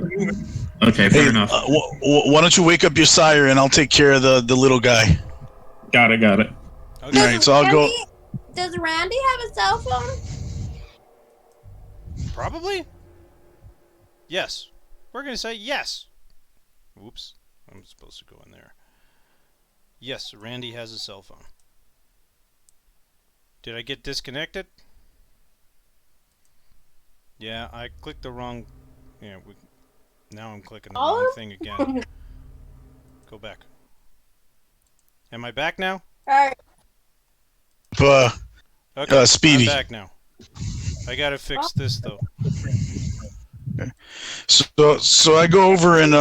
Speaker 6: Okay, fair
Speaker 5: Hey,
Speaker 6: enough.
Speaker 5: why don't you wake up your sire, and I'll take care of the little guy.
Speaker 6: Got it.
Speaker 1: Okay.
Speaker 5: All right, so I'll go.
Speaker 3: Does Randy have a cell phone?
Speaker 1: Probably. Yes. We're gonna say yes. Oops. I'm supposed to go in there. Yes, Randy has a cell phone. Did I get disconnected? Yeah, I clicked the wrong... Yeah, now I'm clicking the wrong thing again. Go back. Am I back now?
Speaker 3: Alright.
Speaker 1: Okay,
Speaker 5: Speedy.
Speaker 1: I'm back now. I gotta fix this, though.
Speaker 5: So I go over and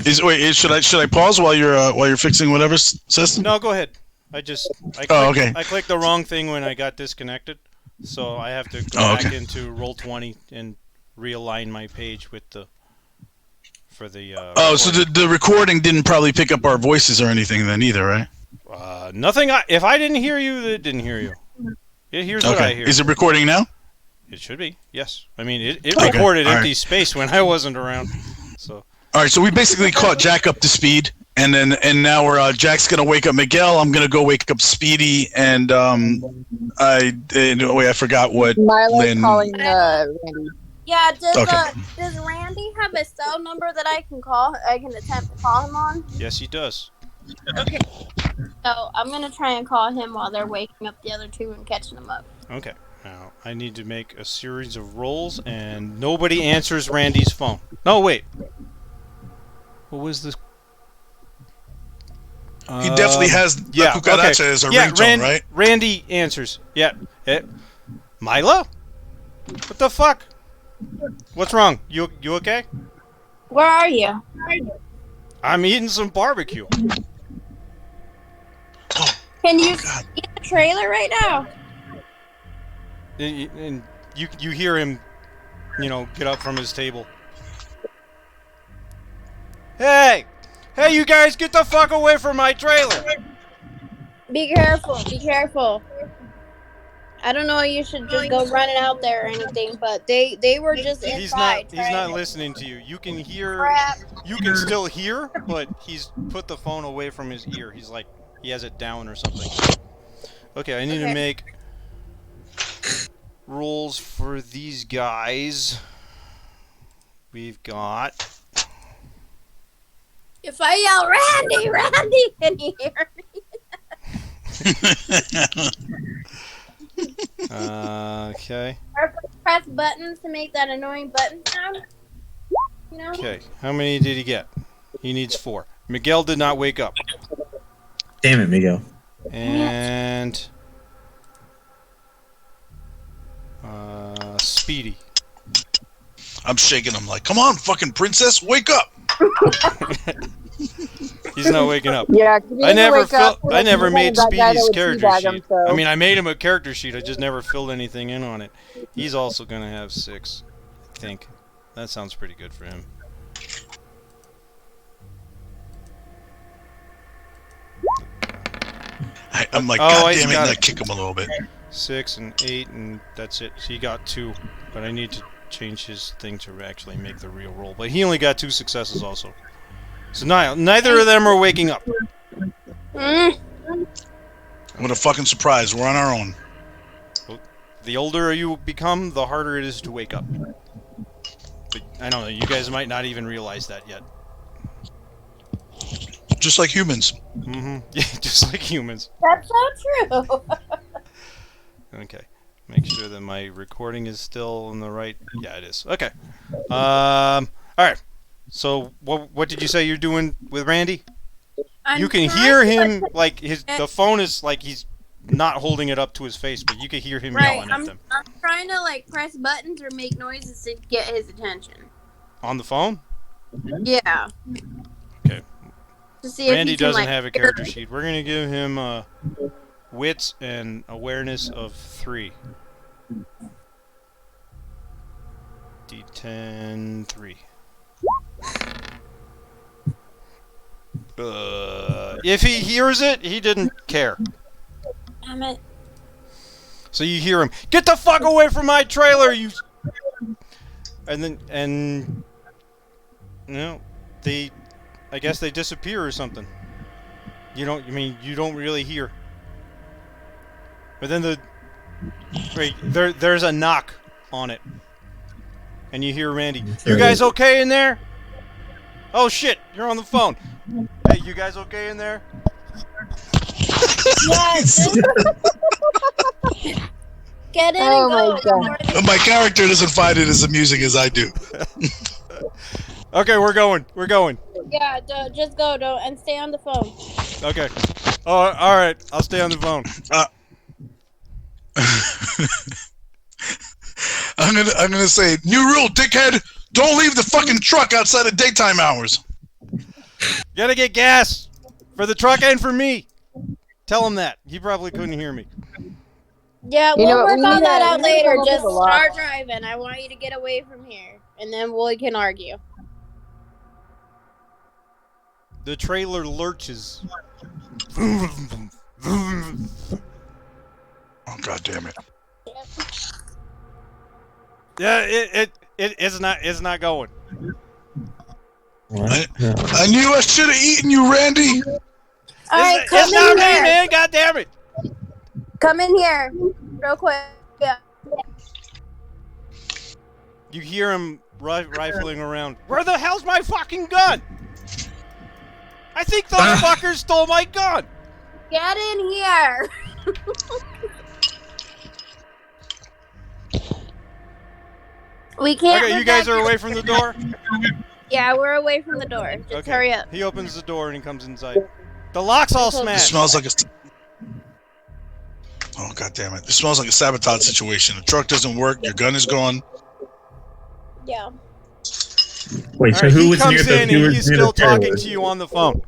Speaker 5: should I pause while you're fixing whatever, Sestonn?
Speaker 1: No, go ahead. I
Speaker 5: okay.
Speaker 1: clicked the wrong thing when I got disconnected, so I have to go back into Roll20 and realign my page with the
Speaker 5: so
Speaker 1: recording.
Speaker 5: the recording didn't probably pick up our voices or anything then either, right?
Speaker 1: Nothing. If I didn't hear you, it didn't hear you. It hears what I hear.
Speaker 5: Is it recording now?
Speaker 1: It should be. Yes. I mean, it recorded
Speaker 5: All
Speaker 1: empty
Speaker 5: right.
Speaker 1: space when I wasn't around. So.
Speaker 5: All right, so we basically caught Jack up to speed, and now we're Jack's gonna wake up Miguel. I'm gonna go wake up Speedy, and I forgot what
Speaker 4: Milo's
Speaker 5: Lynn.
Speaker 4: calling Randy.
Speaker 3: Yeah,
Speaker 5: Okay.
Speaker 3: Does Randy have a cell number that I can call? I can attempt to call him on?
Speaker 1: Yes, he does.
Speaker 3: Okay. So I'm gonna try and call him while they're waking up the other 2 and catching them up.
Speaker 1: Okay. Now I need to make a series of rolls, and nobody answers Randy's phone. No, wait. What was this?
Speaker 5: He definitely has the cucaracha as a ringtone, right?
Speaker 1: Randy answers. Yeah. Mila? What the fuck? What's wrong? You okay?
Speaker 3: Where are you?
Speaker 1: I'm eating some barbecue.
Speaker 3: Can you see the trailer right now?
Speaker 1: And you hear him, get up from his table. Hey, you guys, get the fuck away from my trailer!
Speaker 3: Be careful. I don't know. You should just go running out there or anything. But they were just inside.
Speaker 1: He's not listening to you. You can hear.
Speaker 3: Crap.
Speaker 1: You can still hear, but he's put the phone away from his ear. He's like, he has it down or something. Okay, I need to make rules for these guys. We've got.
Speaker 3: If I yell Randy, can you hear me?
Speaker 1: Okay.
Speaker 3: Or press buttons to make that annoying button sound. You know?
Speaker 1: Okay, how many did he get? He needs 4. Miguel did not wake up.
Speaker 6: Damn it, Miguel.
Speaker 1: And Speedy.
Speaker 5: I'm shaking him like, come on, fucking princess, wake up!
Speaker 1: He's not waking up.
Speaker 4: Yeah, 'cause he
Speaker 1: I
Speaker 4: didn't wake up,
Speaker 1: I never made
Speaker 4: that guy that
Speaker 1: Speedy's
Speaker 4: would
Speaker 1: character
Speaker 4: teabag
Speaker 1: sheet.
Speaker 4: him, so-
Speaker 1: I mean, I made him a character sheet. I just never filled anything in on it. He's also gonna have 6, I think. That sounds pretty good for him.
Speaker 5: I'm like,
Speaker 1: Oh,
Speaker 5: God
Speaker 1: he's
Speaker 5: damn it,
Speaker 1: got
Speaker 5: and I
Speaker 1: it.
Speaker 5: kick him a little bit.
Speaker 1: 6 and 8, and that's it. So he got 2, but I need to change his thing to actually make the real roll. But he only got 2 successes also. So neither of them are waking up.
Speaker 3: Mm.
Speaker 5: What a fucking surprise. We're on our own.
Speaker 1: The older you become, the harder it is to wake up. But I don't know, you guys might not even realize that yet.
Speaker 5: Just like humans.
Speaker 1: Mm-hmm. Yeah, just like humans.
Speaker 3: That's so true.
Speaker 1: Okay. Make sure that my recording is still in the right... Yeah, it is. Okay. Alright. So, what did you say you're doing with Randy? You can hear him, like, the phone is, like, he's not holding it up to his face, but you can hear him
Speaker 3: Right,
Speaker 1: yelling at them.
Speaker 3: I'm trying to like press buttons or make noises to get his attention.
Speaker 1: On the phone?
Speaker 3: Yeah.
Speaker 1: Okay.
Speaker 3: To see if
Speaker 1: Randy
Speaker 3: he can,
Speaker 1: doesn't
Speaker 3: like,
Speaker 1: have a character sheet. We're going to give him wits and awareness of 3. D10 3. If he hears it, he didn't care.
Speaker 3: Damn it.
Speaker 1: So you hear him, "Get the fuck away from my trailer, you!" And you know, I guess they disappear or something. You don't really hear. But then there's a knock on it, and you hear Randy, "You guys okay in there?" "Oh shit, you're on the phone." "Hey, you guys okay in there?"
Speaker 3: Yes. Get in
Speaker 4: Oh
Speaker 3: and go.
Speaker 4: my God.
Speaker 5: My character doesn't find it as amusing as I do.
Speaker 1: Okay, we're going. We're going.
Speaker 3: Yeah, just go, and stay on the phone.
Speaker 1: Okay. Oh, all right. I'll stay on the phone.
Speaker 5: I'm gonna say, new rule, dickhead. Don't leave the fucking truck outside of daytime hours.
Speaker 1: Gotta get gas for the truck and for me. Tell him that. He probably couldn't hear me.
Speaker 3: Yeah,
Speaker 4: You
Speaker 3: we'll
Speaker 4: know,
Speaker 3: work
Speaker 4: we
Speaker 3: on
Speaker 4: need
Speaker 3: that
Speaker 4: to-
Speaker 3: out
Speaker 4: we need to
Speaker 3: later.
Speaker 4: come up
Speaker 3: Just
Speaker 4: with a lot.
Speaker 3: start driving. I want you to get away from here, and then we can argue.
Speaker 1: The trailer lurches.
Speaker 5: Oh, God damn it.
Speaker 1: Yeah, it's not going.
Speaker 6: What?
Speaker 5: I knew I should have eaten you, Randy.
Speaker 3: All right, come
Speaker 1: It's not
Speaker 3: in
Speaker 1: me,
Speaker 3: here.
Speaker 1: man. God damn it.
Speaker 3: Come in here, real quick. Yeah.
Speaker 1: You hear him rifling around. Where the hell's my fucking gun? I think those fuckers stole my gun.
Speaker 3: Get in here. We can't.
Speaker 1: Okay, you guys are away from the door?
Speaker 3: Yeah, we're away from the door. Just
Speaker 1: Okay.
Speaker 3: hurry up.
Speaker 1: He opens the door and he comes inside. The lock's all
Speaker 5: It
Speaker 1: smashed.
Speaker 5: smells like a... Oh, God damn it. It smells like a sabotage situation. The truck doesn't work. Your gun is gone.
Speaker 3: Yeah.
Speaker 6: Wait,
Speaker 1: All
Speaker 6: so
Speaker 1: right,
Speaker 6: who
Speaker 1: he
Speaker 6: was
Speaker 1: comes
Speaker 6: near the
Speaker 1: in
Speaker 6: who
Speaker 1: and
Speaker 6: was
Speaker 1: he's
Speaker 6: near
Speaker 1: still
Speaker 6: the
Speaker 1: talking
Speaker 6: trailer?
Speaker 1: to you on the phone.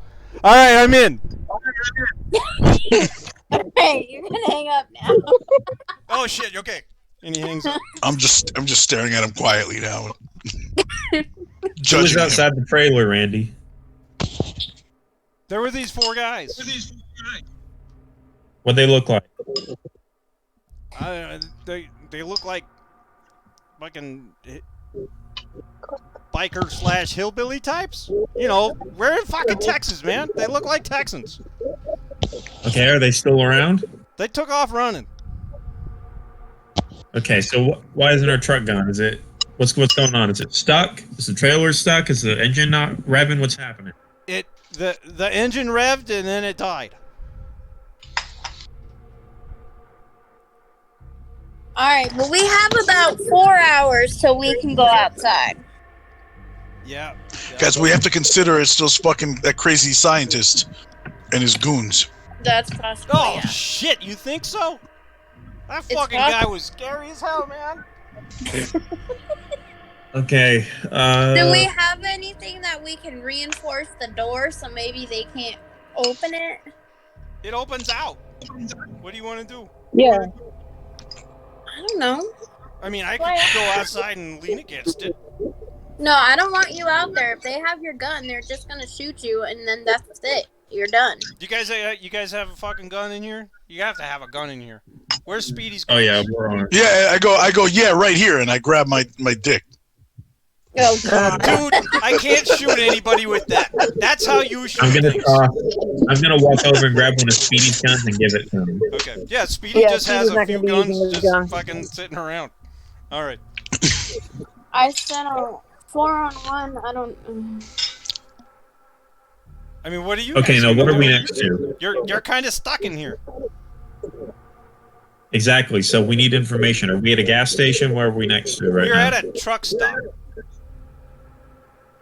Speaker 1: All right, I'm in.
Speaker 3: Hey, you're gonna hang up now.
Speaker 1: Oh shit. Okay. And he hangs up.
Speaker 5: I'm just staring at him quietly now.
Speaker 6: Who was
Speaker 5: Judging him.
Speaker 6: outside the trailer, Randy?
Speaker 1: There were these 4 guys.
Speaker 6: What they look like?
Speaker 1: They look like fucking biker / hillbilly types. You know, we're in fucking Texas, man. They look like Texans.
Speaker 6: Okay, are they still around?
Speaker 1: They took off running.
Speaker 6: Okay, so why isn't our truck gone? Is it what's going on? Is it stuck? Is the trailer stuck? Is the engine not revving? What's happening?
Speaker 1: The engine revved and then it died.
Speaker 3: All right. Well, we have about 4 hours till we can go outside.
Speaker 1: Yeah.
Speaker 5: Guys, we have to consider it's those fucking that crazy scientist and his goons.
Speaker 3: That's possible.
Speaker 1: Oh
Speaker 3: Yeah.
Speaker 1: shit! You think so? That
Speaker 3: It's
Speaker 1: fucking guy was scary as hell, man.
Speaker 6: Okay.
Speaker 3: Do we have anything that we can reinforce the door so maybe they can't open it?
Speaker 1: It opens out. What do you want to do?
Speaker 2: Yeah.
Speaker 3: I don't know.
Speaker 1: I mean, I could go outside and lean against it.
Speaker 3: No, I don't want you out there. If they have your gun, they're just gonna shoot you, and then that's it. You're done.
Speaker 1: You guys have a fucking gun in here? You have to have a gun in here. Where's Speedy's gun?
Speaker 6: Oh yeah, we're on.
Speaker 5: Yeah, I go. Yeah, right here, and I grab my dick.
Speaker 3: Oh God.
Speaker 1: Dude, I can't shoot anybody with that. That's how you shoot
Speaker 6: I'm gonna
Speaker 1: things.
Speaker 6: I'm gonna walk over and grab one of Speedy's guns and give it to him.
Speaker 1: Okay. Yeah, Speedy
Speaker 2: Yeah,
Speaker 1: just has
Speaker 2: Speedy's
Speaker 1: a
Speaker 2: not
Speaker 1: few
Speaker 2: gonna be
Speaker 1: guns
Speaker 2: using his
Speaker 1: just
Speaker 2: gun.
Speaker 1: fucking sitting around. All right.
Speaker 3: I sent a 4-on-1. I don't.
Speaker 1: I mean, what are you?
Speaker 6: Okay,
Speaker 1: guys
Speaker 6: now what
Speaker 1: gonna
Speaker 6: are we
Speaker 1: do?
Speaker 6: next to?
Speaker 1: You're kind of stuck in here.
Speaker 6: Exactly. So we need information. Are we at a gas station? Where are we next to right
Speaker 1: We're
Speaker 6: now?
Speaker 1: at a truck stop.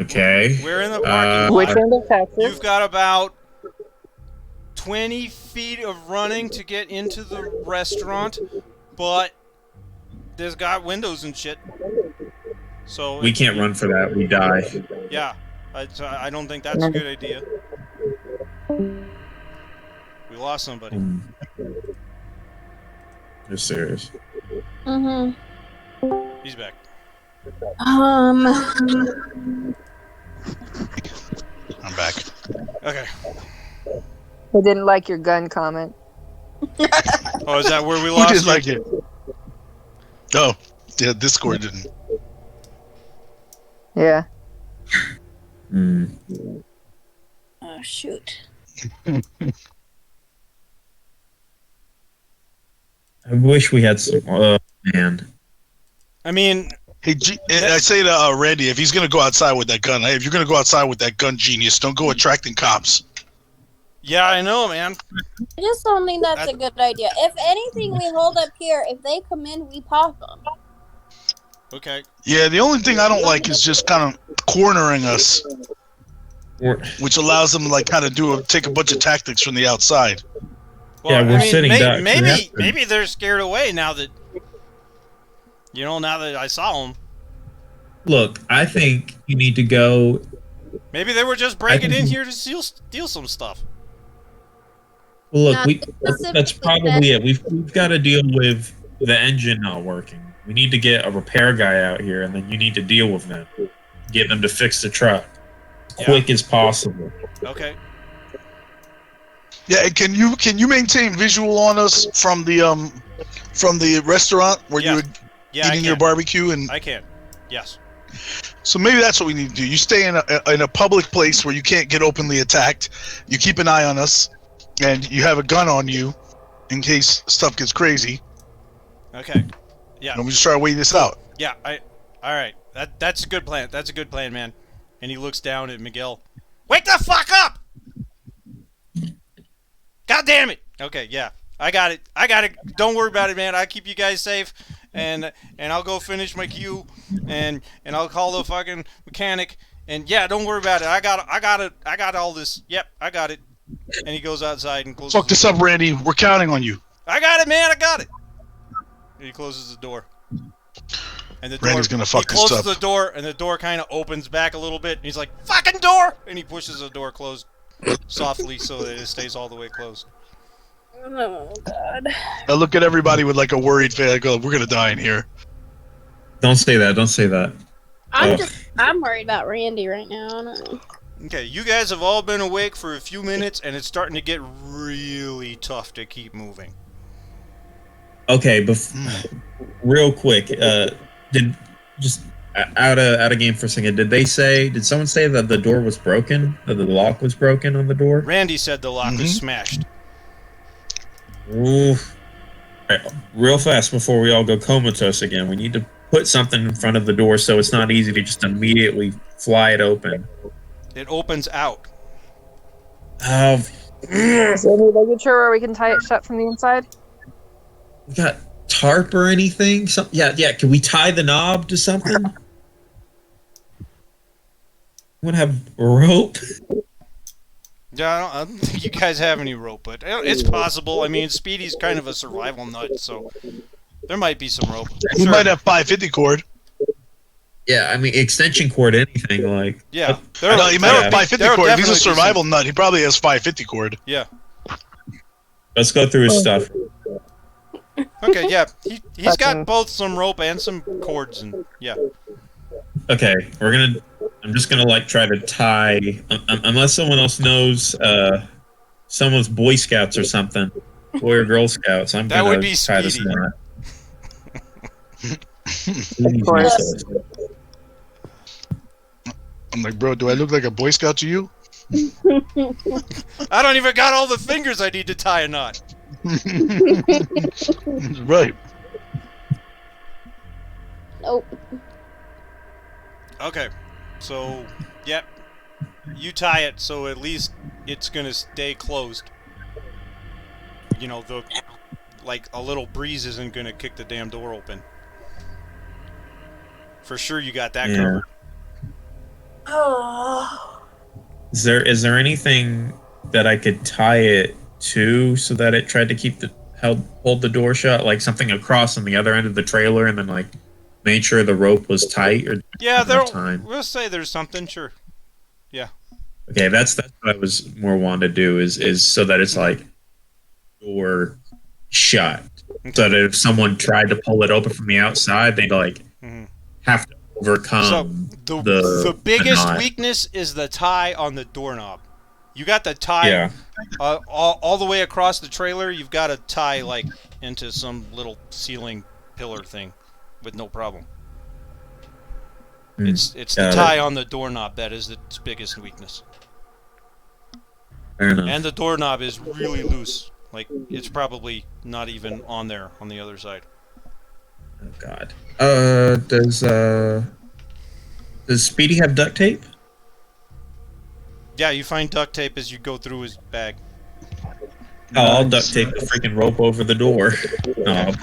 Speaker 6: Okay.
Speaker 1: We're in the parking
Speaker 2: Which
Speaker 1: lot.
Speaker 2: end of Texas?
Speaker 1: You've got about 20 feet of running to get into the restaurant, but there's got windows and shit. So
Speaker 6: We can't run for that. We die.
Speaker 1: Yeah, I don't think that's a good idea. We lost somebody.
Speaker 6: You're serious.
Speaker 3: Mhm.
Speaker 1: He's back.
Speaker 5: I'm back.
Speaker 1: Okay.
Speaker 4: I didn't like your gun comment.
Speaker 1: Oh, is that where we
Speaker 5: Who
Speaker 1: lost?
Speaker 5: didn't
Speaker 1: you?
Speaker 5: like it? Oh, yeah, Discord didn't.
Speaker 4: Yeah.
Speaker 3: Oh shoot.
Speaker 6: I wish we had some. Man.
Speaker 1: I mean,
Speaker 5: Hey, I say to Randy, if he's gonna go outside with that gun, hey, if you're gonna go outside with that gun, genius, don't go attracting cops.
Speaker 1: yeah, I know, man.
Speaker 3: I just don't think that's a good idea. If anything, we hold up here. If they come in, we pop them.
Speaker 1: Okay.
Speaker 5: Yeah, the only thing I don't like is just kind of cornering us, which allows them to like kind of take a bunch of tactics from the outside.
Speaker 1: Well,
Speaker 6: Yeah, we're sitting ducks. We have to-
Speaker 1: Maybe they're scared away now that now that I saw them.
Speaker 6: Look, I think you need to go.
Speaker 1: Maybe they were just breaking in
Speaker 6: think-
Speaker 1: here to steal some stuff.
Speaker 6: Well, look,
Speaker 3: Not
Speaker 6: that's
Speaker 3: specifically
Speaker 6: probably it. We've got to deal with the engine not working. We need to get a repair guy out here, and then you need to deal with them. Get them to fix the truck quick as possible.
Speaker 1: Okay.
Speaker 5: Yeah, and can you maintain visual on us from the restaurant where you were
Speaker 1: Yeah, I
Speaker 5: eating your
Speaker 1: can.
Speaker 5: barbecue and
Speaker 1: I can. Yes.
Speaker 5: so maybe that's what we need to do. You stay in a public place where you can't get openly attacked. You keep an eye on us, and you have a gun on you in case stuff gets crazy.
Speaker 1: Okay. Yeah.
Speaker 5: And we just try to wait this out.
Speaker 1: Yeah. All right. That's a good plan. That's a good plan, man. And he looks down at Miguel. Wake the fuck up! God damn it! Okay. Yeah. I got it. Don't worry about it, man. I'll keep you guys safe, and I'll go finish my queue, and I'll call the fucking mechanic. And yeah, don't worry about it. I got all this. Yep, I got it. And he goes outside and closes.
Speaker 5: Fuck this up, Randy. We're counting on you.
Speaker 1: I got it, man. I got it. And he closes the door. And the door,
Speaker 5: Randy's gonna fuck
Speaker 1: he
Speaker 5: this
Speaker 1: closes
Speaker 5: up.
Speaker 1: the door, and the door kind of opens back a little bit. And he's like, "Fucking door!" And he pushes the door closed softly so that it stays all the way closed.
Speaker 3: Oh God.
Speaker 5: I look at everybody with like a worried face. I go, "We're gonna die in here."
Speaker 6: Don't say that. Don't say that.
Speaker 3: I'm worried about Randy right now. I don't know.
Speaker 1: Okay, you guys have all been awake for a few minutes, and it's starting to get really tough to keep moving.
Speaker 6: Okay, real quick, did just out of game for a second? Did someone say that the door was broken? That the lock was broken on the door?
Speaker 1: Randy said the lock was smashed.
Speaker 6: Ooh. Right, real fast before we all go comatose again, we need to put something in front of the door so it's not easy to just immediately fly it open.
Speaker 1: It opens out.
Speaker 4: Is there any ligature where we can tie it shut from the inside?
Speaker 6: We got tarp or anything? Yeah. Can we tie the knob to something? want to have rope?
Speaker 1: Yeah, I don't think you guys have any rope, but it's possible. I mean, Speedy's kind of a survival nut, so there might be some rope.
Speaker 5: He might have 550 cord.
Speaker 6: Yeah, I mean, extension cord, anything like.
Speaker 1: Yeah,
Speaker 5: No, he might have 550
Speaker 1: there'll
Speaker 5: cord. If he's a
Speaker 1: definitely be some-
Speaker 5: survival nut, he probably has 550 cord.
Speaker 1: Yeah.
Speaker 6: Let's go through his stuff.
Speaker 1: Okay, yeah. He's got both some rope and some cords, and yeah.
Speaker 6: Okay, I'm just gonna like try to tie, unless someone else knows, someone's Boy Scouts or something, Boy or Girl Scouts. I'm
Speaker 1: That
Speaker 6: gonna
Speaker 1: would be
Speaker 6: tie this
Speaker 1: Speedy.
Speaker 6: knot.
Speaker 4: Of course.
Speaker 5: I'm like, bro, do I look like a Boy Scout to you?
Speaker 1: I don't even got all the fingers I need to tie a knot.
Speaker 5: Right.
Speaker 3: Nope.
Speaker 1: Okay, so, yep. You tie it so at least it's gonna stay closed. You know, like a little breeze isn't gonna kick the damn door open. For sure you got that covered.
Speaker 3: Oh.
Speaker 6: Is there anything that I could tie it to so that it tried to keep hold the door shut, like something across on the other end of the trailer, and then like made sure the rope was tight? Or
Speaker 1: Yeah,
Speaker 6: time?
Speaker 1: we'll say there's something, sure. Yeah.
Speaker 6: Okay, that's what I was more wanting to do is so that it's like door shut, so that if someone tried to pull it open from the outside, they'd like have to overcome.
Speaker 1: So the biggest
Speaker 6: knot.
Speaker 1: weakness is the tie on the doorknob. You got the tie all the way across the trailer. You've got to tie like into some little ceiling pillar thing with no problem. It's the tie on the doorknob that is its biggest weakness.
Speaker 6: Fair enough.
Speaker 1: And the doorknob is really loose. Like it's probably not even on there on the other side.
Speaker 6: Oh God. Does Speedy have duct tape?
Speaker 1: Yeah, you find duct tape as you go through his bag.
Speaker 6: Oh, I'll duct tape the freaking rope over the door. No.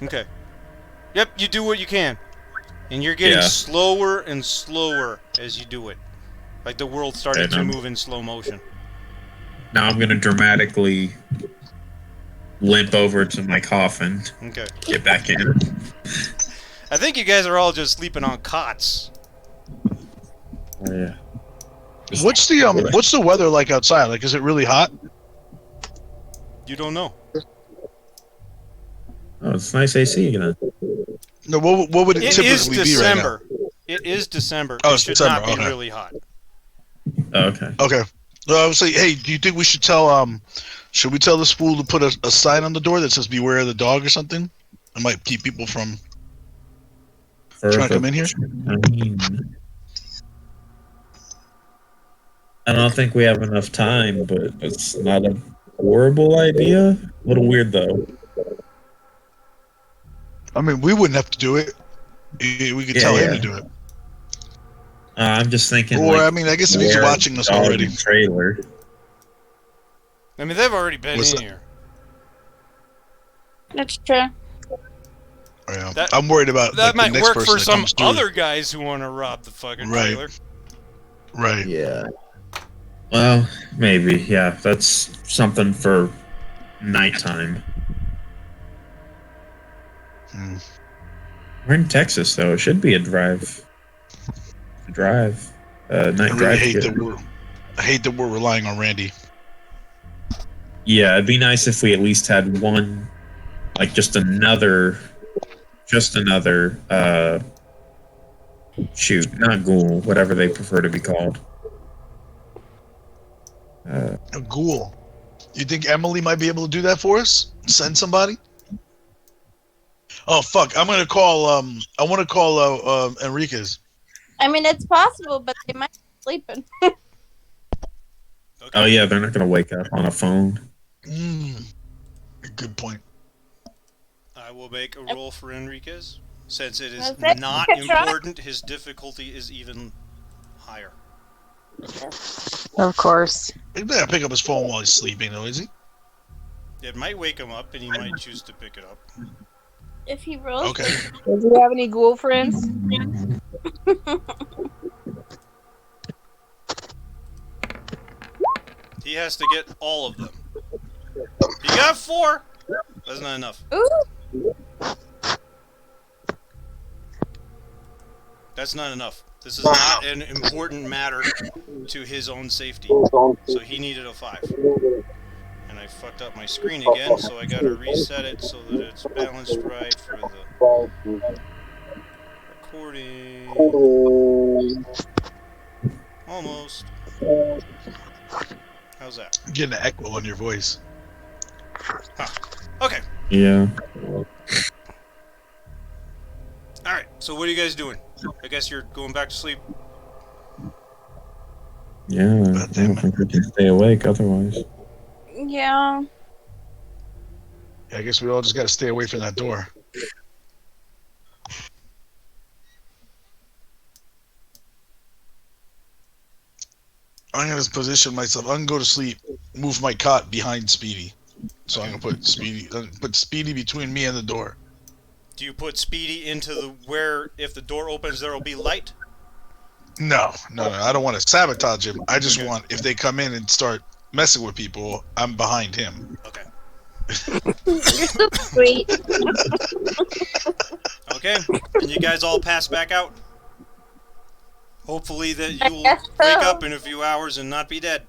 Speaker 1: Okay. Yep, you do what you can. And you're getting
Speaker 6: Yeah.
Speaker 1: slower and slower as you do it. Like the world started to move in slow motion.
Speaker 6: Now I'm gonna dramatically limp over to my coffin.
Speaker 1: Okay.
Speaker 6: Get back in.
Speaker 1: I think you guys are all just sleeping on cots.
Speaker 6: Oh, yeah.
Speaker 5: What's the weather like outside? Like, is it really hot?
Speaker 1: You don't know.
Speaker 6: Oh, it's nice AC again.
Speaker 5: No, what would it
Speaker 1: It
Speaker 5: typically
Speaker 1: is
Speaker 5: be right
Speaker 1: December. It is December.
Speaker 5: Oh,
Speaker 1: It
Speaker 5: it's
Speaker 1: should
Speaker 5: December,
Speaker 1: not be
Speaker 5: okay.
Speaker 1: really hot.
Speaker 6: Oh, okay.
Speaker 5: now? Okay. I would say, hey, do you think we should tell should we tell this fool to put a sign on the door that says "Beware of the dog" or something? It might keep people from trying to come in here.
Speaker 6: I mean, I don't think we have enough time, but it's not a horrible idea. A little weird though.
Speaker 5: I mean, we wouldn't have to do it. We could tell him to do it.
Speaker 6: I'm just thinking.
Speaker 5: Or,
Speaker 6: like,
Speaker 5: I mean, I guess if he's
Speaker 6: beware
Speaker 5: watching us
Speaker 6: of the dog
Speaker 5: already.
Speaker 6: Trailer.
Speaker 1: I mean, they've already been
Speaker 5: What's
Speaker 1: in
Speaker 5: that?
Speaker 1: here.
Speaker 3: That's true.
Speaker 5: Yeah. I'm worried about
Speaker 1: That
Speaker 5: like, the
Speaker 1: might
Speaker 5: next
Speaker 1: work
Speaker 5: person
Speaker 1: for
Speaker 5: that
Speaker 1: some
Speaker 5: comes through.
Speaker 1: other guys who want to rob the fucking
Speaker 5: Right.
Speaker 1: trailer.
Speaker 5: Right.
Speaker 6: Yeah. Well, maybe. Yeah, that's something for nighttime.
Speaker 5: Hmm.
Speaker 6: We're in Texas, though. It should be a drive. Night
Speaker 5: I really
Speaker 6: drive.
Speaker 5: I hate that we're relying on Randy.
Speaker 6: Yeah, it'd be nice if we at least had one, like just another, shoot, not ghoul, whatever they prefer to be called.
Speaker 5: A ghoul. You think Emily might be able to do that for us? Send somebody? Oh fuck! I want to call Enriquez.
Speaker 3: I mean, it's possible, but they might be sleeping.
Speaker 1: Okay.
Speaker 6: Oh yeah, they're not gonna wake up on a phone.
Speaker 5: Good point.
Speaker 1: I will make a roll for Enriquez. Since it is
Speaker 3: Okay.
Speaker 1: not
Speaker 3: Try.
Speaker 1: important, his difficulty is even higher.
Speaker 4: Of course.
Speaker 5: He better pick up his phone while he's sleeping, though, is he?
Speaker 1: It might wake him up, and he might choose to pick it up.
Speaker 3: If he rolls.
Speaker 5: Okay.
Speaker 4: Does he have any ghoul friends?
Speaker 1: He has to get all of them. He got 4. That's not enough.
Speaker 3: Ooh.
Speaker 1: That's not enough. This is not an important matter to his own safety. So he needed a 5. And I fucked up my screen again, so I gotta reset it so that it's balanced right for the recording. Almost. How's that?
Speaker 5: I'm getting an echo on your voice.
Speaker 1: Huh. Okay.
Speaker 6: Yeah.
Speaker 1: Alright, so what are you guys doing? I guess you're going back to sleep.
Speaker 6: Yeah. I don't think we can stay awake otherwise.
Speaker 3: Yeah.
Speaker 5: Yeah, I guess we all just gotta stay away from that door. I'm gonna position myself. I'm gonna go to sleep. Move my cot behind Speedy. So I'm gonna put Speedy between me and the door.
Speaker 1: Do you put Speedy into the where if the door opens there will be light?
Speaker 5: No. I don't want to sabotage him. I just
Speaker 1: Okay.
Speaker 5: want if they come in and start messing with people, I'm behind him.
Speaker 1: Okay.
Speaker 3: Sweet.
Speaker 1: Okay. And you guys all pass back out? Hopefully that you will
Speaker 3: guess
Speaker 1: wake
Speaker 3: so.
Speaker 1: up in a few hours and not be dead.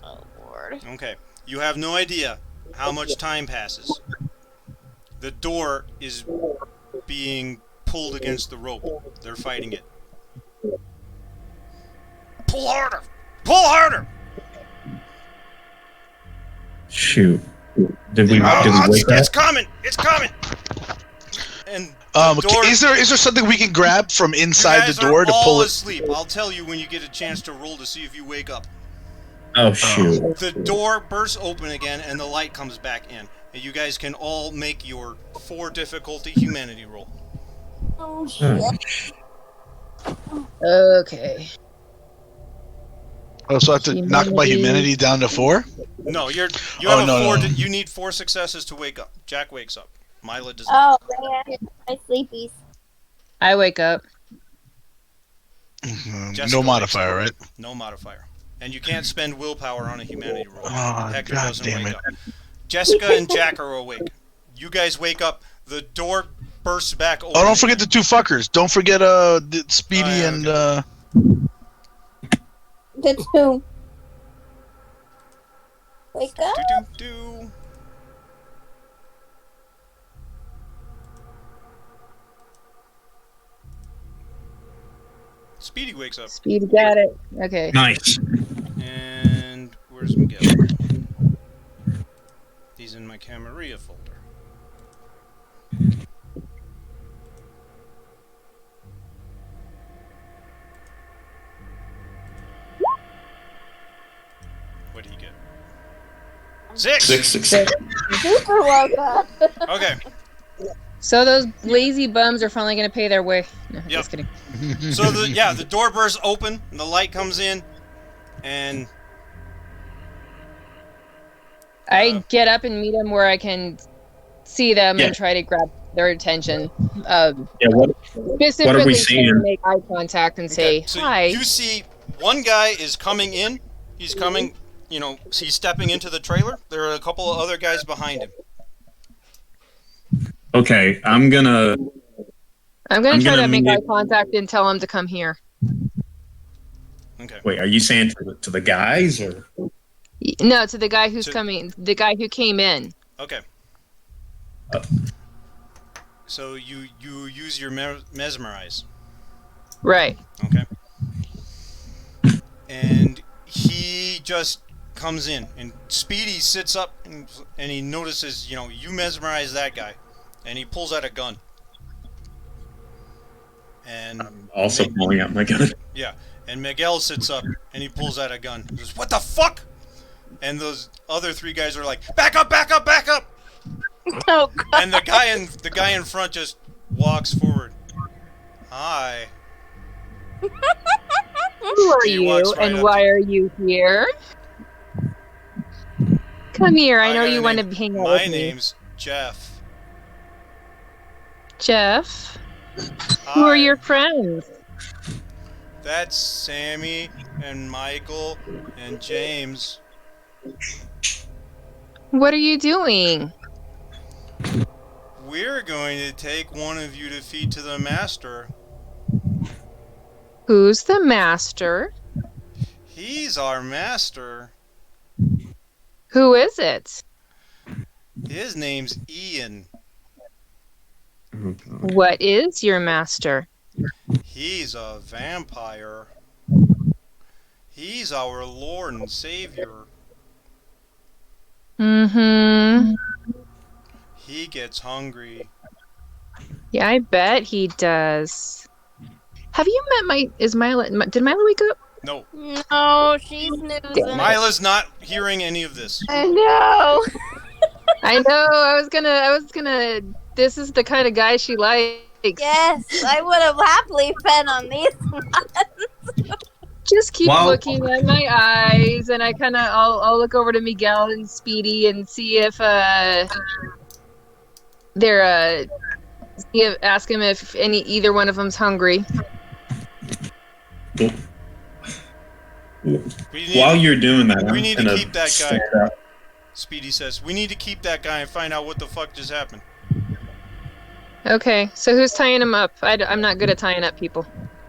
Speaker 3: Oh Lord.
Speaker 1: Okay. You have no idea how much time passes. The door is being pulled against the rope. They're fighting it. Pull harder! Pull harder!
Speaker 6: Shoot. Did we wake
Speaker 1: It's
Speaker 6: up?
Speaker 1: coming! It's coming! And the door,
Speaker 5: Is there something we can grab from inside
Speaker 1: you guys
Speaker 5: the door
Speaker 1: are
Speaker 5: to
Speaker 1: all
Speaker 5: pull it?
Speaker 1: asleep. I'll tell you when you get a chance to roll to see if you wake up.
Speaker 6: Oh, shoot.
Speaker 1: The door bursts open again and the light comes back in. And you guys can all make your 4 difficulty humanity roll.
Speaker 3: Oh shit.
Speaker 4: Okay.
Speaker 5: Oh, so I have to knock my humanity down to 4?
Speaker 1: No, you have
Speaker 5: no.
Speaker 1: you need 4 successes to wake up. Jack wakes up. Mila does not.
Speaker 3: Oh man, my sleepies.
Speaker 4: I wake up.
Speaker 1: Jessica
Speaker 5: No
Speaker 1: wakes
Speaker 5: modifier, right?
Speaker 1: No modifier. And you can't spend willpower on a humanity roll.
Speaker 5: Oh,
Speaker 1: Hector
Speaker 5: God
Speaker 1: doesn't
Speaker 5: damn
Speaker 1: wake
Speaker 5: it.
Speaker 1: up. Jessica and Jack are awake. You guys wake up. The door bursts back open.
Speaker 5: Oh, don't forget the 2 fuckers. Don't forget Speedy
Speaker 1: Oh, yeah,
Speaker 5: and
Speaker 3: The 2. Wake up.
Speaker 1: Do. Speedy wakes up.
Speaker 4: Speed got it. Okay.
Speaker 6: Nice.
Speaker 1: And where's Miguel? He's in my Camarilla folder. What did he get? 6!
Speaker 6: Six.
Speaker 3: Super woke up.
Speaker 1: Okay.
Speaker 4: So those lazy bums are finally gonna pay their way. No,
Speaker 1: Yep.
Speaker 4: just kidding.
Speaker 1: So the door bursts open, and the light comes in, and
Speaker 4: I get up and meet them where I can see them
Speaker 6: Yeah.
Speaker 4: and try to grab their attention.
Speaker 6: Yeah, what
Speaker 4: Specifically,
Speaker 6: seeing?
Speaker 4: to make eye contact and say
Speaker 1: so
Speaker 4: hi.
Speaker 1: you see one guy is coming in. He's coming, he's stepping into the trailer. There are a couple of other guys behind him.
Speaker 6: Okay, I'm gonna
Speaker 4: I'm gonna
Speaker 6: I'm
Speaker 4: try
Speaker 6: gonna
Speaker 4: to make
Speaker 6: meet-
Speaker 4: eye contact and tell them to come here.
Speaker 1: Okay.
Speaker 6: wait. Are you saying to the guys or?
Speaker 4: No, to the guy who's
Speaker 1: To-
Speaker 4: coming. The guy who came in.
Speaker 1: Okay. So you use your mesmerize.
Speaker 4: Right.
Speaker 1: Okay. And he just comes in, and Speedy sits up, and he notices, you mesmerize that guy, and he pulls out a gun. And
Speaker 6: I'm also pulling out my gun.
Speaker 1: yeah, and Miguel sits up, and he pulls out a gun. He goes, "What the fuck?" And those other 3 guys are like, "Back up, back up, back up!"
Speaker 3: Oh god.
Speaker 1: And the guy in front just walks forward. Hi.
Speaker 4: Who are
Speaker 1: He
Speaker 4: you,
Speaker 1: walks right
Speaker 4: and
Speaker 1: up
Speaker 4: why
Speaker 1: to-
Speaker 4: are you here? Come here. I know
Speaker 1: got a
Speaker 4: you want
Speaker 1: name.
Speaker 4: to hang out
Speaker 1: My
Speaker 4: with me.
Speaker 1: name's Jeff.
Speaker 4: Jeff. Who are
Speaker 1: Hi.
Speaker 4: your friends?
Speaker 1: That's Sammy and Michael and James.
Speaker 4: What are you doing?
Speaker 1: We're going to take one of you to feed to the master.
Speaker 4: Who's the master?
Speaker 1: He's our master.
Speaker 4: Who is it?
Speaker 1: His name's Ian.
Speaker 4: What is your master?
Speaker 1: He's a vampire. He's our Lord and Savior.
Speaker 4: Mm-hmm.
Speaker 1: He gets hungry.
Speaker 4: Yeah, I bet he does. Have you met did Mila wake up?
Speaker 1: No,
Speaker 3: No, she's snoozing.
Speaker 1: Mila's not hearing any of this.
Speaker 3: I know.
Speaker 4: I know, I was gonna, this is the kind of guy she likes.
Speaker 3: Yes, I would have happily fed on these.
Speaker 4: Just keep
Speaker 6: Wow.
Speaker 4: looking at my eyes, and I'll look over to Miguel and Speedy and see if they're ask him if either one of them's hungry.
Speaker 6: While you're doing that,
Speaker 1: we
Speaker 6: I'm
Speaker 1: need to
Speaker 6: gonna
Speaker 1: keep that guy.
Speaker 6: stand up.
Speaker 1: Speedy says, we need to keep that guy and find out what the fuck just happened.
Speaker 4: Okay, so who's tying him up? I'm not good at tying up people.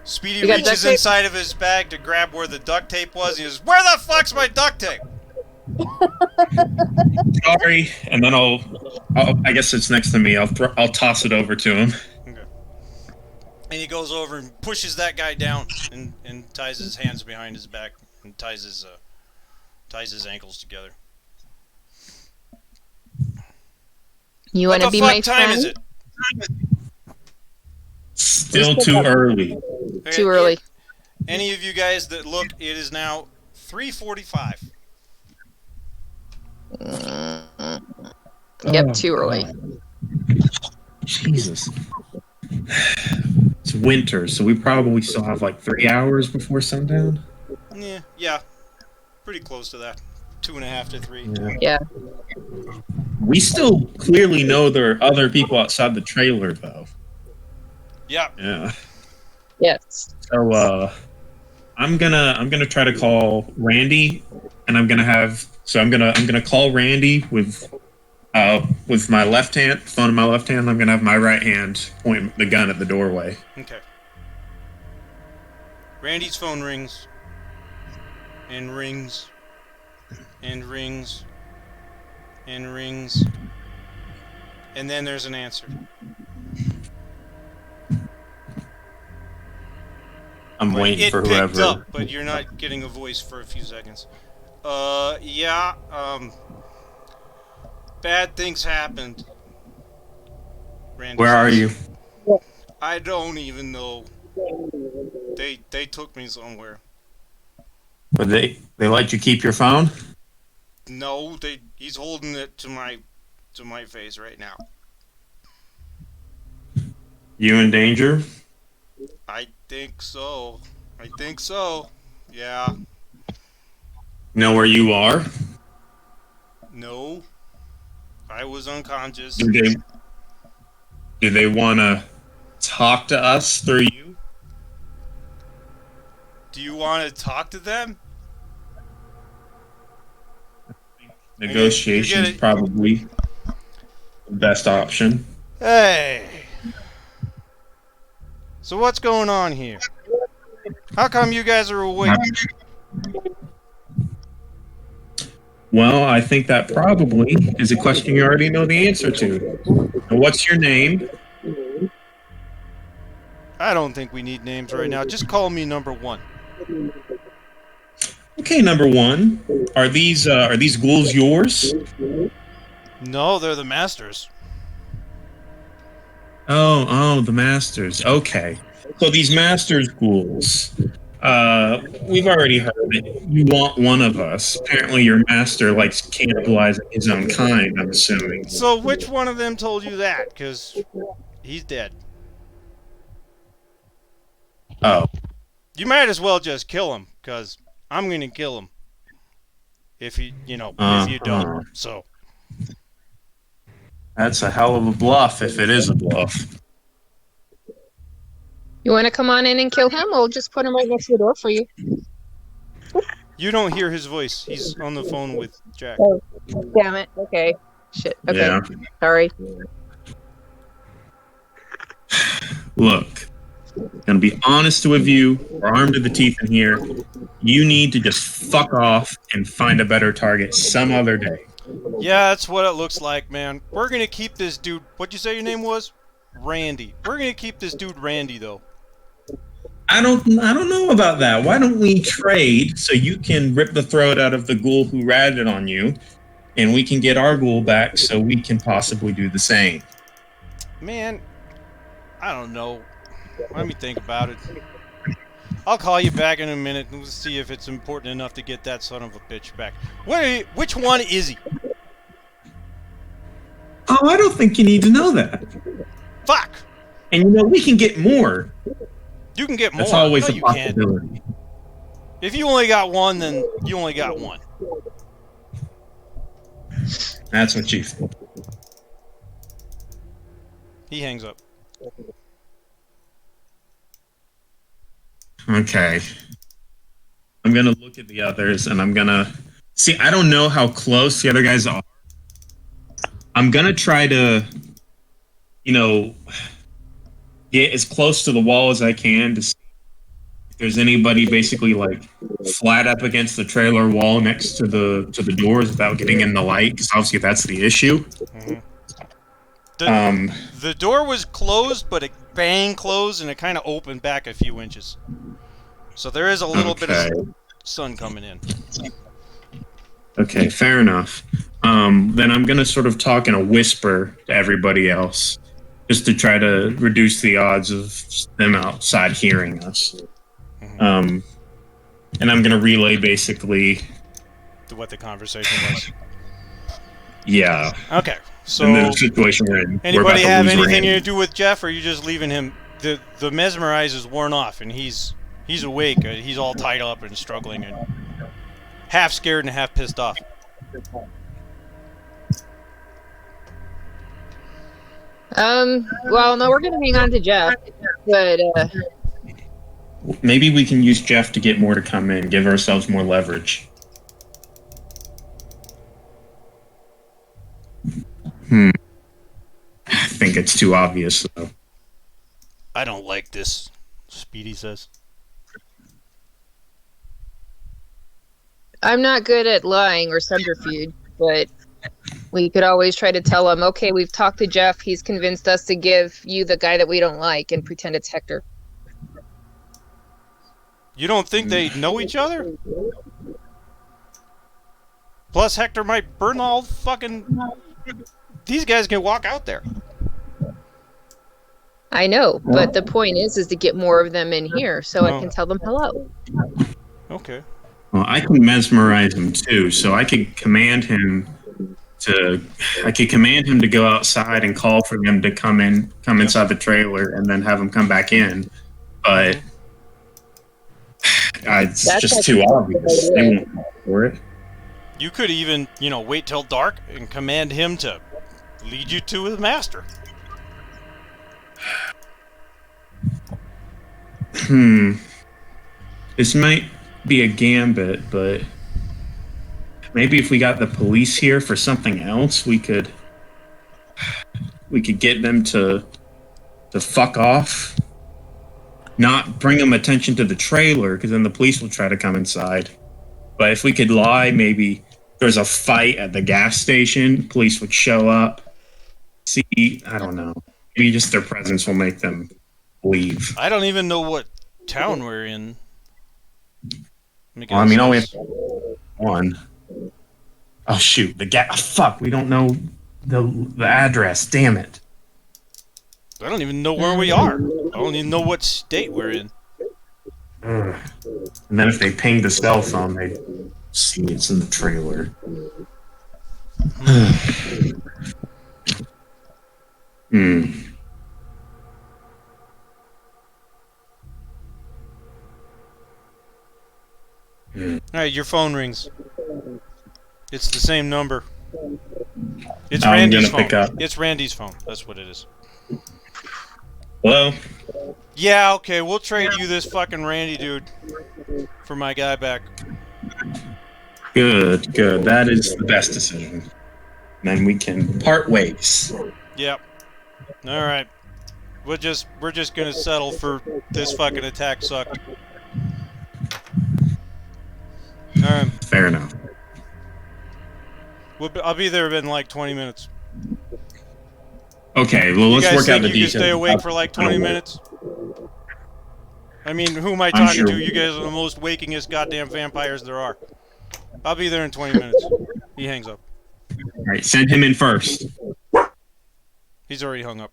Speaker 1: Speedy
Speaker 4: You got
Speaker 1: reaches
Speaker 4: duct tape?
Speaker 1: inside of his bag to grab where the duct tape was. He goes, where the fuck's my duct tape?
Speaker 6: Sorry, and then I guess it's next to me. I'll toss it over to him.
Speaker 1: Okay. And he goes over and pushes that guy down and ties his hands behind his back and ties his ankles together.
Speaker 4: You
Speaker 1: What
Speaker 4: want to
Speaker 1: the
Speaker 4: be
Speaker 1: fuck
Speaker 4: my
Speaker 1: time
Speaker 4: friend?
Speaker 1: is it?
Speaker 6: Still too early.
Speaker 1: Okay,
Speaker 4: Too early.
Speaker 1: Any of you guys that look, it is now 3:45.
Speaker 4: Yep, too early.
Speaker 6: Jesus. It's winter, so we probably still have like 3 hours before sundown.
Speaker 1: Yeah, pretty close to that. 2.5 to 3.
Speaker 4: Yeah.
Speaker 6: We still clearly know there are other people outside the trailer, though.
Speaker 1: Yeah.
Speaker 6: Yeah.
Speaker 4: Yes.
Speaker 6: So I'm gonna try to call Randy, and I'm gonna call Randy with my left hand, phone in my left hand. I'm gonna have my right hand point the gun at the doorway.
Speaker 1: Okay. Randy's phone rings. And rings. And rings. And rings. And then there's an answer.
Speaker 6: I'm waiting
Speaker 1: It
Speaker 6: for
Speaker 1: picked
Speaker 6: whoever.
Speaker 1: up, but you're not getting a voice for a few seconds. Yeah, bad things happened. Randy
Speaker 6: Where are
Speaker 1: says.
Speaker 6: you?
Speaker 1: I don't even know. They took me somewhere.
Speaker 6: But they let you keep your phone?
Speaker 1: No, he's holding it to my face right now.
Speaker 6: You in danger?
Speaker 1: I think so. Yeah.
Speaker 6: Know where you are?
Speaker 1: No. I was unconscious.
Speaker 6: Do they want to talk to us through you?
Speaker 1: Do you want to talk to them?
Speaker 6: Negotiation's probably the best option.
Speaker 1: Hey. So what's going on here? How come you guys are awake?
Speaker 6: Well, I think that probably is a question you already know the answer to. And what's your name?
Speaker 1: I don't think we need names right now. Just call me number 1.
Speaker 6: Okay, number 1. Are these ghouls yours?
Speaker 1: No, they're the masters.
Speaker 6: Oh, the masters. Okay. So these masters ghouls. We've already heard it. You want one of us. Apparently your master likes cannibalizing his own kind, I'm assuming.
Speaker 1: So which one of them told you that? Because he's dead.
Speaker 6: Oh.
Speaker 1: You might as well just kill him, because I'm going to kill him. If you don't. So.
Speaker 6: That's a hell of a bluff if it is a bluff.
Speaker 4: You want to come on in and kill him? We'll just put him right next to the door for you.
Speaker 1: You don't hear his voice. He's on the phone with Jack.
Speaker 4: Oh, damn it. Okay. Shit. Okay.
Speaker 6: Yeah.
Speaker 4: Sorry.
Speaker 6: Look, gonna be honest with you. We're armed to the teeth in here. You need to just fuck off and find a better target some other day.
Speaker 1: Yeah, that's what it looks like, man. We're gonna keep this dude. What'd you say your name was? Randy. We're gonna keep this dude Randy, though.
Speaker 6: I don't know about that. Why don't we trade so you can rip the throat out of the ghoul who ratted on you, and we can get our ghoul back so we can possibly do the same.
Speaker 1: Man, I don't know. Let me think about it. I'll call you back in a minute and we'll see if it's important enough to get that son of a bitch back. Which one is he?
Speaker 6: Oh, I don't think you need to know that.
Speaker 1: Fuck!
Speaker 6: And we can get more.
Speaker 1: You can get more.
Speaker 6: That's always
Speaker 1: No,
Speaker 6: a
Speaker 1: you can't.
Speaker 6: possibility.
Speaker 1: If you only got one, then you only got one.
Speaker 6: That's what you think.
Speaker 1: He hangs up.
Speaker 6: Okay. I'm gonna look at the others and I'm gonna see. I don't know how close the other guys are. I'm gonna try to, get as close to the wall as I can to see if there's anybody basically like flat up against the trailer wall next to the doors without getting in the light, because obviously that's the issue.
Speaker 1: Mm-hmm. The door was closed, but it bang closed and it kind of opened back a few inches. So there is a little bit of sun coming in.
Speaker 6: Okay, fair enough. Then I'm going to sort of talk in a whisper to everybody else, just to try to reduce the odds of them outside hearing us. Mm-hmm. And I'm going to relay basically
Speaker 1: to what the conversation was.
Speaker 6: Yeah.
Speaker 1: Okay. So
Speaker 6: in the situation we're in.
Speaker 1: Anybody have anything to do with Jeff, or are you just leaving him? The mesmerize is worn off, and he's awake. He's all tied up and struggling, and half scared and half pissed off.
Speaker 4: Well, no, we're gonna hang on to Jeff, but
Speaker 6: maybe we can use Jeff to get more to come in, give ourselves more leverage. I think it's too obvious, though.
Speaker 1: I don't like this, Speedy says.
Speaker 4: I'm not good at lying or subterfuge, but we could always try to tell him, okay, we've talked to Jeff, he's convinced us to give you the guy that we don't like, and pretend it's Hector.
Speaker 1: You don't think they know each other? Plus, Hector might burn all fucking... These guys can walk out there.
Speaker 4: I know, but the point is to get more of them in here so I can tell them hello.
Speaker 1: Okay.
Speaker 6: Well, I can mesmerize him too, so I could command him to go outside and call for them to come inside the trailer, and then have them come back in. But it's that's just too obvious. They won't fall for it.
Speaker 1: You could even, wait till dark and command him to lead you to his master.
Speaker 6: This might be a gambit, but maybe if we got the police here for something else, we could get them to fuck off. Not bring them attention to the trailer, because then the police will try to come inside. But if we could lie, maybe there's a fight at the gas station, police would show up. See, I don't know. Maybe just their presence will make them leave.
Speaker 1: I don't even know what town we're in.
Speaker 6: Well, I mean, all we have one. Oh shoot, fuck, we don't know the address. Damn it.
Speaker 1: I don't even know where we are. I don't even know what state we're in.
Speaker 6: And then if they ping the cell phone, they see it's in the trailer.
Speaker 1: Alright, your phone rings. It's the same number. It's
Speaker 6: I'm
Speaker 1: Randy's
Speaker 6: gonna
Speaker 1: phone.
Speaker 6: pick up.
Speaker 1: It's Randy's phone. That's what it is.
Speaker 6: Hello?
Speaker 1: Yeah, okay, we'll trade you this fucking Randy dude for my guy back.
Speaker 6: Good, good. That is the best decision. Then we can part ways.
Speaker 1: Yep. All right. We're just gonna settle for this fucking attack sucked. All right.
Speaker 6: Fair enough.
Speaker 1: I'll be there in like 20 minutes.
Speaker 6: Okay, well,
Speaker 1: You
Speaker 6: let's
Speaker 1: guys
Speaker 6: work out
Speaker 1: think
Speaker 6: the
Speaker 1: you can
Speaker 6: details.
Speaker 1: stay awake for like 20 minutes? I mean, who am I
Speaker 6: I'm
Speaker 1: talking
Speaker 6: sure.
Speaker 1: to? You guys are the most wakingest goddamn vampires there are. I'll be there in 20 minutes. He hangs up.
Speaker 6: All right, send him in first.
Speaker 1: He's already hung up.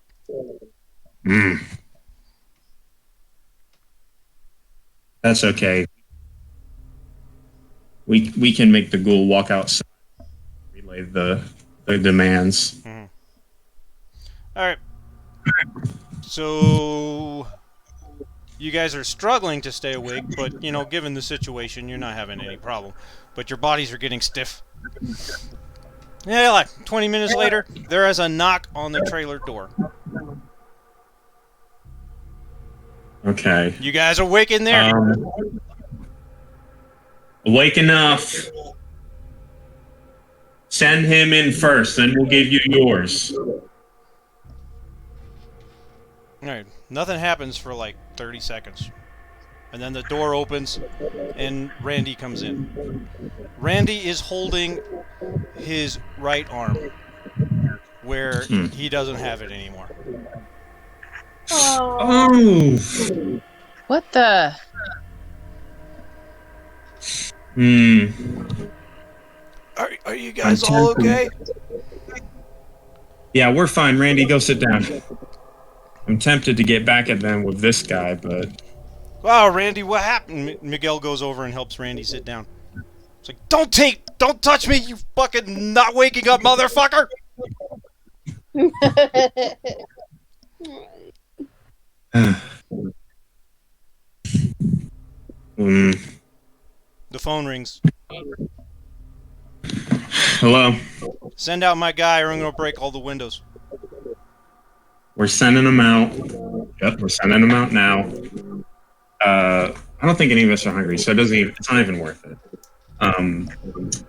Speaker 6: That's okay. We can make the ghoul walk outside. Relay the demands.
Speaker 1: Mm-hmm. All right. So you guys are struggling to stay awake, but you know, given the situation, you're not having any problem. But your bodies are getting stiff. Yeah, like 20 minutes later, there is a knock on the trailer door.
Speaker 6: Okay.
Speaker 1: You guys are awake in there?
Speaker 6: Awake enough. Send him in first, then we'll give you yours.
Speaker 1: Alright, nothing happens for like 30 seconds. And then the door opens and Randy comes in. Randy is holding his right arm where he doesn't have it anymore.
Speaker 6: Oh.
Speaker 4: What the?
Speaker 1: Are you guys all okay?
Speaker 6: Yeah, we're fine. Randy, go sit down. I'm tempted to get back at them with this guy, but...
Speaker 1: Wow, Randy, what happened? Miguel goes over and helps Randy sit down. It's like, don't touch me, you fucking not waking up motherfucker! The phone rings.
Speaker 6: Hello?
Speaker 1: Send out my guy or I'm gonna break all the windows.
Speaker 6: We're sending them out. Yep, we're sending them out now. I don't think any of us are hungry, so it's not even worth it.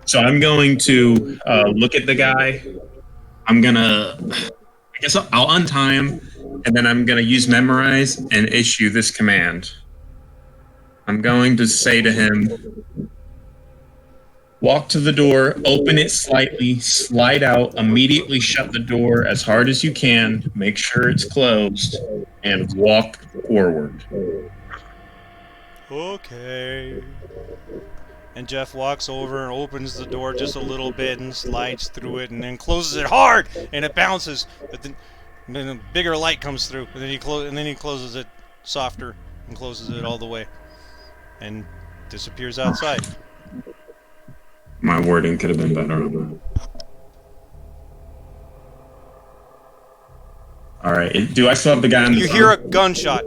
Speaker 6: So I'm going to look at the guy. I guess I'll untie him, and then I'm gonna use memorize and issue this command. I'm going to say to him, walk to the door, open it slightly, slide out, immediately shut the door as hard as you can, make sure it's closed, and walk forward.
Speaker 1: Okay. And Jeff walks over and opens the door just a little bit and slides through it and then closes it hard and it bounces. But then a bigger light comes through and then he closes it softer and closes it all the way and disappears outside.
Speaker 6: My wording could have been better. All right. Do I still have the guy on the
Speaker 1: You
Speaker 6: phone?
Speaker 1: hear a gunshot.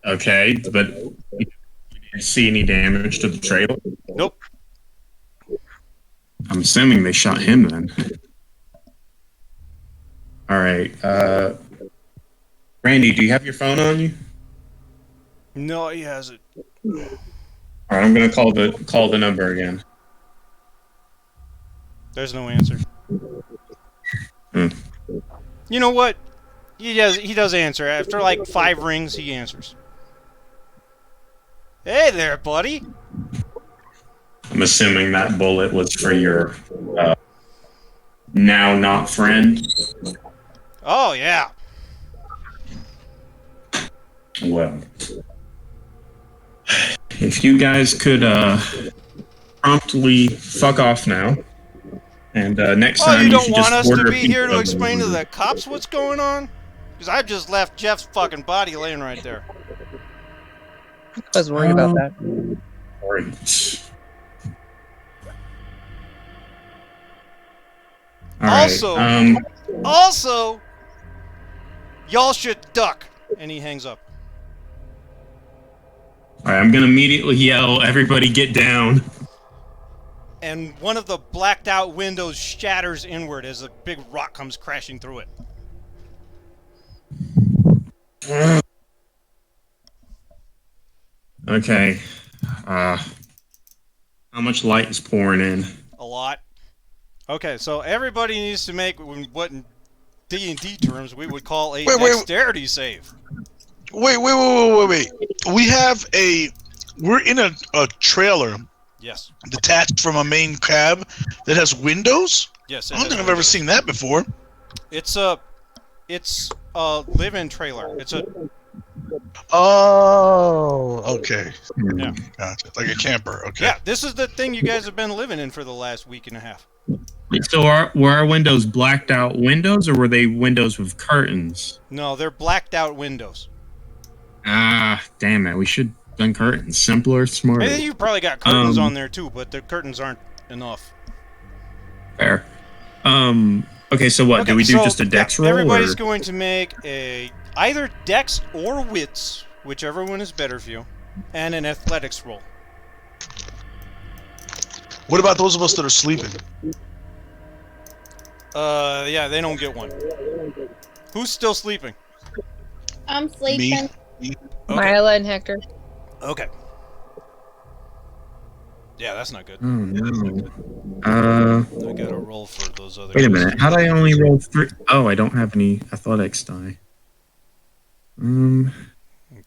Speaker 6: Okay, but you didn't see any damage to the trailer?
Speaker 1: Nope.
Speaker 6: I'm assuming they shot him then. All right. Randy, do you have your phone on you?
Speaker 1: No, he hasn't.
Speaker 6: All right, I'm gonna call the number again.
Speaker 1: There's no answer.
Speaker 6: Hmm.
Speaker 1: You know what? He does answer. After like 5 rings, he answers. Hey there, buddy.
Speaker 6: I'm assuming that bullet was for your now not friend.
Speaker 1: Oh, yeah.
Speaker 6: Well, if you guys could promptly fuck off now, and next
Speaker 1: Oh,
Speaker 6: time
Speaker 1: you don't
Speaker 6: should
Speaker 1: want
Speaker 6: just
Speaker 1: us to
Speaker 6: order
Speaker 1: be here to
Speaker 6: pizza.
Speaker 1: explain to the cops what's going on? Because I've just left Jeff's fucking body laying right there.
Speaker 4: I was worried about that.
Speaker 6: Great. All right,
Speaker 1: Also, y'all should duck. And he hangs up.
Speaker 6: all right, I'm gonna immediately yell, "Everybody get down!"
Speaker 1: and one of the blacked out windows shatters inward as a big rock comes crashing through it.
Speaker 6: Okay. How much light is pouring in?
Speaker 1: A lot. Okay, so everybody needs to make what in D&D terms we would call a dexterity save.
Speaker 5: Wait. We're in a trailer
Speaker 1: Yes.
Speaker 5: detached from a main cab that has windows?
Speaker 1: Yes.
Speaker 5: I don't think I've ever seen that before.
Speaker 1: It's a live-in trailer. It's a
Speaker 5: Oh, okay.
Speaker 1: Yeah.
Speaker 5: Gotcha. Like a camper, okay.
Speaker 1: Yeah, this is the thing you guys have been living in for the last week and a half.
Speaker 6: So were our windows blacked out windows, or were they windows with curtains?
Speaker 1: No, they're blacked out windows.
Speaker 6: Ah, damn it. We should have done curtains. Simpler, smarter.
Speaker 1: Maybe you probably got curtains on there too, but the curtains aren't enough.
Speaker 6: Fair. Okay, so what?
Speaker 1: Okay,
Speaker 6: do we do
Speaker 1: so,
Speaker 6: just a dex roll?
Speaker 1: Everybody's
Speaker 6: or?
Speaker 1: going to make either dex or wits, whichever one is better for you, and an athletics roll.
Speaker 5: What about those of us that are sleeping?
Speaker 1: Yeah, they don't get one. Who's still sleeping?
Speaker 3: I'm sleeping.
Speaker 5: Me?
Speaker 1: Okay.
Speaker 4: Mila and Hector.
Speaker 1: Okay. Yeah, that's not good.
Speaker 6: Oh, no.
Speaker 1: I gotta roll for those other
Speaker 6: Wait a
Speaker 1: guys.
Speaker 6: minute. How'd I only roll 3? Oh, I don't have any athletics die.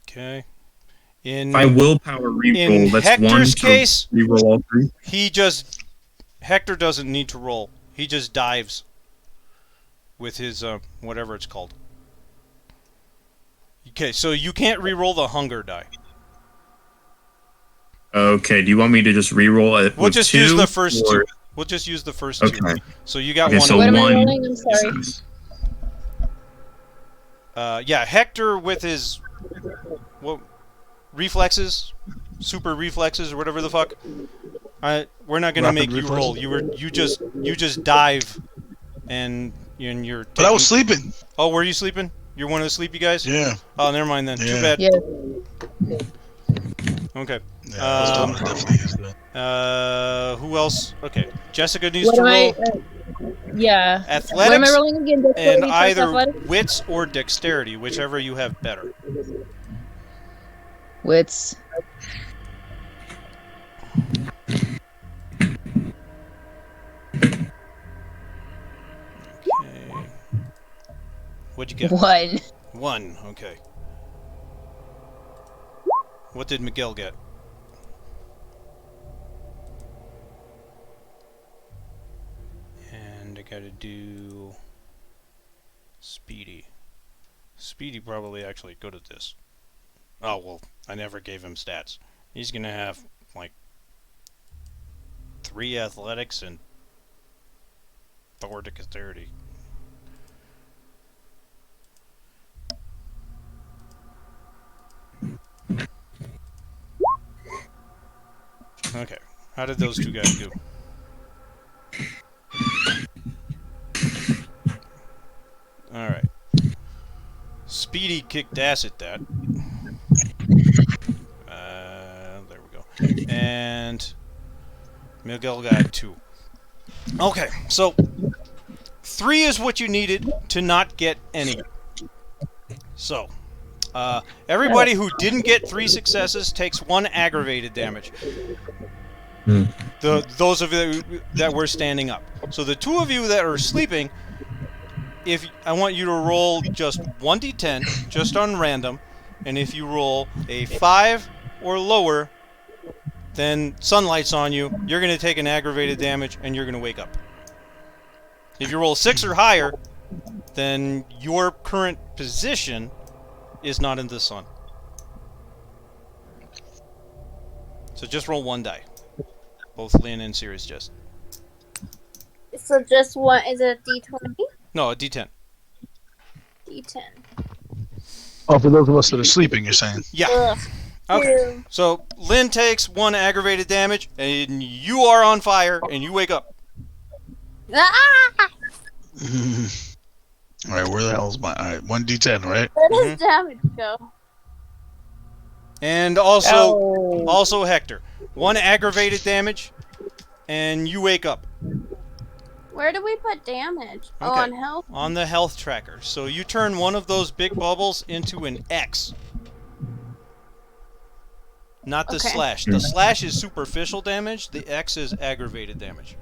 Speaker 1: Okay.
Speaker 6: If I willpower reroll, that's
Speaker 1: Hector's
Speaker 6: 1
Speaker 1: case,
Speaker 6: to reroll all 3.
Speaker 1: Hector doesn't need to roll. He just dives with his, whatever it's called. Okay, so you can't reroll the hunger die.
Speaker 6: Okay, do you want me to just reroll it?
Speaker 1: We'll just
Speaker 6: 2,
Speaker 1: use the first
Speaker 6: or...
Speaker 1: 2. We'll just use the first
Speaker 6: Okay.
Speaker 1: 2. So you got
Speaker 6: Okay,
Speaker 1: one.
Speaker 6: so
Speaker 4: What am I
Speaker 6: 1.
Speaker 4: rolling? I'm sorry.
Speaker 1: Yeah, Hector with his reflexes, super reflexes, or whatever the fuck. We're not gonna
Speaker 5: Rapid
Speaker 1: make you roll.
Speaker 5: reflexes?
Speaker 1: You just dive, and you're.
Speaker 5: But I was sleeping.
Speaker 1: Oh, were you sleeping? You're one of the sleepy guys.
Speaker 5: Yeah.
Speaker 1: Oh, never mind then. Too
Speaker 5: Yeah.
Speaker 1: bad.
Speaker 4: Yeah.
Speaker 1: Okay.
Speaker 5: Yeah, I was told to definitely use that.
Speaker 1: Who else? Okay, Jessica needs
Speaker 4: What
Speaker 1: to
Speaker 4: am
Speaker 1: roll
Speaker 4: yeah.
Speaker 1: athletics
Speaker 4: What am I rolling again?
Speaker 1: and
Speaker 4: Dexterity plus
Speaker 1: either
Speaker 4: athletics?
Speaker 1: wits or dexterity, whichever you have better.
Speaker 4: Wits.
Speaker 1: Okay. What'd you get?
Speaker 4: 1.
Speaker 1: 1. Okay. What did Miguel get? And I gotta do Speedy. Speedy probably actually good at this. Oh, well, I never gave him stats. He's gonna have, like, 3 athletics and 4 dexterity. Okay, how did those 2 guys do? Alright. Speedy kicked ass at that. There we go. And Miguel got 2. Okay, so 3 is what you needed to not get any. So, everybody who didn't get 3 successes takes 1 aggravated damage. Those of you that were standing up. So the 2 of you that are sleeping, I want you to roll just 1d10, just on random, and if you roll a 5 or lower, then sunlight's on you, you're going to take an aggravated damage, and you're going to wake up. If you roll 6 or higher, then your current position is not in the sun. So just roll 1 die. Both Lynn and Sirius just.
Speaker 3: So just one, is it a D20?
Speaker 1: No, a d10.
Speaker 3: D10.
Speaker 5: Oh, for those of us that are sleeping, you're saying?
Speaker 1: Yeah.
Speaker 3: Ugh.
Speaker 1: Okay. So Lynn takes 1 aggravated damage, and you are on fire, and you wake up.
Speaker 3: Ah!
Speaker 5: All right, where the hell's my... All right, 1d10, right?
Speaker 3: Where does damage go?
Speaker 1: And also Hector. 1 aggravated damage, and you wake up
Speaker 3: Where do we put damage? Oh,
Speaker 1: Okay.
Speaker 3: on health?
Speaker 1: on the health tracker. So you turn one of those big bubbles into an X. Not the
Speaker 3: Okay.
Speaker 1: slash. The slash is superficial damage. The X is aggravated damage.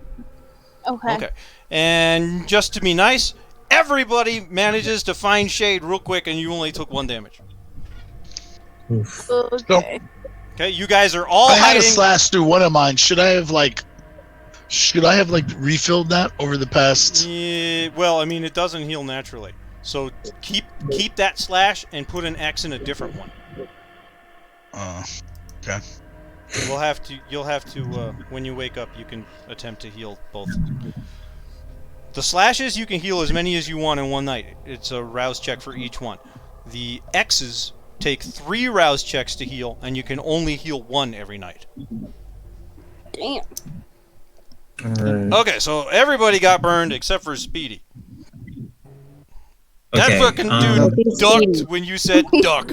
Speaker 3: Okay.
Speaker 1: Okay. And just to be nice, everybody manages to find shade real quick, and you only took 1 damage.
Speaker 3: Okay.
Speaker 1: Okay, you guys are all
Speaker 5: I had a
Speaker 1: hiding.
Speaker 5: slash through one of mine. Should I have refilled that over the past?
Speaker 1: Yeah, well, I mean, it doesn't heal naturally. So keep that slash and put an X in a different one.
Speaker 5: Okay.
Speaker 1: You'll have to when you wake up, you can attempt to heal both. The slashes, you can heal as many as you want in one night. It's a rouse check for each one. The X's take 3 rouse checks to heal, and you can only heal 1 every night.
Speaker 3: Damn.
Speaker 6: Alright.
Speaker 1: Okay, so everybody got burned except for Speedy. That
Speaker 6: Okay,
Speaker 1: fucking dude ducked when you said duck.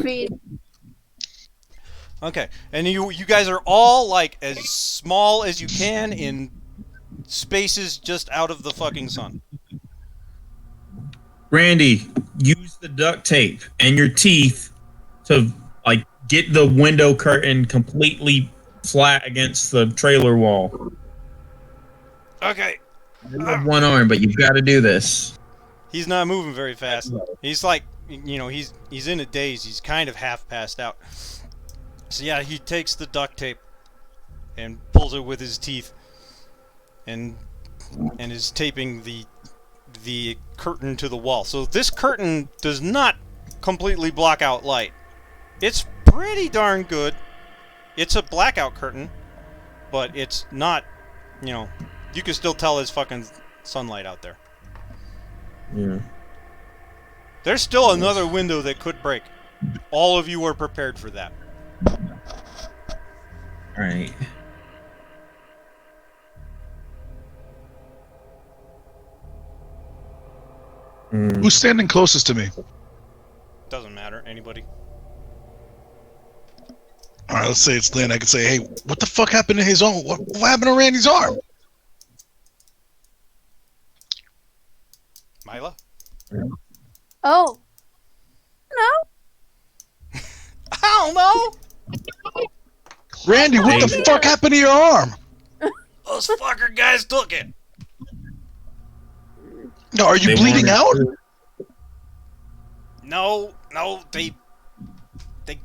Speaker 1: Okay, and you guys are all like as small as you can in spaces just out of the fucking sun.
Speaker 6: Randy, use the duct tape and your teeth to like get the window curtain completely flat against the trailer wall.
Speaker 1: Okay,
Speaker 6: You have one arm, but you've got to do this.
Speaker 1: he's not moving very fast. He's like, he's in a daze. He's kind of half passed out. So yeah, he takes the duct tape and pulls it with his teeth, and is taping the curtain to the wall. So this curtain does not completely block out light. It's pretty darn good. It's a blackout curtain, but it's not, you can still tell there's fucking sunlight out there.
Speaker 6: Yeah.
Speaker 1: There's still another window that could break. All of you are prepared for that.
Speaker 6: All right.
Speaker 5: Who's standing closest to me?
Speaker 1: Doesn't matter. Anybody.
Speaker 5: All right, let's say it's Lynn. I could say, hey, what the fuck happened to his arm? What happened to Randy's arm?
Speaker 1: Mila?
Speaker 3: Oh. No.
Speaker 1: I don't know.
Speaker 5: Randy, what the fuck happened to your arm?
Speaker 1: Those fucker guys took it.
Speaker 5: No, are you
Speaker 6: They
Speaker 5: bleeding out?
Speaker 6: wanted-
Speaker 1: No, they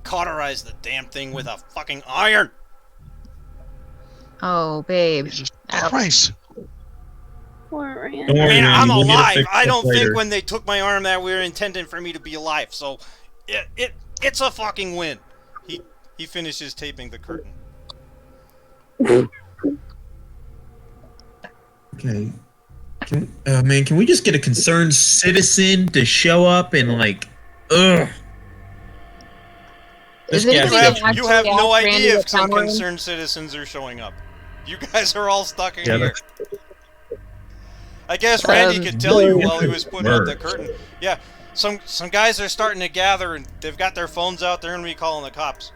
Speaker 1: cauterized the damn thing with a fucking iron.
Speaker 4: Oh, babe.
Speaker 5: Jesus Christ.
Speaker 3: Poor Randy.
Speaker 6: Don't
Speaker 1: I
Speaker 6: worry,
Speaker 1: mean,
Speaker 6: Randy,
Speaker 1: I'm
Speaker 6: we'll get it
Speaker 1: alive.
Speaker 6: fixed
Speaker 1: I
Speaker 6: up
Speaker 1: don't
Speaker 6: later.
Speaker 1: think when they took my arm that we were intending for me to be alive. So, it's a fucking win. He finishes taping the curtain.
Speaker 6: Okay. Man, can we just get a concerned citizen to show up and like, ugh.
Speaker 4: Is
Speaker 6: This
Speaker 4: it
Speaker 6: guy's
Speaker 4: gonna
Speaker 6: got-
Speaker 4: be
Speaker 1: You have
Speaker 4: actually
Speaker 1: no
Speaker 4: ask Randy
Speaker 1: idea
Speaker 4: to
Speaker 1: if some
Speaker 4: come in?
Speaker 1: concerned citizens are showing up. You guys are all stuck in
Speaker 6: Yeah,
Speaker 1: here. I guess Randy could tell you while he was putting up the
Speaker 6: Works.
Speaker 1: curtain. Yeah, some guys are starting to gather and they've got their phones out. They're gonna be calling the cops.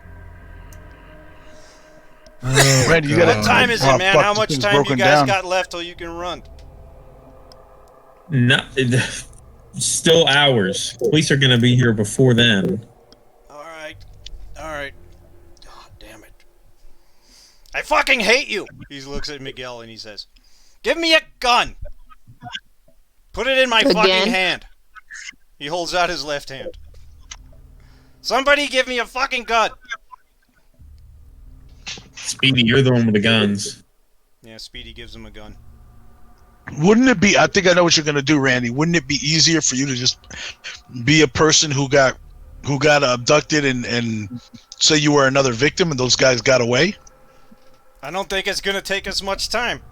Speaker 6: Oh,
Speaker 5: Randy, you
Speaker 6: God.
Speaker 5: gotta-
Speaker 1: What time is
Speaker 5: Oh,
Speaker 1: it, man?
Speaker 5: fuck,
Speaker 1: How
Speaker 5: this
Speaker 1: much
Speaker 5: thing's
Speaker 1: time you
Speaker 5: broken
Speaker 1: guys
Speaker 5: down.
Speaker 1: got left till you can run?
Speaker 6: No, still hours. Police are gonna be here before then.
Speaker 1: All right. Oh, damn it! I fucking hate you. He looks at Miguel and he says, "Give me a gun. Put it in my fucking
Speaker 4: Again?
Speaker 1: hand." He holds out his left hand. Somebody give me a fucking gun.
Speaker 6: Speedy, you're the one with the guns.
Speaker 1: Yeah, Speedy gives him a gun.
Speaker 5: Wouldn't it be? I think I know what you're gonna do, Randy. Wouldn't it be easier for you to just be a person who got abducted and say you were another victim and those guys got away?
Speaker 1: I don't think it's gonna take us much time.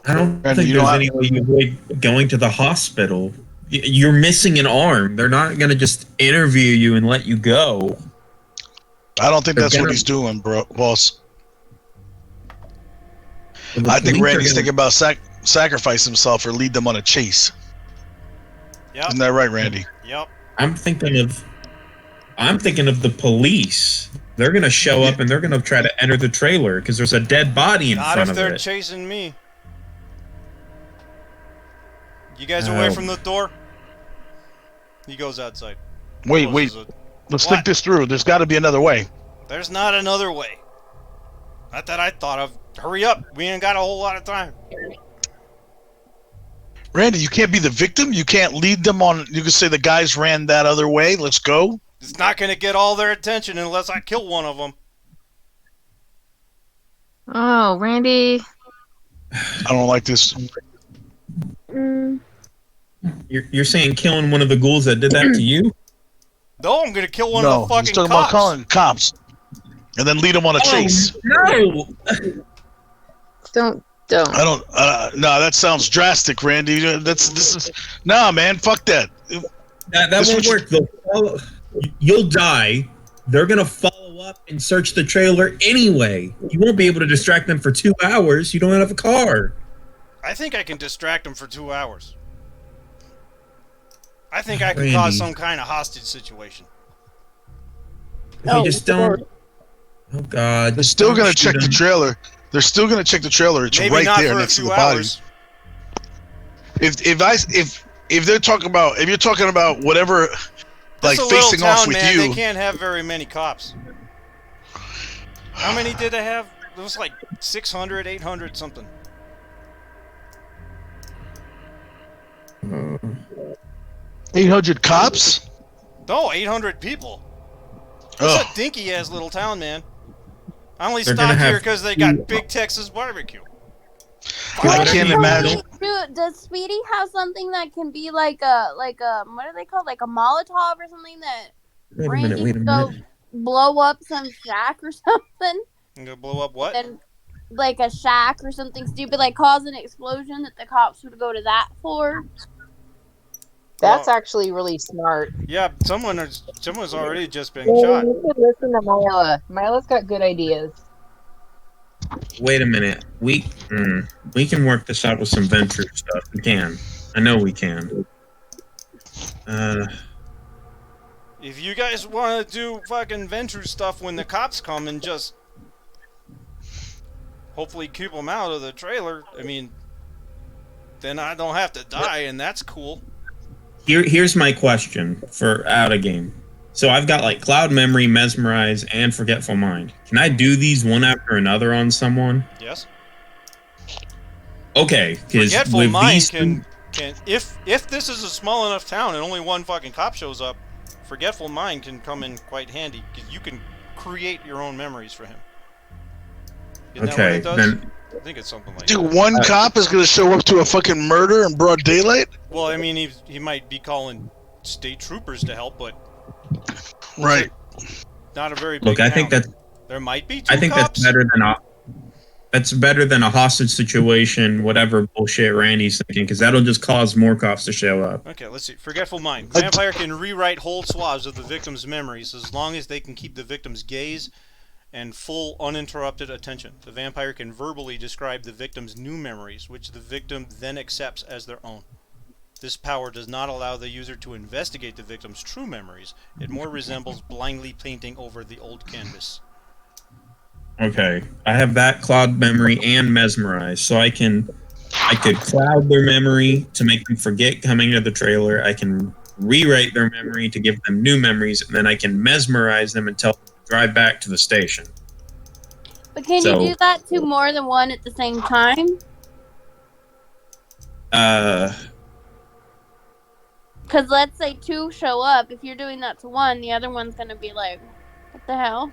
Speaker 6: I don't
Speaker 5: Randy,
Speaker 6: think
Speaker 5: you know,
Speaker 6: there's
Speaker 5: I-
Speaker 6: any way you avoid going to the hospital. You're missing an arm. They're not gonna just interview you and let you go.
Speaker 5: I don't think
Speaker 6: They're
Speaker 5: that's what
Speaker 6: gonna-
Speaker 5: he's doing, bro, boss.
Speaker 6: The
Speaker 5: I think
Speaker 6: police are
Speaker 5: Randy's
Speaker 6: gonna-
Speaker 5: thinking about sacrifice himself or lead them on a chase.
Speaker 1: Yep.
Speaker 5: Isn't that right, Randy?
Speaker 1: Yep.
Speaker 6: I'm thinking of the police. they're gonna show up and they're gonna try to enter the trailer because there's a dead body in
Speaker 1: Not
Speaker 6: front
Speaker 1: if
Speaker 6: of
Speaker 1: they're
Speaker 6: it.
Speaker 1: chasing me. You guys away from the door? He goes outside.
Speaker 5: Wait.
Speaker 1: Closes it.
Speaker 5: Let's
Speaker 1: What?
Speaker 5: think this through. There's got to be another way.
Speaker 1: There's not another way. Not that I thought of. Hurry up. We ain't got a whole lot of time.
Speaker 5: Randy, you can't be the victim. You can't lead them on. You can say the guys ran that other way. Let's go.
Speaker 1: It's not going to get all their attention unless I kill one of them.
Speaker 4: Oh, Randy.
Speaker 5: I don't like this.
Speaker 6: You're saying killing one of the ghouls that did that to you?
Speaker 1: No, I'm going to kill one
Speaker 5: No,
Speaker 1: of the fucking
Speaker 5: he's talking
Speaker 1: cops.
Speaker 5: about calling cops, and then lead them on a chase.
Speaker 6: No!
Speaker 4: Don't.
Speaker 5: I don't. No, that sounds drastic, Randy. Nah, man. Fuck that.
Speaker 6: That
Speaker 5: This
Speaker 6: won't
Speaker 5: was-
Speaker 6: work. You'll die. They're gonna follow up and search the trailer anyway. You won't be able to distract them for 2 hours. You don't have a car.
Speaker 1: I think I can distract them for 2 hours. I think I can
Speaker 6: Randy.
Speaker 1: cause some kind of hostage situation.
Speaker 6: You just don't. Oh God!
Speaker 5: They're still
Speaker 6: Don't
Speaker 5: gonna
Speaker 6: shoot
Speaker 5: check the
Speaker 6: them.
Speaker 5: trailer. They're still gonna check the trailer. It's
Speaker 1: Maybe
Speaker 5: right
Speaker 1: not
Speaker 5: there
Speaker 1: for a
Speaker 5: next to
Speaker 1: few
Speaker 5: the body.
Speaker 1: hours.
Speaker 5: If they're talking about, if you're talking about whatever, like
Speaker 1: It's a little
Speaker 5: facing off
Speaker 1: town,
Speaker 5: with
Speaker 1: man. They
Speaker 5: you.
Speaker 1: can't have very many cops. How many did they have? It was like 600, 800 something.
Speaker 5: 800 cops.
Speaker 1: No, 800 people. It's
Speaker 5: Oh,
Speaker 1: a dinky-ass little town, man. I only
Speaker 6: They're gonna
Speaker 1: stopped here
Speaker 6: have
Speaker 1: because they got Big Texas barbecue.
Speaker 5: I can't imagine.
Speaker 3: Does Speedy have something that can be like a what are they called? Like a Molotov or something that
Speaker 6: Wait a
Speaker 3: Randy
Speaker 6: minute. Wait a
Speaker 3: can go
Speaker 6: minute.
Speaker 3: blow up some shack or something?
Speaker 1: You gonna blow up what?
Speaker 3: And like a shack or something stupid, like cause an explosion that the cops would go to that for.
Speaker 4: That's
Speaker 1: Well,
Speaker 4: actually really smart.
Speaker 1: yeah, someone's already just been
Speaker 4: You
Speaker 1: shot.
Speaker 4: should listen to Mila. Mila's got good ideas.
Speaker 6: Wait a minute. We can work this out with some venture stuff. We can. I know we can.
Speaker 1: If you guys want to do fucking venture stuff when the cops come and just hopefully keep them out of the trailer, I mean, then I don't have to die, and that's cool.
Speaker 6: Here's my question for out of game. So I've got like Cloud Memory, Mesmerize, and Forgetful Mind. Can I do these one after another on someone?
Speaker 1: Yes.
Speaker 6: Okay, because
Speaker 1: Forgetful
Speaker 6: with
Speaker 1: Mind
Speaker 6: these
Speaker 1: can if this is a small enough town and only one fucking cop shows up, Forgetful Mind can come in quite handy because you can create your own memories for him. Isn't that what
Speaker 6: okay,
Speaker 1: it does?
Speaker 6: then
Speaker 1: I think it's something like
Speaker 5: Dude,
Speaker 1: that.
Speaker 5: one cop is gonna show up to a fucking murder in broad daylight.
Speaker 1: Well, I mean, he might be calling state troopers to help, but
Speaker 5: Right.
Speaker 1: not a very big
Speaker 6: look. I
Speaker 1: town.
Speaker 6: think that
Speaker 1: There might be two
Speaker 6: I think
Speaker 1: cops.
Speaker 6: that's better than a hostage situation. Whatever bullshit Randy's thinking, because that'll just cause more cops to show up.
Speaker 1: Okay, let's see. Forgetful Mind.
Speaker 5: I-
Speaker 1: Vampire can rewrite whole swaths of the victim's memories as long as they can keep the victim's gaze and full uninterrupted attention. The vampire can verbally describe the victim's new memories, which the victim then accepts as their own. This power does not allow the user to investigate the victim's true memories. It more resembles blindly painting over the old canvas.
Speaker 6: Okay, I have that Cloud Memory and Mesmerize, so I could cloud their memory to make them forget coming to the trailer. I can rewrite their memory to give them new memories, and then I can mesmerize them and tell them to drive back to the station.
Speaker 3: But can
Speaker 6: So-
Speaker 3: you do that to more than one at the same time? Because let's say two show up. If you're doing that to one, the other one's gonna be like, "What the hell?"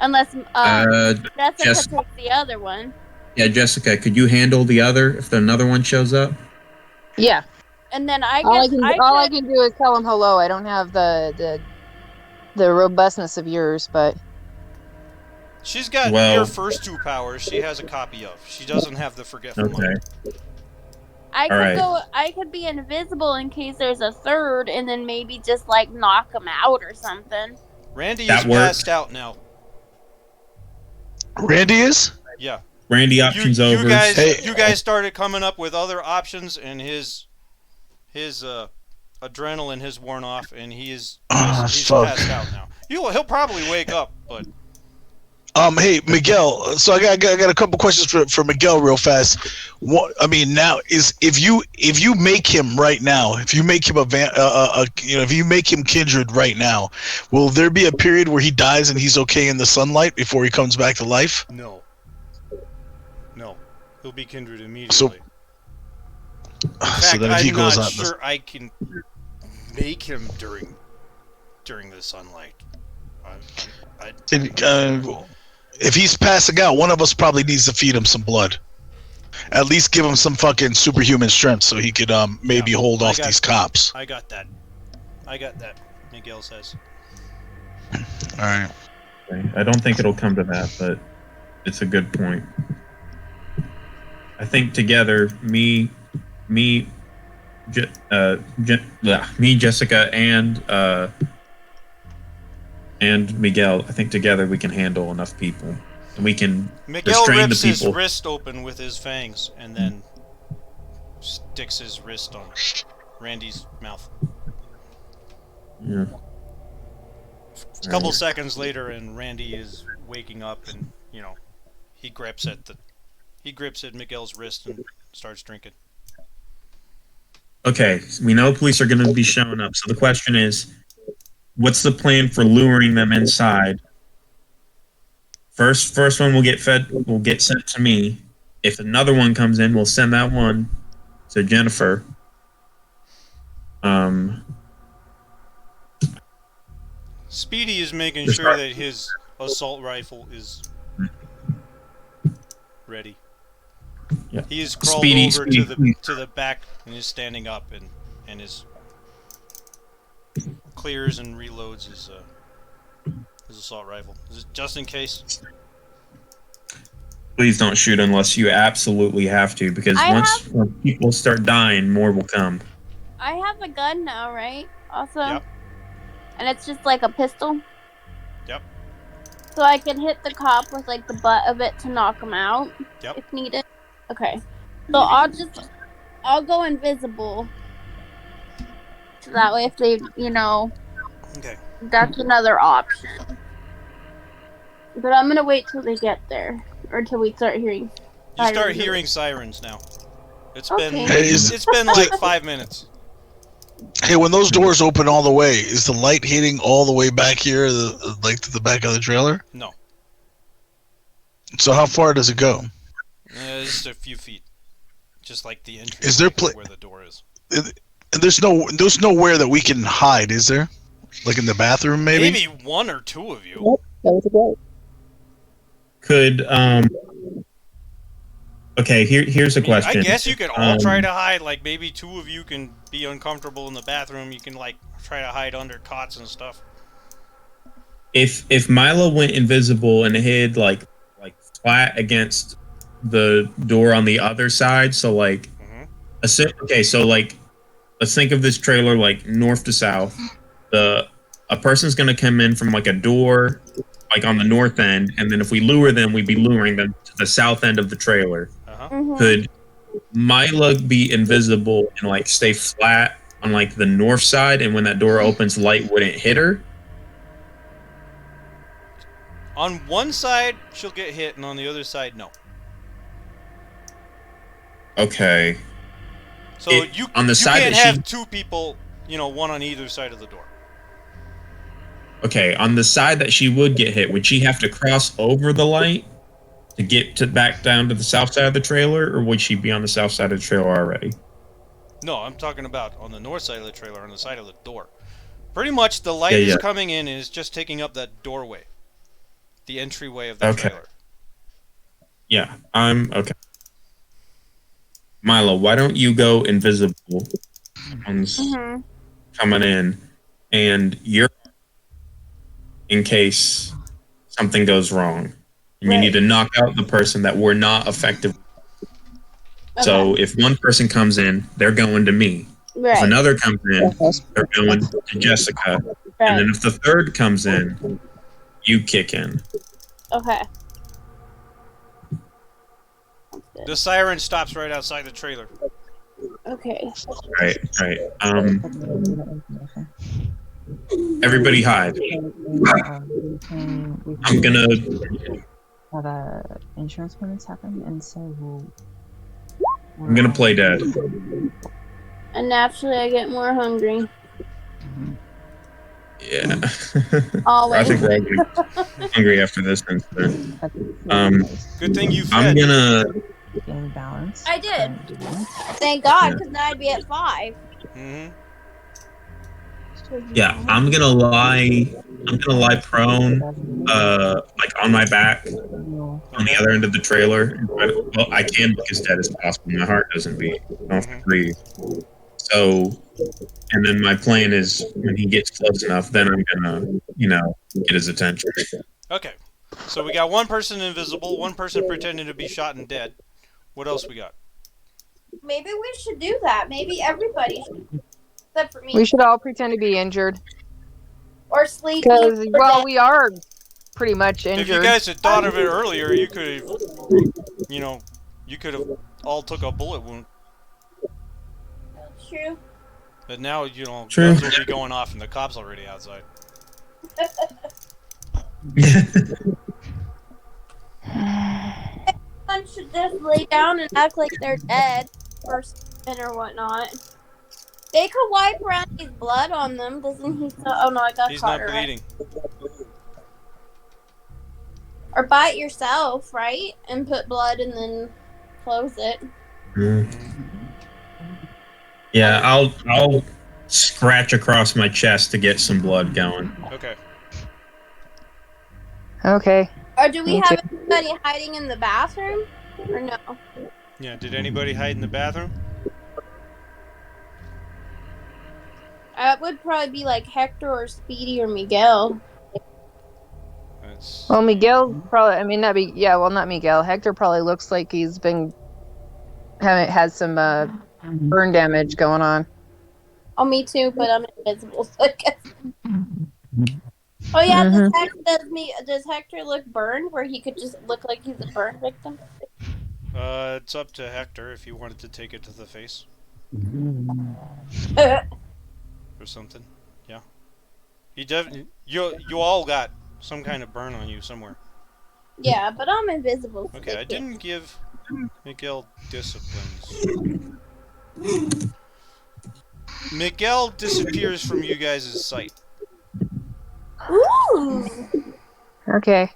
Speaker 3: Unless Jessica
Speaker 6: Jess-
Speaker 3: takes the other one,
Speaker 6: Yeah, Jessica, could you handle the other if another one shows up?
Speaker 4: Yeah.
Speaker 3: and then I
Speaker 4: All I
Speaker 3: guess
Speaker 4: can all I can do is tell him hello. I don't have the robustness of yours, but
Speaker 1: She's got
Speaker 6: Well-
Speaker 1: your first two powers. She has a copy of. She doesn't have the Forgetful
Speaker 6: Okay.
Speaker 1: Mind.
Speaker 3: I could
Speaker 6: Alright.
Speaker 3: go. I could be invisible in case there's a third, and then maybe just like knock them out or something.
Speaker 1: Randy
Speaker 6: That
Speaker 1: is
Speaker 6: works.
Speaker 1: passed out now.
Speaker 5: Randy is.
Speaker 1: Yeah.
Speaker 6: Randy, options over.
Speaker 5: Hey.
Speaker 1: You guys started coming up with other options, and his adrenaline has worn off, and he's
Speaker 5: fuck.
Speaker 1: passed out now. He'll probably wake up, but
Speaker 5: Hey Miguel. So I got a couple questions for Miguel real fast. What I mean now is if you make him right now, if you make him if you make him kindred right now, will there be a period where he dies and he's okay in the sunlight before he comes back to life?
Speaker 1: no, he'll be kindred immediately. In fact,
Speaker 5: then if he
Speaker 1: I'm
Speaker 5: goes
Speaker 1: not
Speaker 5: on
Speaker 1: sure I can make him during the sunlight.
Speaker 5: If he's passing out, one of us probably needs to feed him some blood. At least give him some fucking superhuman strength so he could maybe hold off these cops.
Speaker 1: I got that. Miguel says.
Speaker 5: All right.
Speaker 6: I don't think it'll come to that, but it's a good point. I think together, me, Jessica, and Miguel, I think together we can handle enough people, and we can
Speaker 1: Miguel
Speaker 6: restrain
Speaker 1: rips
Speaker 6: the people.
Speaker 1: his wrist open with his fangs, and then sticks his wrist on Randy's mouth.
Speaker 6: Yeah.
Speaker 1: A couple seconds later, and Randy is waking up, and he grips at Miguel's wrist and starts drinking.
Speaker 6: Okay, we know police are going to be showing up, so the question is, what's the plan for luring them inside? First one will get sent to me. If another one comes in, we'll send that one to Jennifer.
Speaker 1: Speedy is making sure that his assault rifle is ready.
Speaker 6: Yeah.
Speaker 1: He has crawled
Speaker 6: Speedy,
Speaker 1: to the back and is standing up and is clears and reloads his assault rifle. Is it just in case?
Speaker 6: Please don't shoot unless you absolutely have to, because when people start dying, more will come.
Speaker 3: I have a gun now, right? Also?
Speaker 1: Yep.
Speaker 3: And it's just like a pistol?
Speaker 1: Yep.
Speaker 3: So I can hit the cop with like the butt of it to knock him out?
Speaker 1: Yep.
Speaker 3: If needed? Okay. So I'll go invisible. So that way if they,
Speaker 1: Okay.
Speaker 3: that's another option. But I'm gonna wait till they get there. Or till we start hearing
Speaker 1: You start
Speaker 3: sirens.
Speaker 1: hearing sirens now. It's
Speaker 3: Okay.
Speaker 1: been
Speaker 5: Hey,
Speaker 1: it's been like 5 minutes.
Speaker 5: Hey, when those doors open all the way, is the light hitting all the way back here, like to the back of the trailer?
Speaker 1: No.
Speaker 5: So how far does it go?
Speaker 1: Just a few feet. Just like the entry
Speaker 5: Is there
Speaker 1: where the door is.
Speaker 5: And there's nowhere that we can hide, is there? Like in the bathroom, maybe?
Speaker 1: Maybe one or two of you.
Speaker 6: Could okay, here's a question.
Speaker 1: I guess you could all try to hide. Like maybe two of you can be uncomfortable in the bathroom. You can like try to hide under cots and stuff.
Speaker 6: If Mila went invisible and hid like flat against the door on the other side, so like okay, so like let's think of this trailer like north to south. A person's gonna come in from like a door like on the north end, and then if we lure them, we'd be luring them to the south end of the trailer. Could Mila be invisible and like stay flat on like the north side, and when that door opens, light wouldn't hit her?
Speaker 1: On one side, she'll get hit, and on the other side, no.
Speaker 6: Okay.
Speaker 1: So you
Speaker 6: on the side
Speaker 1: can't
Speaker 6: that
Speaker 1: have two people, one on either side of the door.
Speaker 6: Okay, on the side that she would get hit, would she have to cross over the light to get back down to the south side of the trailer, or would she be on the south side of the trailer already?
Speaker 1: No, I'm talking about on the north side of the trailer, on the side of the door. Pretty much the light is coming in and is just taking up that doorway. The entryway of the trailer.
Speaker 6: Yeah, okay. Mila, why don't you go invisible on coming in, and you're in case something goes wrong. And you need to knock out the person that we're not effective. Okay. So if one person comes in, they're going to me. Right. If another comes in, they're going to Jessica. Right. And then if the third comes in, you kick in.
Speaker 3: Okay.
Speaker 1: The siren stops right outside the trailer.
Speaker 3: Okay.
Speaker 6: Right. Everybody hide. I'm gonna.
Speaker 4: Insurance payments happen, and so
Speaker 6: I'm gonna play dead.
Speaker 3: And naturally, I get more hungry.
Speaker 6: Yeah. I
Speaker 3: Always.
Speaker 6: think we're all gonna be hungry after this incident.
Speaker 1: Good thing you
Speaker 6: I'm
Speaker 1: fed.
Speaker 6: gonna.
Speaker 4: gain balance.
Speaker 3: I did. Thank God,
Speaker 6: Yeah.
Speaker 3: because now I'd be at 5.
Speaker 1: Mm-hmm.
Speaker 6: Yeah, I'm gonna lie. I'm gonna lie prone, like on my back, on the other end of the trailer. Well, I can look as dead as possible. My heart doesn't beat. I don't have to breathe. So, and then my plan is when he gets close enough, then I'm gonna, get his attention.
Speaker 1: Okay. So we got one person invisible, one person pretending to be shot and dead. What else we got?
Speaker 3: Maybe we should do that. Maybe everybody should. Except for me.
Speaker 4: We should all pretend to be injured.
Speaker 3: Or sleepy.
Speaker 4: Because,
Speaker 3: or
Speaker 4: well,
Speaker 3: dead.
Speaker 4: we are pretty much injured.
Speaker 1: If you guys had thought of it earlier, you could have, you could have all took a bullet wound.
Speaker 3: That's true.
Speaker 1: But now,
Speaker 6: True.
Speaker 1: guns will be going off and the cops already outside.
Speaker 3: Everyone should just lay down and act like they're dead for spin or whatnot. They could wipe around his blood on them, doesn't he? Oh no, I got
Speaker 1: He's
Speaker 3: caught.
Speaker 1: not bleeding.
Speaker 3: Or bite yourself, right? And put blood and then close it.
Speaker 6: Yeah, I'll scratch across my chest to get some blood going.
Speaker 1: Okay.
Speaker 4: Okay.
Speaker 3: Or do we
Speaker 4: Me
Speaker 3: have anybody hiding in the bathroom? Or no?
Speaker 1: Yeah, did anybody hide in the bathroom?
Speaker 3: It would probably be like Hector or Speedy or Miguel.
Speaker 1: That's...
Speaker 4: Well, Miguel probably, not Miguel. Hector probably looks like he's has some burn damage going on.
Speaker 3: Oh, me too, but I'm invisible, so I guess. Oh yeah, does Hector look burned where he could just look like he's a burn victim?
Speaker 1: It's up to Hector if he wanted to take it to the face or something. Yeah. You all got some kind of burn on you somewhere.
Speaker 3: Yeah, but I'm invisible. So
Speaker 1: Okay, I didn't give Miguel disciplines. Miguel disappears from you guys' sight.
Speaker 3: Ooh.
Speaker 4: Okay.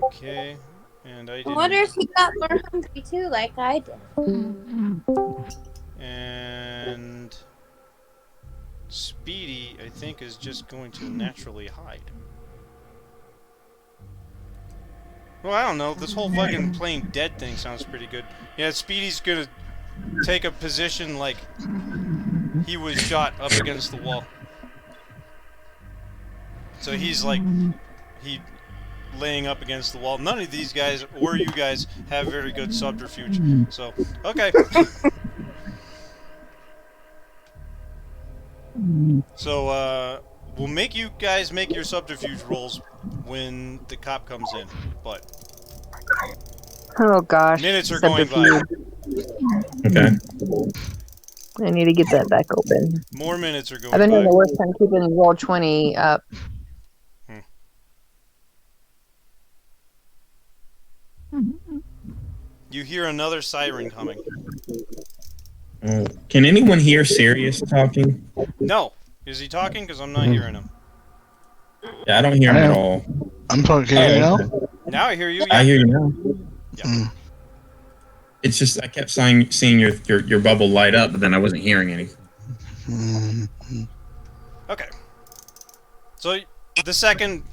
Speaker 1: Okay, and I
Speaker 3: I
Speaker 1: didn't.
Speaker 3: wonder if he got more hungry too, like I did.
Speaker 1: And Speedy, I think, is just going to naturally hide. Well, I don't know. This whole fucking playing dead thing sounds pretty good. Yeah, Speedy's gonna take a position like he was shot up against the wall. So he's like, laying up against the wall. None of these guys, or you guys, have very good subterfuge. So, okay. So, we'll make you guys make your subterfuge rolls when the cop comes in. But
Speaker 4: Oh gosh.
Speaker 1: minutes are going by.
Speaker 6: Okay.
Speaker 4: I need to get that back open.
Speaker 1: More minutes are going
Speaker 4: I've been
Speaker 1: by.
Speaker 4: having the worst time keeping roll 20 up.
Speaker 1: You hear another siren coming.
Speaker 6: Can anyone hear Sirius talking?
Speaker 1: No. Is he talking? Because I'm not hearing him.
Speaker 6: Yeah, I don't hear him at all.
Speaker 5: I'm talking
Speaker 6: Oh,
Speaker 5: now.
Speaker 6: okay.
Speaker 1: Now I hear you.
Speaker 6: I
Speaker 1: Yeah.
Speaker 6: hear you now.
Speaker 1: Yeah.
Speaker 6: It's just I kept seeing your bubble light up, but then I wasn't hearing anything.
Speaker 1: Okay. So the second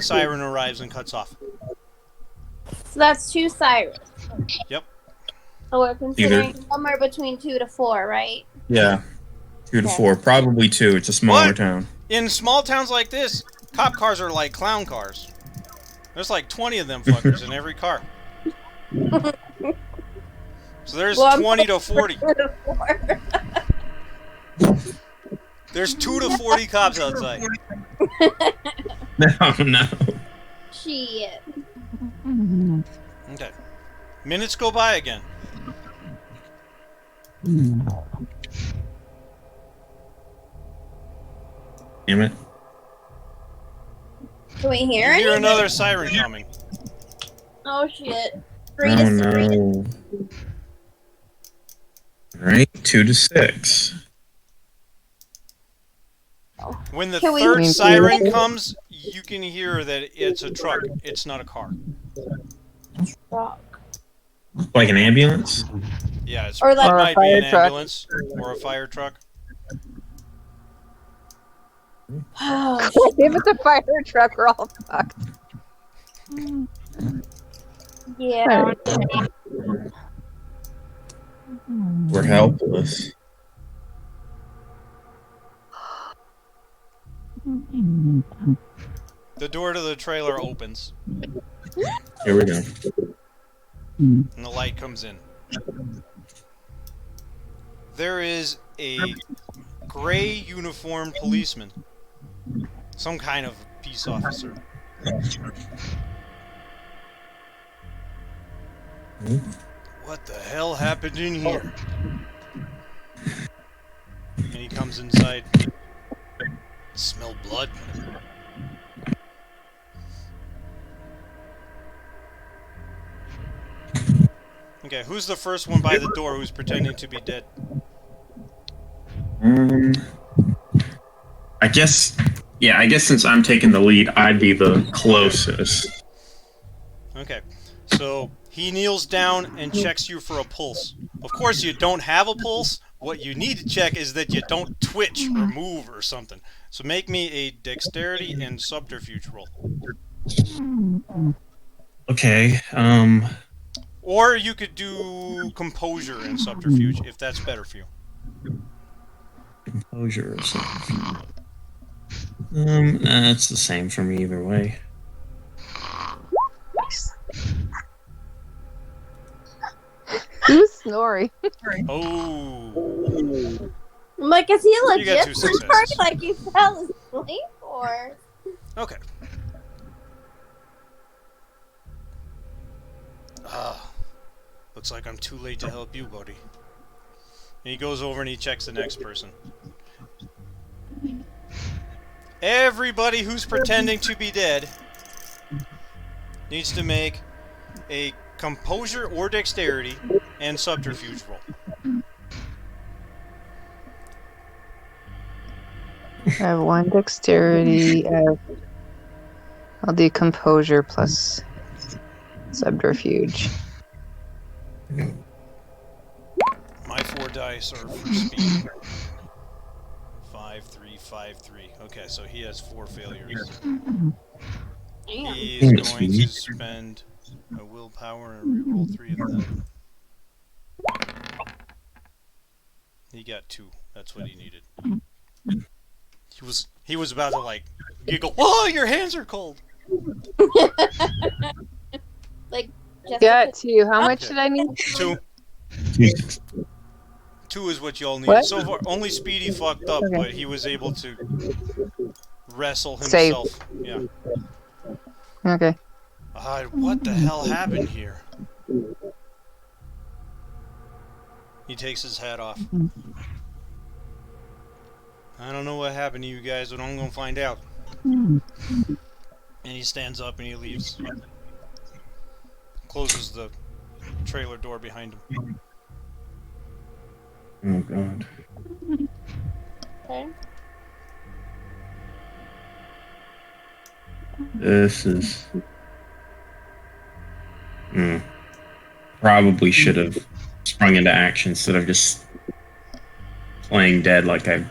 Speaker 1: siren arrives and cuts off.
Speaker 3: So that's 2 sirens.
Speaker 1: Yep.
Speaker 3: So we're considering somewhere between 2 to 4, right?
Speaker 6: Yeah, 2 to
Speaker 3: Okay.
Speaker 6: 4, probably 2. It's a smaller
Speaker 1: What?
Speaker 6: town.
Speaker 1: In small towns like this, cop cars are like clown cars. There's like 20 of them fuckers in every car. So there's 20 to 40.
Speaker 3: 2 to 4.
Speaker 1: There's 2 to 40 cops outside.
Speaker 6: No.
Speaker 3: Shit.
Speaker 1: Okay. Minutes go by again.
Speaker 6: Damn it.
Speaker 3: Can we hear
Speaker 1: You hear
Speaker 3: anything?
Speaker 1: another siren coming.
Speaker 3: Oh shit.
Speaker 6: Oh
Speaker 3: 3 to 3.
Speaker 6: no. Alright, 2 to 6.
Speaker 1: When the
Speaker 3: Can we-
Speaker 1: third
Speaker 4: Me
Speaker 1: siren
Speaker 4: too.
Speaker 1: comes, you can hear that it's a truck. It's not a car.
Speaker 3: Rock.
Speaker 6: Like an ambulance?
Speaker 1: Yeah, it's,
Speaker 3: Or like-
Speaker 1: it
Speaker 4: Or a
Speaker 1: might be
Speaker 4: fire
Speaker 1: an
Speaker 4: truck.
Speaker 1: ambulance or a fire truck.
Speaker 3: Oh,
Speaker 4: If it's a fire truck, we're all fucked.
Speaker 3: yeah.
Speaker 6: We're helpless.
Speaker 1: The door to the trailer opens
Speaker 6: Here we go.
Speaker 1: and the light comes in. There is a gray uniformed policeman. Some kind of peace officer. What the hell happened in here? And he comes inside. Smell blood. Okay, who's the first one by the door who's pretending to be dead?
Speaker 6: I guess since I'm taking the lead, I'd be the closest.
Speaker 1: Okay, so he kneels down and checks you for a pulse. Of course, you don't have a pulse. What you need to check is that you don't twitch or move or something. So make me a dexterity and subterfuge roll.
Speaker 6: Okay,
Speaker 1: Or you could do composure and subterfuge if that's better for you.
Speaker 6: composure or something. It's the same for me either way.
Speaker 4: Who's snoring?
Speaker 1: Oh.
Speaker 3: I'm like, is he
Speaker 1: You got
Speaker 3: legit
Speaker 1: 2
Speaker 3: snoring?
Speaker 1: successes.
Speaker 3: Like he fell asleep or?
Speaker 1: Okay. Looks like I'm too late to help you, buddy. And he goes over and he checks the next person. Everybody who's pretending to be dead needs to make a composure or dexterity and subterfuge roll.
Speaker 4: I have 1 dexterity. I'll do composure plus subterfuge.
Speaker 1: My 4 dice are for speed. 5, 3, 5, 3. Okay, so he has 4 failures.
Speaker 3: Damn.
Speaker 1: He is going to spend a willpower and reroll 3 of them. He got 2. That's what he needed. He was about to like giggle. Oh, your hands are cold.
Speaker 3: Like,
Speaker 4: Got 2. How much
Speaker 1: Okay.
Speaker 4: did I need?
Speaker 1: 2. 2 is what y'all needed.
Speaker 4: What?
Speaker 1: So far, only Speedy fucked up,
Speaker 4: Okay.
Speaker 1: but he was able to wrestle
Speaker 4: Save.
Speaker 1: himself. Yeah.
Speaker 4: Okay.
Speaker 1: What the hell happened here? He takes his hat off. I don't know what happened to you guys, but I'm gonna find out. And he stands up and he leaves. Closes the trailer door behind him.
Speaker 6: Oh god.
Speaker 3: Okay.
Speaker 6: This is. Probably should have sprung into action instead of just playing dead like I.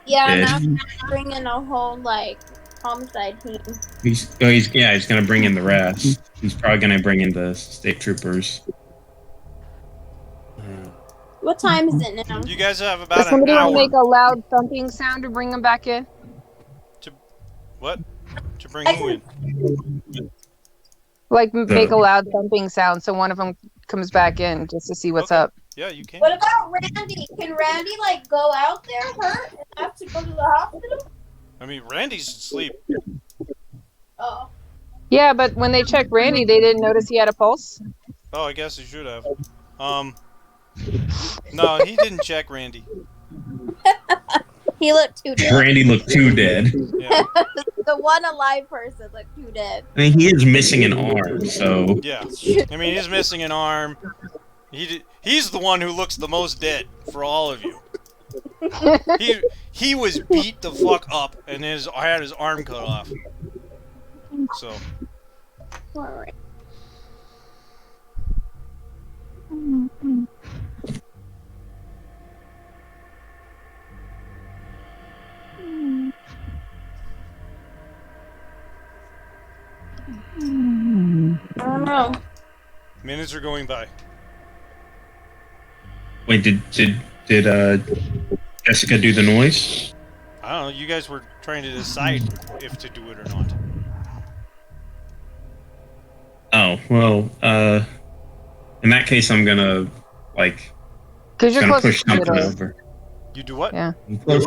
Speaker 3: Yeah,
Speaker 6: Dead.
Speaker 3: now I'm bringing a whole like homicide team.
Speaker 6: He's gonna bring in the rest. He's probably gonna bring in the state troopers.
Speaker 3: What time is it now?
Speaker 1: You guys have
Speaker 4: Does
Speaker 1: about an
Speaker 4: somebody want to
Speaker 1: hour.
Speaker 4: make a loud thumping sound to bring them back in?
Speaker 1: What? To bring who in?
Speaker 4: Like, make a loud thumping sound so one of them comes back in just to see what's
Speaker 1: Okay.
Speaker 4: up.
Speaker 1: Yeah, you can.
Speaker 3: What about Randy? Can Randy like go out there hurt and have to go to the hospital?
Speaker 1: I mean, Randy's asleep.
Speaker 3: Oh.
Speaker 4: Yeah, but when they checked Randy, they didn't notice he had a pulse.
Speaker 1: Oh, I guess you should have. No, he didn't check Randy.
Speaker 3: He looked too dead.
Speaker 6: Randy looked too dead.
Speaker 1: Yeah.
Speaker 3: The one alive person looked too dead.
Speaker 6: I mean, he is missing an arm, so
Speaker 1: Yeah. I mean, he's missing an arm. He's the one who looks the most dead for all of you. He was beat the fuck up and had his arm cut off. So.
Speaker 3: Alright. I don't know.
Speaker 1: Minutes are going by.
Speaker 6: wait, did Jessica do the noise?
Speaker 1: I don't know. You guys were trying to decide if to do it or not.
Speaker 6: Oh, well, in that case, I'm gonna, like,
Speaker 4: Because you're
Speaker 6: gonna
Speaker 4: close
Speaker 6: push
Speaker 4: to the
Speaker 6: something
Speaker 4: door.
Speaker 6: over.
Speaker 1: You do what?
Speaker 4: Yeah.
Speaker 6: Close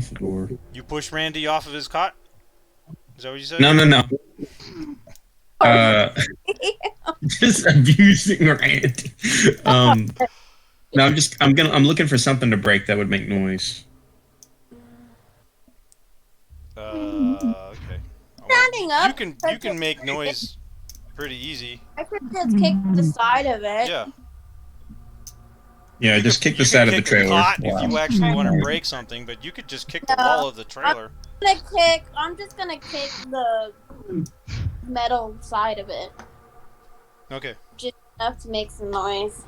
Speaker 6: the door.
Speaker 1: You push Randy off of his cot? Is that what you said?
Speaker 6: No. Just abusing Randy. No, I'm looking for something to break that would make noise.
Speaker 1: Okay.
Speaker 3: Standing up.
Speaker 1: You can make noise pretty easy.
Speaker 3: I could just kick the side of it.
Speaker 1: Yeah.
Speaker 6: Yeah, just kick the side of the trailer.
Speaker 1: Cot if you actually want to break something, but you could just kick the wall of the trailer.
Speaker 3: I'm just gonna kick the metal side of it.
Speaker 1: Okay.
Speaker 3: Just enough to make some noise.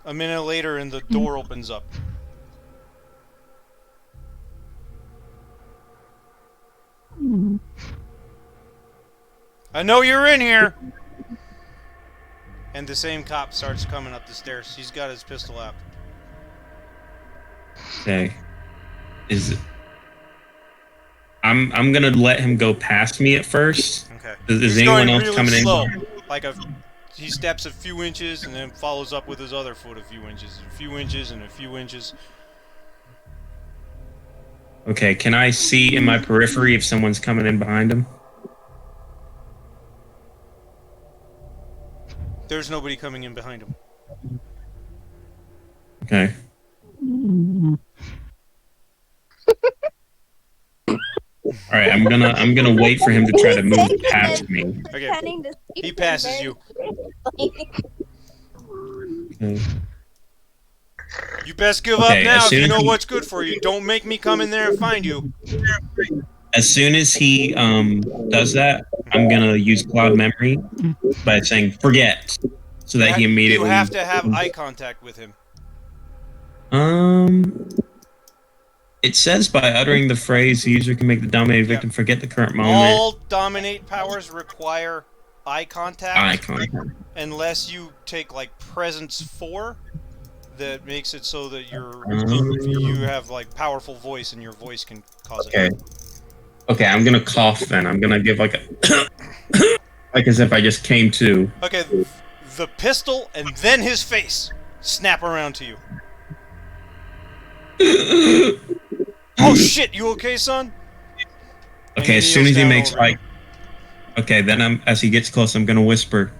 Speaker 1: A minute later, and the door opens up. I know you're in here! And the same cop starts coming up the stairs. He's got his pistol out.
Speaker 6: Okay. I'm gonna let him go past me at first.
Speaker 1: Okay.
Speaker 6: Is
Speaker 1: He's
Speaker 6: anyone
Speaker 1: going
Speaker 6: else
Speaker 1: really
Speaker 6: coming
Speaker 1: slow.
Speaker 6: in?
Speaker 1: Like he steps a few inches and then follows up with his other foot a few inches, a few inches, and a few inches.
Speaker 6: Okay, can I see in my periphery if someone's coming in behind him?
Speaker 1: There's nobody coming in behind him.
Speaker 6: Okay. All right, I'm gonna wait for him to try to move past me.
Speaker 1: Okay. He passes you.
Speaker 6: Okay.
Speaker 1: You best give up
Speaker 6: Okay,
Speaker 1: now
Speaker 6: as
Speaker 1: if
Speaker 6: soon
Speaker 1: you
Speaker 6: as
Speaker 1: know
Speaker 6: he-
Speaker 1: what's good for you. Don't make me come in there and find you.
Speaker 6: As soon as he does that, I'm gonna use cloud memory by saying forget, so that he immediately.
Speaker 1: You have to have eye contact with him.
Speaker 6: It says by uttering the phrase, the user can make the dominated victim forget the current moment.
Speaker 1: All dominate powers require eye contact.
Speaker 6: Eye contact.
Speaker 1: Unless you take like presence 4, that makes it so that you have like powerful voice and your voice can cause it.
Speaker 6: Okay. Okay, I'm gonna cough then. I'm gonna give like a like as if I just came to.
Speaker 1: Okay, the pistol and then his face snap around to you. Oh shit, you okay, son?
Speaker 6: Okay, as soon as he makes like. Okay, then as he gets close, I'm gonna whisper,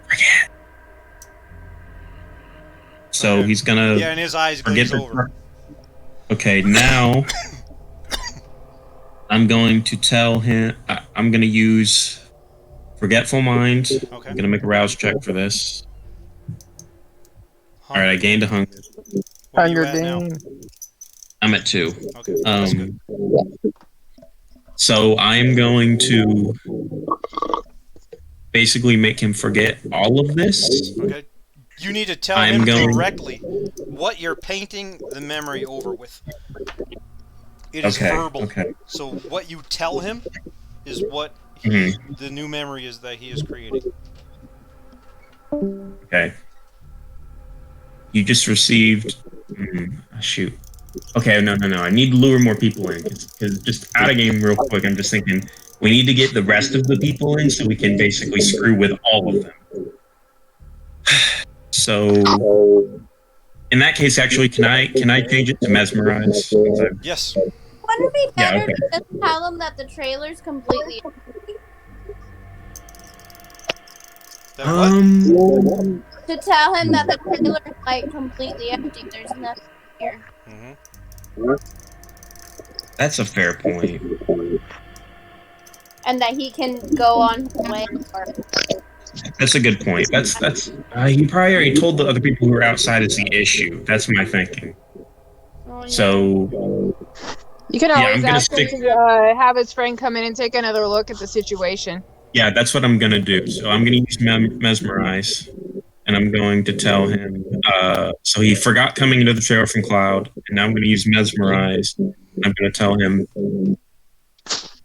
Speaker 6: forget. So
Speaker 1: Okay.
Speaker 6: he's gonna.
Speaker 1: Yeah, and his eyes glaze over.
Speaker 6: Okay, now I'm going to tell him. I'm gonna use Forgetful Mind.
Speaker 1: Okay.
Speaker 6: I'm gonna make a rouse check for this. All right, I gained a hunger.
Speaker 1: What are you
Speaker 4: Hunger
Speaker 1: at now?
Speaker 4: Game.
Speaker 6: I'm at 2.
Speaker 1: Okay, that's good.
Speaker 6: So I'm going to basically make him forget all of this.
Speaker 1: Okay. You need to tell
Speaker 6: I'm
Speaker 1: him
Speaker 6: going-
Speaker 1: directly what you're painting the memory over with. It is
Speaker 6: Okay.
Speaker 1: verbal.
Speaker 6: Okay.
Speaker 1: So what you tell him is what the new memory is that he is creating.
Speaker 6: Okay. You just received. Shoot. Okay, no. I need to lure more people in because just out of game real quick. I'm just thinking we need to get the rest of the people in so we can basically screw with all of them. So, in that case, actually, can I change it to mesmerize?
Speaker 1: Yes.
Speaker 3: Wouldn't it be
Speaker 6: Yeah,
Speaker 3: better
Speaker 6: okay.
Speaker 3: to just tell them that the trailer's completely empty?
Speaker 1: That what?
Speaker 3: To tell him that the trailer is like completely empty. There's nothing here.
Speaker 6: That's a fair point.
Speaker 3: And that he can go on his way. Or...
Speaker 6: That's a good point. That's he probably already told the other people who were outside is the issue. That's my thinking.
Speaker 3: Oh, yeah.
Speaker 6: So
Speaker 4: You can
Speaker 6: Yeah, I'm
Speaker 4: always
Speaker 6: gonna
Speaker 4: ask him
Speaker 6: stick-
Speaker 4: to have his friend come in and take another look at the situation.
Speaker 6: yeah, that's what I'm gonna do. So I'm gonna use mesmerize, and I'm going to tell him. So he forgot coming into the trailer from Cloud, and now I'm gonna use mesmerize. I'm gonna tell him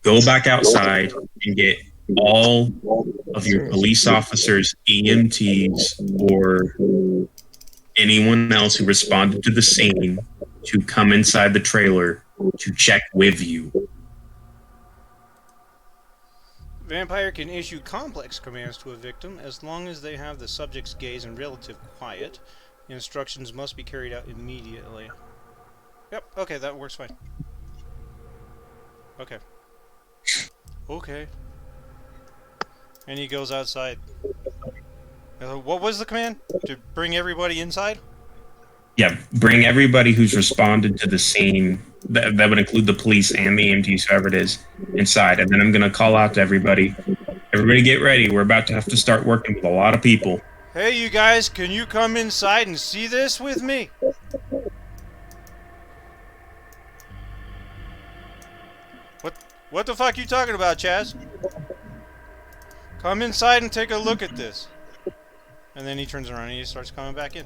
Speaker 6: go back outside and get all of your police officers, EMTs, or anyone else who responded to the scene to come inside the trailer to check with you.
Speaker 1: Vampire can issue complex commands to a victim as long as they have the subject's gaze in relative quiet. The instructions must be carried out immediately. Yep, okay, that works fine. Okay. Okay. And he goes outside. What was the command? To bring everybody inside?
Speaker 6: Yeah, bring everybody who's responded to the scene. That would include the police and the EMTs, whoever it is, inside. And then I'm going to call out to everybody. Everybody get ready. We're about to have to start working with a lot of people.
Speaker 1: Hey, you guys, can you come inside and see this with me? What the fuck you talking about, Chaz? Come inside and take a look at this. And then he turns around and he starts coming back in.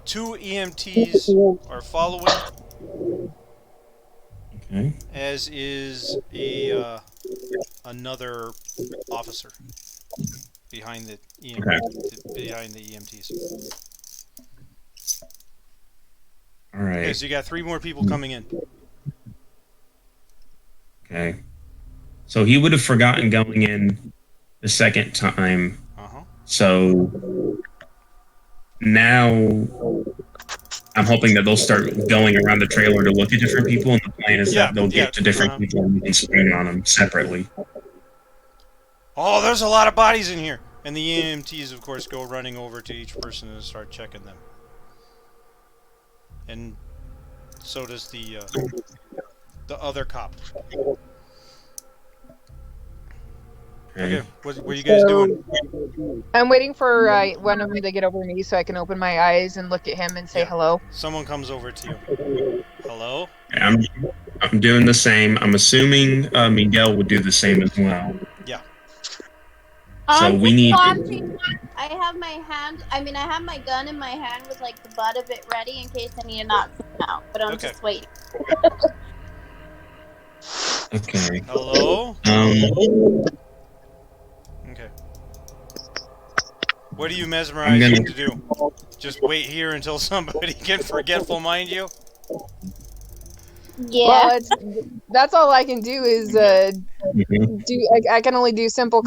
Speaker 1: Two EMTs are following,
Speaker 6: Okay.
Speaker 1: as is another officer behind the EMTs.
Speaker 6: All right.
Speaker 1: Okay, so you got 3 more people coming in.
Speaker 6: Okay. So he would have forgotten going in the second time. So now I'm hoping that they'll start going around the trailer to look at different people, and the plan is that they'll get to different people and we can spring on them separately.
Speaker 1: Oh, there's a lot of bodies in here! And the EMTs, of course, go running over to each person and start checking them. And so does the other cop. Okay, what are you guys doing?
Speaker 4: I'm waiting for one of them to get over me so I can open my eyes and look at him and say hello.
Speaker 1: Someone comes over to you. Hello?
Speaker 6: I'm doing the same. I'm assuming Miguel would do the same as well.
Speaker 1: Yeah.
Speaker 6: So we need.
Speaker 3: I have my hand. I mean, I have my gun in my hand with like the butt of it ready in case I need to knock someone out. But I'm just waiting.
Speaker 6: Okay.
Speaker 1: Hello? Okay. What do you mesmerize you to do? Just wait here until somebody can forgetful mind you?
Speaker 3: Yeah.
Speaker 4: Well, that's all I can do is I can only do simple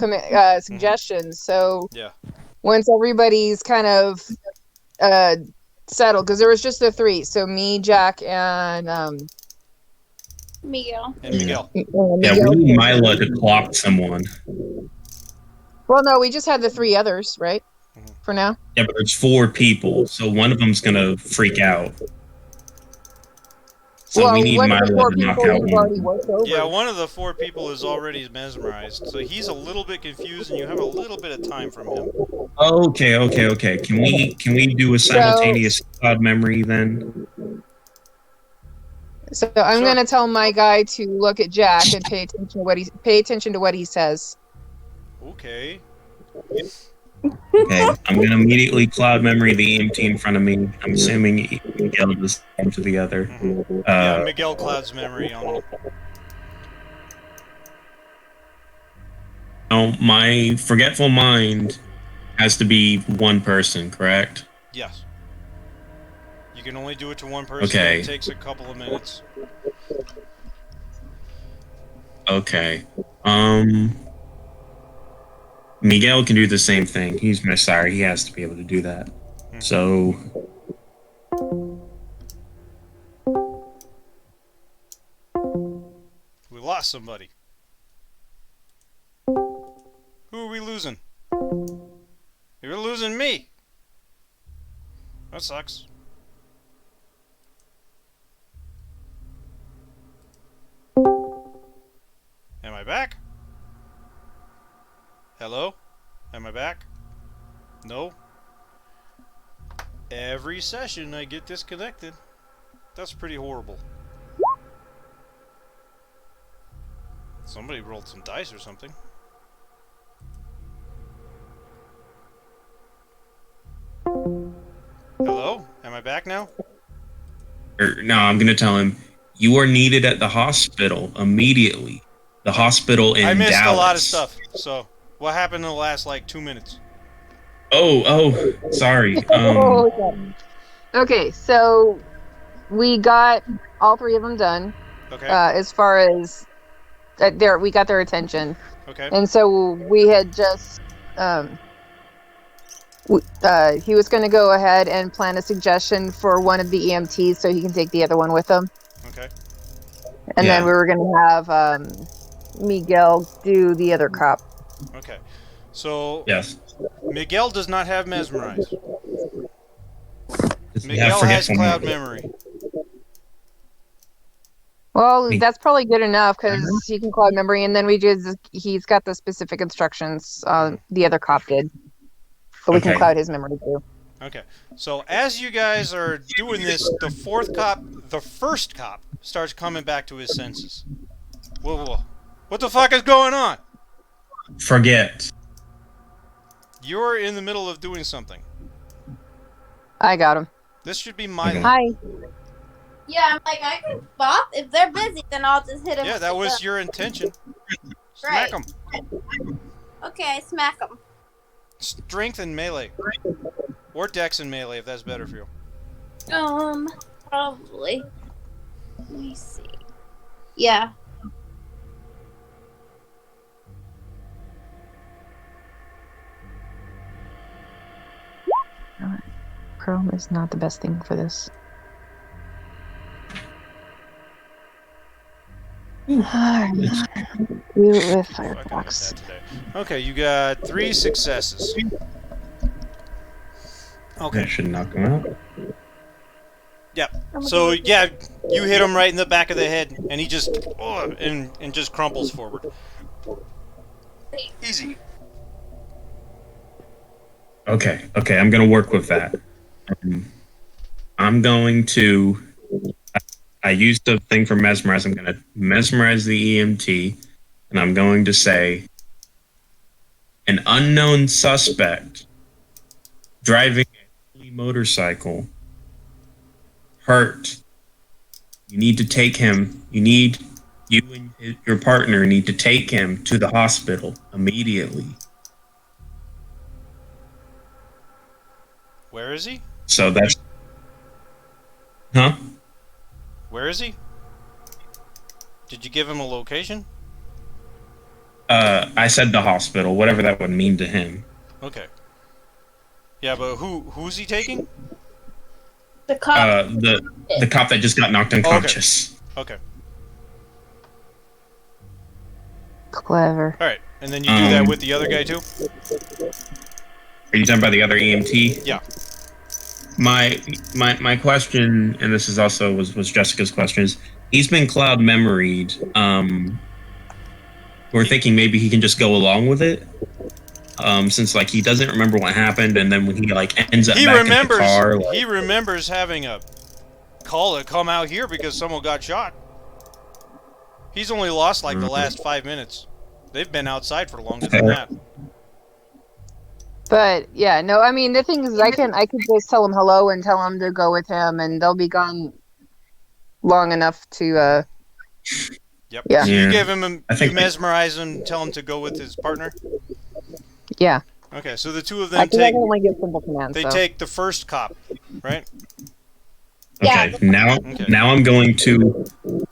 Speaker 4: suggestions. So
Speaker 1: yeah.
Speaker 4: Once everybody's kind of settled, because there was just the 3, so me, Jack, and
Speaker 3: Miguel.
Speaker 1: And Miguel.
Speaker 6: Yeah, we need Mila to clock someone.
Speaker 4: Well, no, we just had the 3 others, right? For now.
Speaker 6: Yeah, but there's 4 people, so one of them's gonna freak out. So we need Mila to knock out one.
Speaker 1: Yeah, one of the 4 people is already mesmerized, so he's a little bit confused, and you have a little bit of time from him.
Speaker 6: Okay. Can we do a simultaneous cloud memory then?
Speaker 4: So I'm going to tell my guy to look at Jack and pay attention to what he says.
Speaker 1: Okay.
Speaker 6: Okay, I'm gonna immediately cloud memory the EMT in front of me. I'm assuming Miguel does the same to the other.
Speaker 1: Yeah, Miguel clouds memory on him.
Speaker 6: Oh, my forgetful mind has to be one person, correct?
Speaker 1: Yes. You can only do it to one person.
Speaker 6: Okay.
Speaker 1: It takes a couple of minutes.
Speaker 6: Okay. Miguel can do the same thing. He's my sire. He has to be able to do that. So...
Speaker 1: We lost somebody. we losing? You're losing me. That sucks. Am I back? Hello? Am I back? No? Every session I get disconnected. That's pretty horrible. Somebody rolled some dice or something. Hello? Am I back now?
Speaker 6: No, I'm going to tell him, you are needed at the hospital immediately. The hospital in
Speaker 1: I missed
Speaker 6: Dallas.
Speaker 1: a lot of stuff. So, what happened in the last, like, 2 minutes?
Speaker 6: Oh, sorry.
Speaker 4: Okay, so we got all 3 of them done.
Speaker 1: Okay.
Speaker 4: As far as we got their attention,
Speaker 1: Okay.
Speaker 4: and so we had just he was going to go ahead and plan a suggestion for one of the EMTs so he can take the other one with him,
Speaker 1: Okay.
Speaker 4: and
Speaker 6: Yeah.
Speaker 4: then we were going to have Miguel do the other cop.
Speaker 1: Okay. So,
Speaker 6: Yes.
Speaker 1: Miguel does not have mesmerize.
Speaker 6: Does he
Speaker 1: Miguel
Speaker 6: have
Speaker 1: has
Speaker 6: forgetful
Speaker 1: cloud
Speaker 6: memory?
Speaker 1: memory.
Speaker 4: Well, that's probably good enough because he can cloud memory, and then he's got the specific instructions the other cop did, so we can
Speaker 6: Okay.
Speaker 4: cloud his memory too.
Speaker 1: Okay. So, as you guys are doing this, the first cop, starts coming back to his senses. Whoa. What the fuck is going on?
Speaker 6: Forget.
Speaker 1: You're in the middle of doing something.
Speaker 4: I got him.
Speaker 1: This should be Milo.
Speaker 4: Hi.
Speaker 3: Yeah, I'm like, I can bop. If they're busy, then I'll just hit him.
Speaker 1: Yeah, that was your intention.
Speaker 3: Right.
Speaker 1: Smack him.
Speaker 3: Okay, I smack him.
Speaker 1: Strength and melee. Or dex and melee, if that's better for you.
Speaker 3: Probably. Let me see. Yeah.
Speaker 4: Chrome is not the best thing for this. Alright. Do it with
Speaker 1: Fucking
Speaker 4: Firefox.
Speaker 1: hate that today. Okay, you got 3 successes. Okay.
Speaker 6: That should knock him out.
Speaker 1: Yep. So yeah, you hit him right in the back of the head, and he just and just crumples forward. Easy.
Speaker 6: Okay, I'm going to work with that. I'm going to... I used the thing for mesmerize. I'm going to mesmerize the EMT, and I'm going to say, an unknown suspect driving a motorcycle hurt. You need to take him. You and your partner need to take him to the hospital immediately.
Speaker 1: Where is he?
Speaker 6: So that's... Huh?
Speaker 1: Where is he? Did you give him a location?
Speaker 6: I said the hospital, whatever that would mean to him.
Speaker 1: Okay. Yeah, but who's he taking?
Speaker 3: The cop.
Speaker 6: The cop that just got knocked unconscious.
Speaker 1: Okay.
Speaker 4: Clever.
Speaker 1: All right, and then you do that with the other guy too.
Speaker 6: Are you talking about the other EMT?
Speaker 1: Yeah.
Speaker 6: My question, and this is also was Jessica's question, is he's been cloud memoried. We're thinking maybe he can just go along with it. Since like he doesn't remember what happened, and then when he like ends up back in the car, like,
Speaker 1: he remembers having a call to come out here because someone got shot. He's only lost like the last 5 minutes. They've been outside for longer than that.
Speaker 4: But yeah, no, I mean the thing is I could just tell him hello and tell him to go with him, and they'll be gone long enough to
Speaker 1: Yep.
Speaker 4: Yeah.
Speaker 1: So you give him
Speaker 6: think
Speaker 1: you mesmerize him, tell him to go with his partner.
Speaker 4: yeah.
Speaker 1: Okay, so the two of
Speaker 4: I
Speaker 1: them
Speaker 4: can
Speaker 1: take
Speaker 4: only give simple commands.
Speaker 1: they
Speaker 4: so.
Speaker 1: take the first cop, right?
Speaker 6: okay, now I'm going to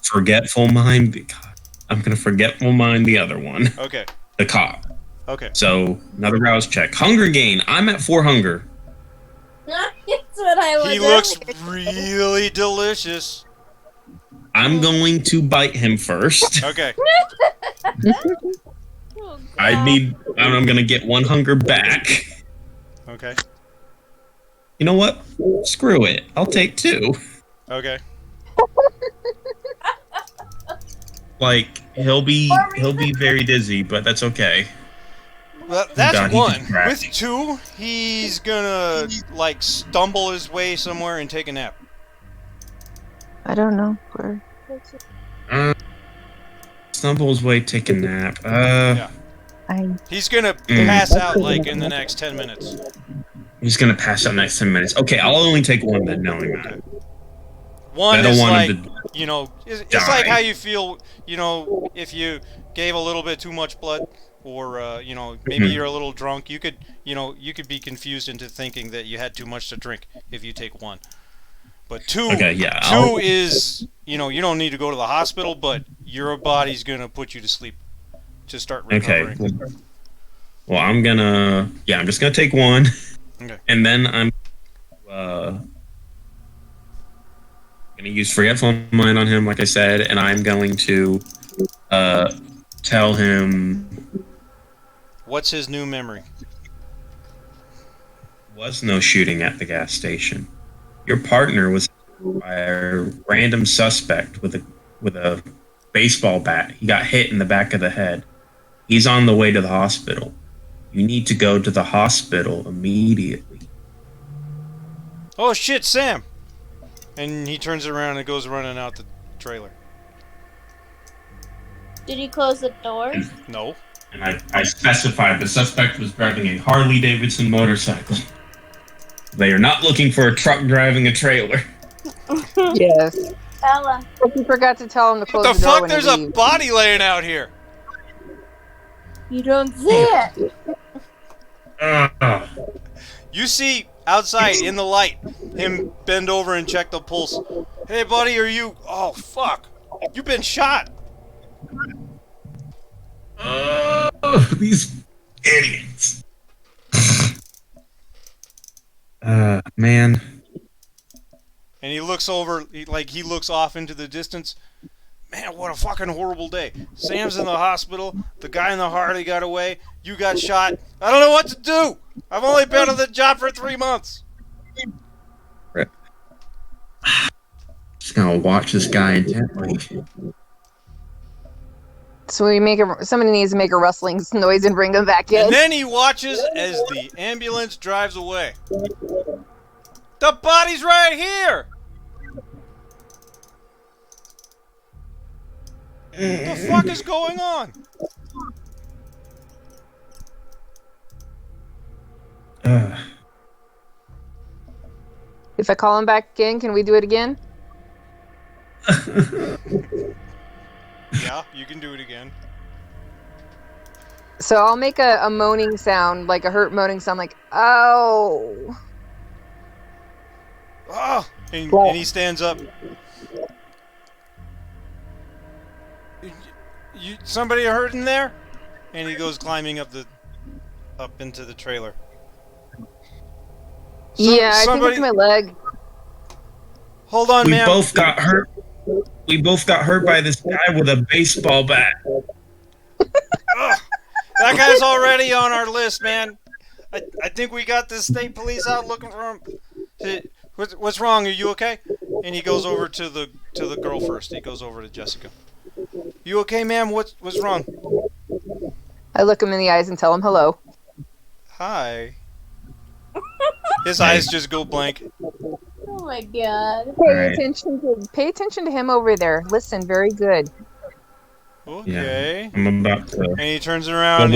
Speaker 6: forgetful mind. God, I'm going to forgetful mind the other one,
Speaker 1: Okay.
Speaker 6: the cop.
Speaker 1: Okay.
Speaker 6: So another rouse check. Hunger gain. I'm at 4 hunger.
Speaker 3: That's what I was.
Speaker 1: He looks really delicious.
Speaker 6: I'm going to bite him first.
Speaker 1: Okay.
Speaker 3: Oh,
Speaker 6: I'm gonna get one hunger back.
Speaker 1: Okay.
Speaker 6: You know what? Screw it. I'll take 2.
Speaker 1: Okay.
Speaker 6: Like he'll be very dizzy, but that's okay.
Speaker 1: Well, that's
Speaker 6: God, he
Speaker 1: one.
Speaker 6: just grabbed
Speaker 1: With
Speaker 6: me.
Speaker 1: 2, he's gonna like stumble his way somewhere and take a nap.
Speaker 4: I don't know. Where?
Speaker 6: Stumble his way, take a nap.
Speaker 1: Yeah.
Speaker 4: I
Speaker 1: He's gonna pass out like in the next 10 minutes.
Speaker 6: He's gonna pass out next 10 minutes. Okay, I'll only take 1 then, knowing that.
Speaker 1: One
Speaker 6: I don't
Speaker 1: is
Speaker 6: want
Speaker 1: like,
Speaker 6: him to
Speaker 1: you know, it's
Speaker 6: die.
Speaker 1: like how you feel, you know, if you gave a little bit too much blood, or you know, maybe
Speaker 6: Mhm.
Speaker 1: you're a little drunk. You could, you know, you could be confused into thinking that you had too much to drink if you take 1. But 2,
Speaker 6: Okay, yeah.
Speaker 1: 2 is, you know, you don't need to go to the hospital, but your body's gonna put you to sleep to start recovering.
Speaker 6: Okay. Well, I'm just gonna take 1.
Speaker 1: Okay.
Speaker 6: And then I'm gonna use Forgetful Mind on him, like I said, and I'm going to tell him
Speaker 1: What's his new memory?
Speaker 6: was no shooting at the gas station. Your partner was by a random suspect with a baseball bat. He got hit in the back of the head. He's on the way to the hospital. You need to go to the hospital immediately.
Speaker 1: Oh shit, Sam! And he turns around and goes running out the trailer.
Speaker 3: Did he close the doors?
Speaker 1: No.
Speaker 6: And I specified the suspect was driving a Harley Davidson motorcycle. They are not looking for a truck driving a trailer.
Speaker 4: yes.
Speaker 3: Ella.
Speaker 4: But you forgot to tell him to close
Speaker 1: What the
Speaker 4: the door
Speaker 1: fuck?
Speaker 4: when
Speaker 1: There's
Speaker 4: he
Speaker 1: a
Speaker 4: leaves.
Speaker 1: body laying out here.
Speaker 3: You don't see it.
Speaker 1: You see outside in the light him bend over and check the pulse. Hey, buddy, are you? Oh fuck! You've been shot.
Speaker 6: These idiots. Man.
Speaker 1: And he looks over, he looks off into the distance. Man, what a fucking horrible day. Sam's in the hospital. The guy in the Harley got away. You got shot. I don't know what to do. I've only been on the job for 3 months.
Speaker 6: Just gonna watch this guy intently.
Speaker 4: So somebody needs to make a rustling noise and bring him back in.
Speaker 1: And then he watches as the ambulance drives away. The body's right here. What the fuck is going on?
Speaker 4: If I call him back in, can we do it again?
Speaker 1: Yeah, you can do it again.
Speaker 4: So I'll make a moaning sound, like a hurt moaning sound, like, oh.
Speaker 1: Oh! And he stands up. Somebody hurt in there? And he goes climbing up into the trailer.
Speaker 4: Yeah, I think
Speaker 1: somebody-
Speaker 4: it's my leg.
Speaker 1: Hold on,
Speaker 6: We
Speaker 1: ma'am.
Speaker 6: both got hurt. We both got hurt by this guy with a baseball bat.
Speaker 1: Ugh. That guy's already on our list, man. I think we got the state police out looking for him. What's wrong? Are you okay? And he goes over to the girl first. He goes over to Jessica. You okay, ma'am? What's wrong?
Speaker 4: I look him in the eyes and tell him hello.
Speaker 1: Hi. His eyes just go blank.
Speaker 3: Oh my god.
Speaker 4: Pay attention to him over there. Listen, very good.
Speaker 1: Okay.
Speaker 6: I'm about to.
Speaker 1: And he turns
Speaker 6: Well,
Speaker 1: around.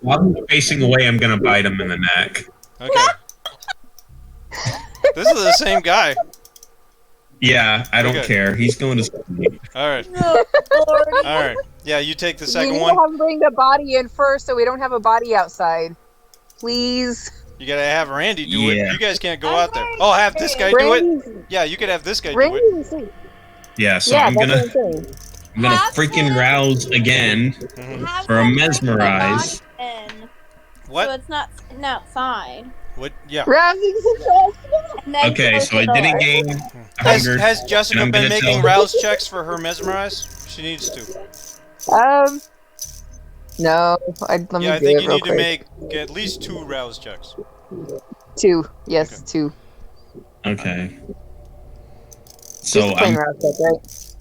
Speaker 6: while he's facing away, I'm gonna bite him in the neck.
Speaker 1: Okay. This is the same guy.
Speaker 6: Yeah, I don't
Speaker 1: Okay.
Speaker 6: care. He's going to sleep.
Speaker 1: All right.
Speaker 3: Oh, Lord.
Speaker 1: All right. Yeah, you take the
Speaker 4: You
Speaker 1: second
Speaker 4: need to
Speaker 1: one.
Speaker 4: have him bring the body in first so we don't have a body outside. Please.
Speaker 1: You gotta have Randy do it.
Speaker 6: Yeah.
Speaker 1: You guys can't go
Speaker 3: I'm
Speaker 1: out there.
Speaker 3: very
Speaker 1: Oh, have this guy do it.
Speaker 4: Randy's-
Speaker 1: Yeah, you could have this guy do it.
Speaker 4: Randy's-
Speaker 6: Yeah, so
Speaker 4: yeah,
Speaker 6: I'm
Speaker 4: that's
Speaker 6: gonna
Speaker 4: what I'm saying.
Speaker 6: freaking rouse again
Speaker 1: Mhm.
Speaker 3: Have
Speaker 6: for a
Speaker 3: him bring the
Speaker 6: mesmerize.
Speaker 3: box in, so
Speaker 1: What?
Speaker 3: it's not sitting outside.
Speaker 1: What? Yeah.
Speaker 4: Rousing success.
Speaker 3: And then
Speaker 6: Okay,
Speaker 3: close
Speaker 6: so
Speaker 3: the
Speaker 6: I
Speaker 3: door.
Speaker 6: didn't gain
Speaker 1: Has,
Speaker 6: 100.
Speaker 1: has Jessica
Speaker 6: and I'm
Speaker 1: been
Speaker 6: gonna
Speaker 1: making
Speaker 6: tell-
Speaker 1: rouse checks for her mesmerize? She needs to.
Speaker 4: No, let me
Speaker 1: Yeah, I
Speaker 4: do
Speaker 1: think
Speaker 4: it
Speaker 1: you
Speaker 4: real
Speaker 1: need to
Speaker 4: quick.
Speaker 1: make at least 2 rouse checks.
Speaker 4: 2. Yes,
Speaker 1: Okay.
Speaker 4: 2.
Speaker 6: Okay.
Speaker 4: Just a
Speaker 6: So
Speaker 4: plain route check, right?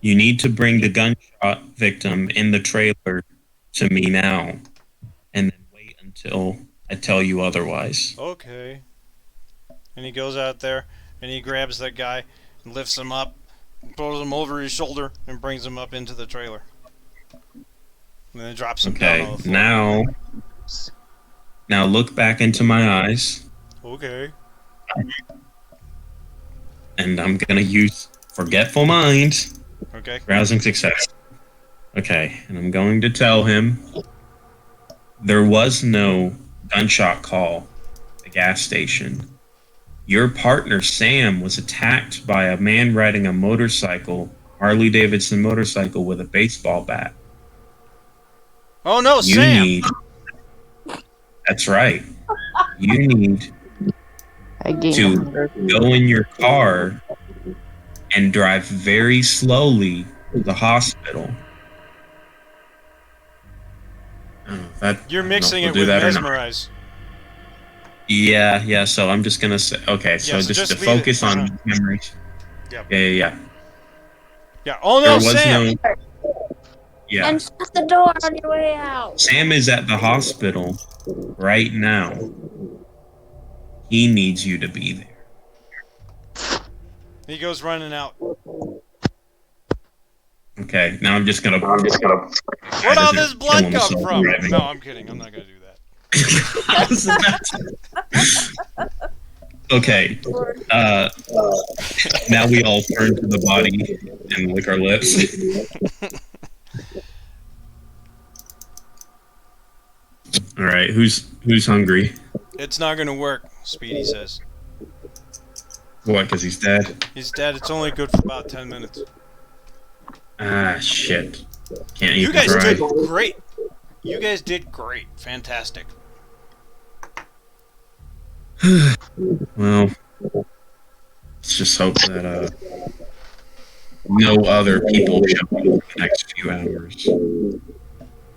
Speaker 6: you need to bring the gunshot victim in the trailer to me now, and then wait until I tell you otherwise.
Speaker 1: Okay. And he goes out there and he grabs that guy and lifts him up, throws him over his shoulder, and brings him up into the trailer. And then drops him down on
Speaker 6: Okay.
Speaker 1: the floor.
Speaker 6: Now look back into my eyes,
Speaker 1: Okay.
Speaker 6: and I'm gonna use forgetful mind.
Speaker 1: Okay.
Speaker 6: Rousing success. Okay, and I'm going to tell him there was no gunshot call at the gas station. Your partner, Sam, was attacked by a man riding a motorcycle, Harley Davidson motorcycle, with a baseball bat.
Speaker 1: Oh no,
Speaker 6: You
Speaker 1: Sam!
Speaker 6: need. That's right. You need
Speaker 4: I gained
Speaker 6: to
Speaker 4: 100.
Speaker 6: go in your car and drive very slowly to the hospital.
Speaker 1: You're mixing it
Speaker 6: do
Speaker 1: with
Speaker 6: that or not.
Speaker 1: mesmerize.
Speaker 6: Yeah. So I'm just gonna say, okay. So
Speaker 1: Yeah, so
Speaker 6: just to
Speaker 1: just leave it.
Speaker 6: focus on memories.
Speaker 1: Yep.
Speaker 6: Yeah.
Speaker 1: Yeah. Oh
Speaker 6: There
Speaker 1: no,
Speaker 6: was
Speaker 1: Sam!
Speaker 6: no. Yeah.
Speaker 3: And shut the door on your way out.
Speaker 6: Sam is at the hospital right now. He needs you to be there.
Speaker 1: He goes running out.
Speaker 6: Okay. Now I'm just gonna.
Speaker 1: Where'd all this blood come
Speaker 6: himself
Speaker 1: from?
Speaker 6: driving.
Speaker 1: No, I'm kidding. I'm not gonna do that.
Speaker 6: I was about to- Okay. Now we all turn to the body and lick our lips. All right. Who's hungry?
Speaker 1: It's not gonna work, Speedy says.
Speaker 6: What? Because he's dead.
Speaker 1: He's dead. It's only good for about 10 minutes.
Speaker 6: Ah, shit. Can't
Speaker 1: You
Speaker 6: even
Speaker 1: guys
Speaker 6: try.
Speaker 1: did great. You guys did great. Fantastic.
Speaker 6: Well, let's just hope that no other people show up in the next few hours.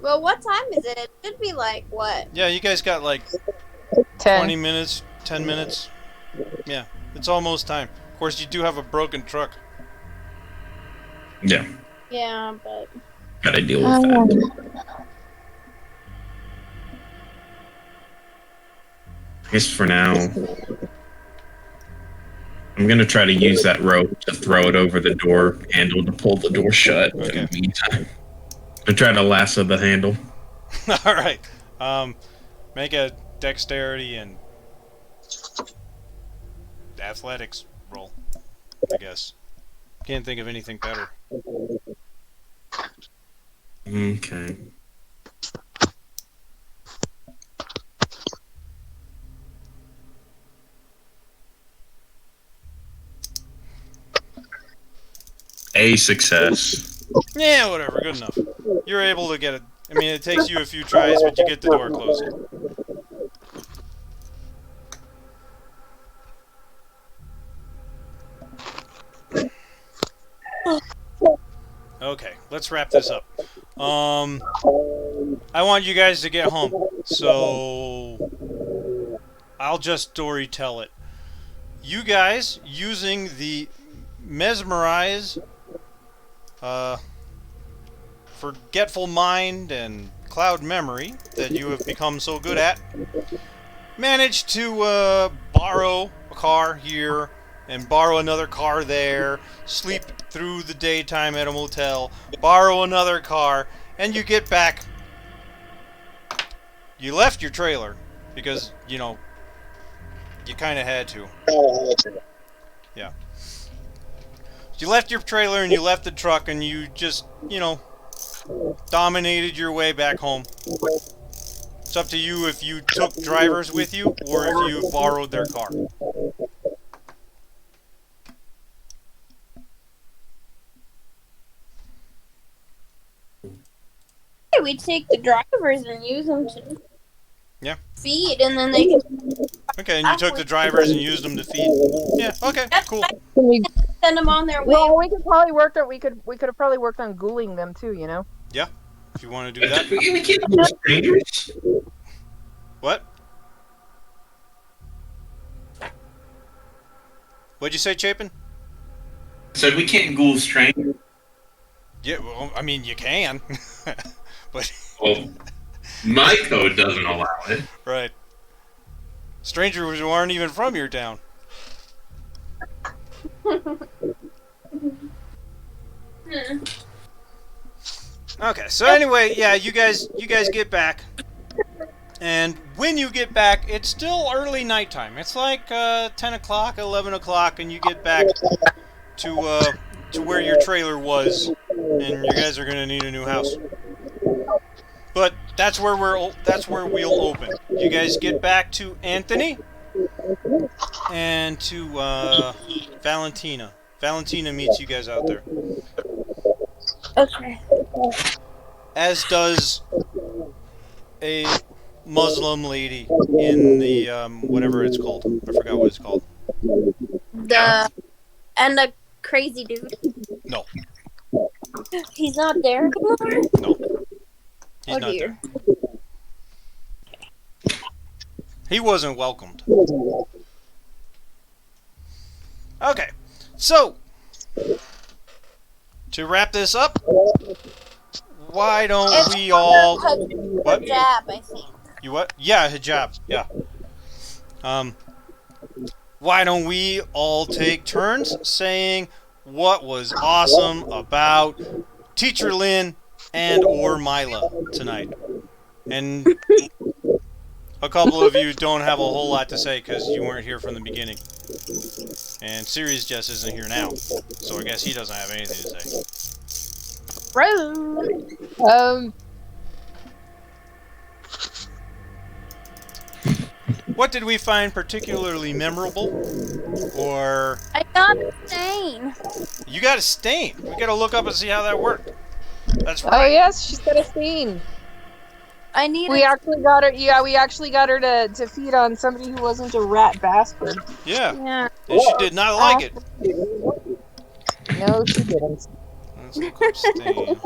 Speaker 3: Well, what time is it? It should be like what?
Speaker 1: Yeah, you guys got like
Speaker 4: 10.
Speaker 1: 20 minutes, 10 minutes. Yeah, it's almost time. Of course, you do have a broken truck.
Speaker 6: Yeah,
Speaker 3: Yeah, but
Speaker 6: gotta deal with that. I guess for now, I'm gonna try to use that rope to throw it over the door handle to pull the door shut.
Speaker 1: Okay.
Speaker 6: In the meantime, to try to lasso the handle.
Speaker 1: All right. Make a dexterity and athletics roll, I guess. Can't think of anything better.
Speaker 6: Okay. A success.
Speaker 1: Yeah, whatever. Good enough. You're able to get it. I mean, it takes you a few tries, but you get the door closed. Okay, let's wrap this up. I want you guys to get home, so I'll just story tell it. You guys, using the mesmerize, forgetful mind and cloud memory that you have become so good at, managed to borrow a car here and borrow another car there, sleep through the daytime at a motel, borrow another car, and you get back. You left your trailer because, you know, you kind of had to. Yeah. You left your trailer and you left the truck and you just, you know, dominated your way back home. It's up to you if you took drivers with you or if you borrowed their car.
Speaker 3: we take the drivers and use them to feed, and then they can.
Speaker 1: Okay, and you took the drivers and used them to feed. Yeah. Okay. Cool.
Speaker 4: Can we,
Speaker 3: Send them on their way.
Speaker 4: well, we could probably work on. We could have probably worked on ghouling them too. You know.
Speaker 1: If you want to do that.
Speaker 6: We can't ghoul strangers.
Speaker 1: What? What'd you say, Chapin?
Speaker 6: So we can't ghoul strangers.
Speaker 1: Yeah, well, I mean, you can. But,
Speaker 6: Well, my code doesn't allow it.
Speaker 1: right. Strangers who aren't even from your town. Okay, so anyway, yeah, you guys get back. And when you get back, it's still early nighttime. It's like 10 o'clock, 11 o'clock, and you get back to where your trailer was, and you guys are gonna need a new house. But that's where we'll open. You guys get back to Anthony and to Valentina. Valentina meets you guys out there.
Speaker 3: Okay.
Speaker 1: As does a Muslim lady in the whatever it's called. I forgot what it's called.
Speaker 3: And a crazy dude.
Speaker 1: No.
Speaker 3: He's not there anymore?
Speaker 1: No. He's not
Speaker 3: dear.
Speaker 1: there. He wasn't welcomed. Okay. So, to wrap this up, why don't we all... What?
Speaker 3: Hijab, I think.
Speaker 1: You what? Yeah, hijab. Yeah. Why don't we all take turns saying what was awesome about Teacher Lynn and or Mila tonight? And a couple of you don't have a whole lot to say because you weren't here from the beginning. And Sirius Jess isn't here now, so I guess he doesn't have anything to say.
Speaker 4: Rude.
Speaker 1: What did we find particularly memorable? Or...
Speaker 3: I got a stain.
Speaker 1: You got a stain. We gotta look up and see how that worked. That's
Speaker 4: Oh
Speaker 1: right.
Speaker 4: yes, she's got a stain.
Speaker 3: I need
Speaker 4: We actually got her. Yeah, we actually got her to feed on somebody who wasn't a rat bastard.
Speaker 1: Yeah.
Speaker 3: Yeah.
Speaker 1: And she did not like it.
Speaker 4: No, she didn't.
Speaker 1: Let's look up stain.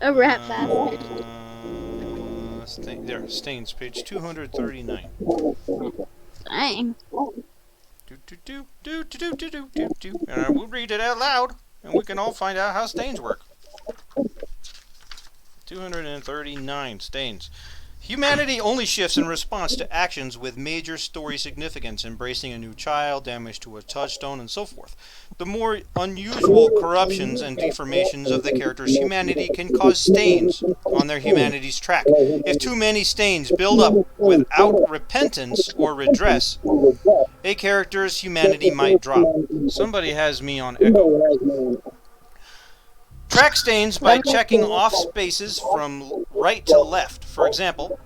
Speaker 3: A rat bastard.
Speaker 1: Stain, there, stains, page 239.
Speaker 3: Dang.
Speaker 1: And I will read it out loud, and we can all find out how stains work. 239 stains. Humanity only shifts in response to actions with major story significance, embracing a new child, damage to a touchstone, and so forth. The more unusual corruptions and deformations of the character's humanity can cause stains on their humanity's track. If too many stains build up without repentance or redress, a character's humanity might drop. Somebody has me on echo. Track stains by checking off spaces from right to left. For example,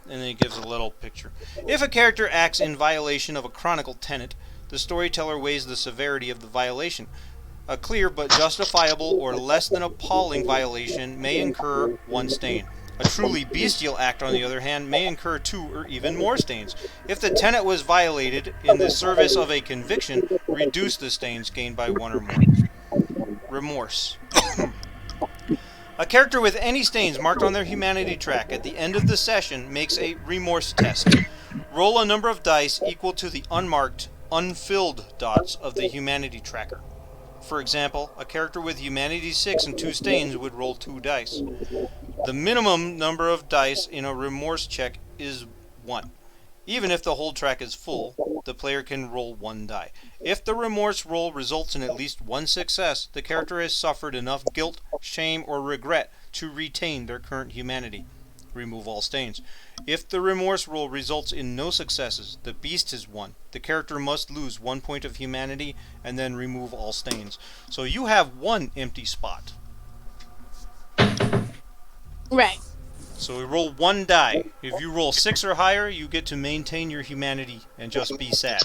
Speaker 1: and then it gives a little picture. If a character acts in violation of a chronicle tenet, the storyteller weighs the severity of the violation. A clear but justifiable or less than appalling violation may incur 1 stain. A truly bestial act, on the other hand, may incur 2 or even more stains. If the tenet was violated in the service of a conviction, reduce the stains gained by 1 or more. Remorse. A character with any stains marked on their humanity track at the end of the session makes a remorse test. Roll a number of dice equal to the unmarked, unfilled dots of the humanity tracker. For example, a character with humanity 6 and 2 stains would roll 2 dice. The minimum number of dice in a remorse check is 1. Even if the whole track is full, the player can roll 1 die. If the remorse roll results in at least 1 success, the character has suffered enough guilt, shame, or regret to retain their current humanity. Remove all stains. If the remorse roll results in no successes, the beast is won. The character must lose 1 point of humanity and then remove all stains. So you have 1 empty spot.
Speaker 3: Right.
Speaker 1: So we roll 1 die. If you roll 6 or higher, you get to maintain your humanity and just be sad.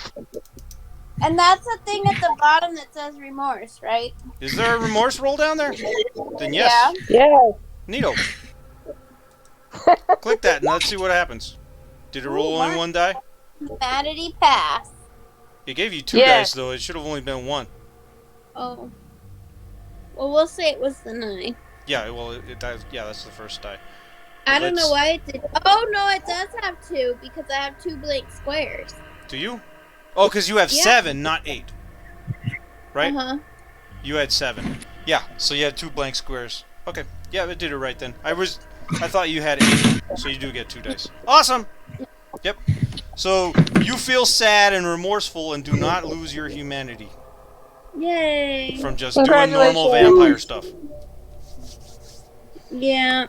Speaker 3: And that's the thing at the bottom that says remorse, right?
Speaker 1: Is there a remorse roll down there? Then yes.
Speaker 4: Yeah.
Speaker 1: Neato. Click that and let's see what happens. Did it roll only 1 die?
Speaker 3: Humanity pass.
Speaker 1: It gave you 2
Speaker 4: Yeah.
Speaker 1: dice though. It should have only been 1.
Speaker 3: Oh. Well, we'll say it was the 9.
Speaker 1: Yeah, well, that's the first die.
Speaker 3: I don't know
Speaker 1: Let's-
Speaker 3: why it did. Oh no, it does have 2 because I have 2 blank squares.
Speaker 1: Do you? Oh, because you have
Speaker 3: Yeah.
Speaker 1: 7, not 8. Right?
Speaker 3: Uh huh.
Speaker 1: You had 7. Yeah, so you had 2 blank squares. Okay. Yeah, it did it right then. I thought you had 8, so you do get 2 dice. Awesome! Yep. So, you feel sad and remorseful and do not lose your humanity
Speaker 3: Yay.
Speaker 1: from just doing normal
Speaker 4: Congratulations.
Speaker 1: vampire stuff.
Speaker 3: Yeah.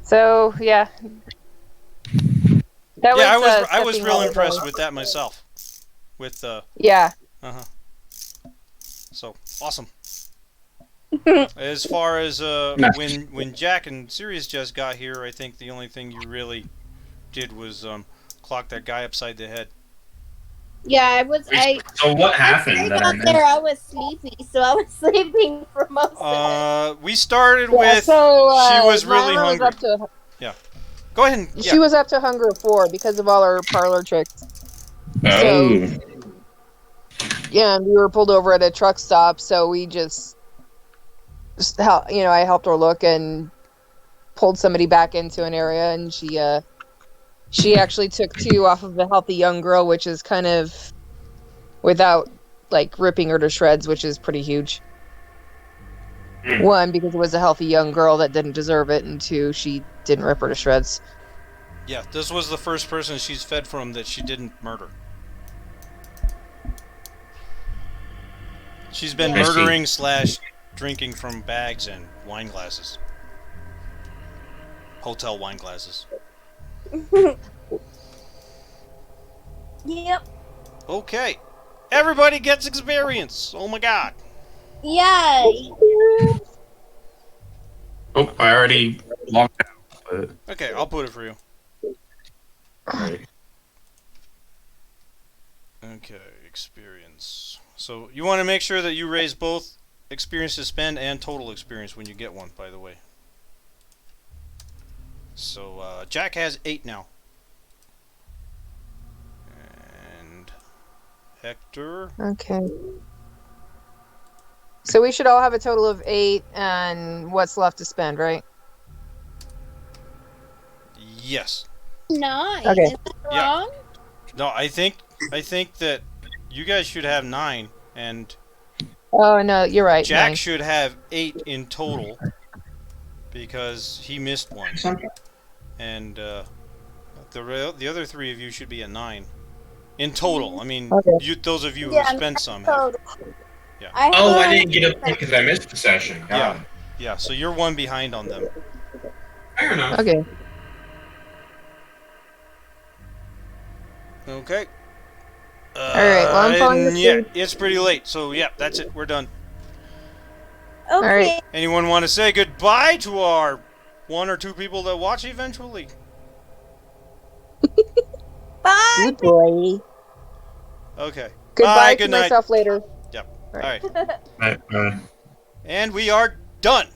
Speaker 2: So yeah. That
Speaker 1: Yeah,
Speaker 2: was,
Speaker 1: I was
Speaker 2: stepping
Speaker 1: real
Speaker 2: all
Speaker 1: impressed
Speaker 2: over.
Speaker 1: with that myself. With,
Speaker 2: Yeah.
Speaker 1: So, awesome. As far as when Jack and Sirius just got here, I think the only thing you really did was clock that guy upside the head.
Speaker 3: Yeah, I
Speaker 6: So what happened?
Speaker 3: I
Speaker 6: That
Speaker 3: got there. I was sleepy, so I was sleeping for most of it.
Speaker 1: We started
Speaker 4: Yeah,
Speaker 1: with
Speaker 4: so,
Speaker 1: she was really
Speaker 4: Myra
Speaker 1: hungry.
Speaker 4: up to,
Speaker 1: Go ahead and
Speaker 4: She was up to hunger 4 because of all her parlor tricks.
Speaker 6: Oh.
Speaker 4: Yeah, and we were pulled over at a truck stop, so we just I helped her look and pulled somebody back into an area, and she actually took 2 off of a healthy young girl, which is kind of without like ripping her to shreds, which is pretty huge. 1, because it was a healthy young girl that didn't deserve it, and 2, she didn't rip her to shreds.
Speaker 1: Yeah, this was the first person she's fed from that she didn't murder. She's been
Speaker 6: I see.
Speaker 1: murdering / drinking from bags and wine glasses. Hotel wine glasses.
Speaker 3: Yep.
Speaker 1: Okay. Everybody gets experience. Oh my god.
Speaker 3: Yay.
Speaker 6: Oh, I already logged out. But...
Speaker 1: Okay, I'll put it for you. Okay, experience. So you want to make sure that you raise both experience to spend and total experience when you get one, by the way. So Jack has 8 now. And Hector.
Speaker 4: Okay. So we should all have a total of 8, and what's left to spend, right?
Speaker 1: Yes.
Speaker 3: 9.
Speaker 4: Okay.
Speaker 3: Is that
Speaker 1: Yeah.
Speaker 3: wrong?
Speaker 1: No, I think that you guys should have 9, and
Speaker 4: Oh no, you're right.
Speaker 1: Jack
Speaker 4: 9.
Speaker 1: should have 8 in total because he missed one, and the other 3 of you should be at 9 in total. I mean,
Speaker 4: Okay.
Speaker 1: those of you who
Speaker 3: Yeah,
Speaker 1: spent some. Have, Yeah.
Speaker 6: I didn't get up because I missed the session.
Speaker 1: Yeah. Yeah, so you're 1 behind on them.
Speaker 6: Fair enough.
Speaker 4: Okay.
Speaker 1: Okay.
Speaker 4: Alright, well, I'm falling
Speaker 1: and yeah,
Speaker 4: asleep.
Speaker 1: it's pretty late, so yeah, that's it. We're done.
Speaker 3: Okay.
Speaker 4: Alright.
Speaker 1: Anyone want to say goodbye to our 1 or 2 people that watch eventually?
Speaker 3: Bye.
Speaker 4: Good boy.
Speaker 1: Okay.
Speaker 4: Goodbye
Speaker 1: Bye,
Speaker 4: to
Speaker 1: good night.
Speaker 4: myself later.
Speaker 1: Yep.
Speaker 4: Alright.
Speaker 1: All right. And we are done.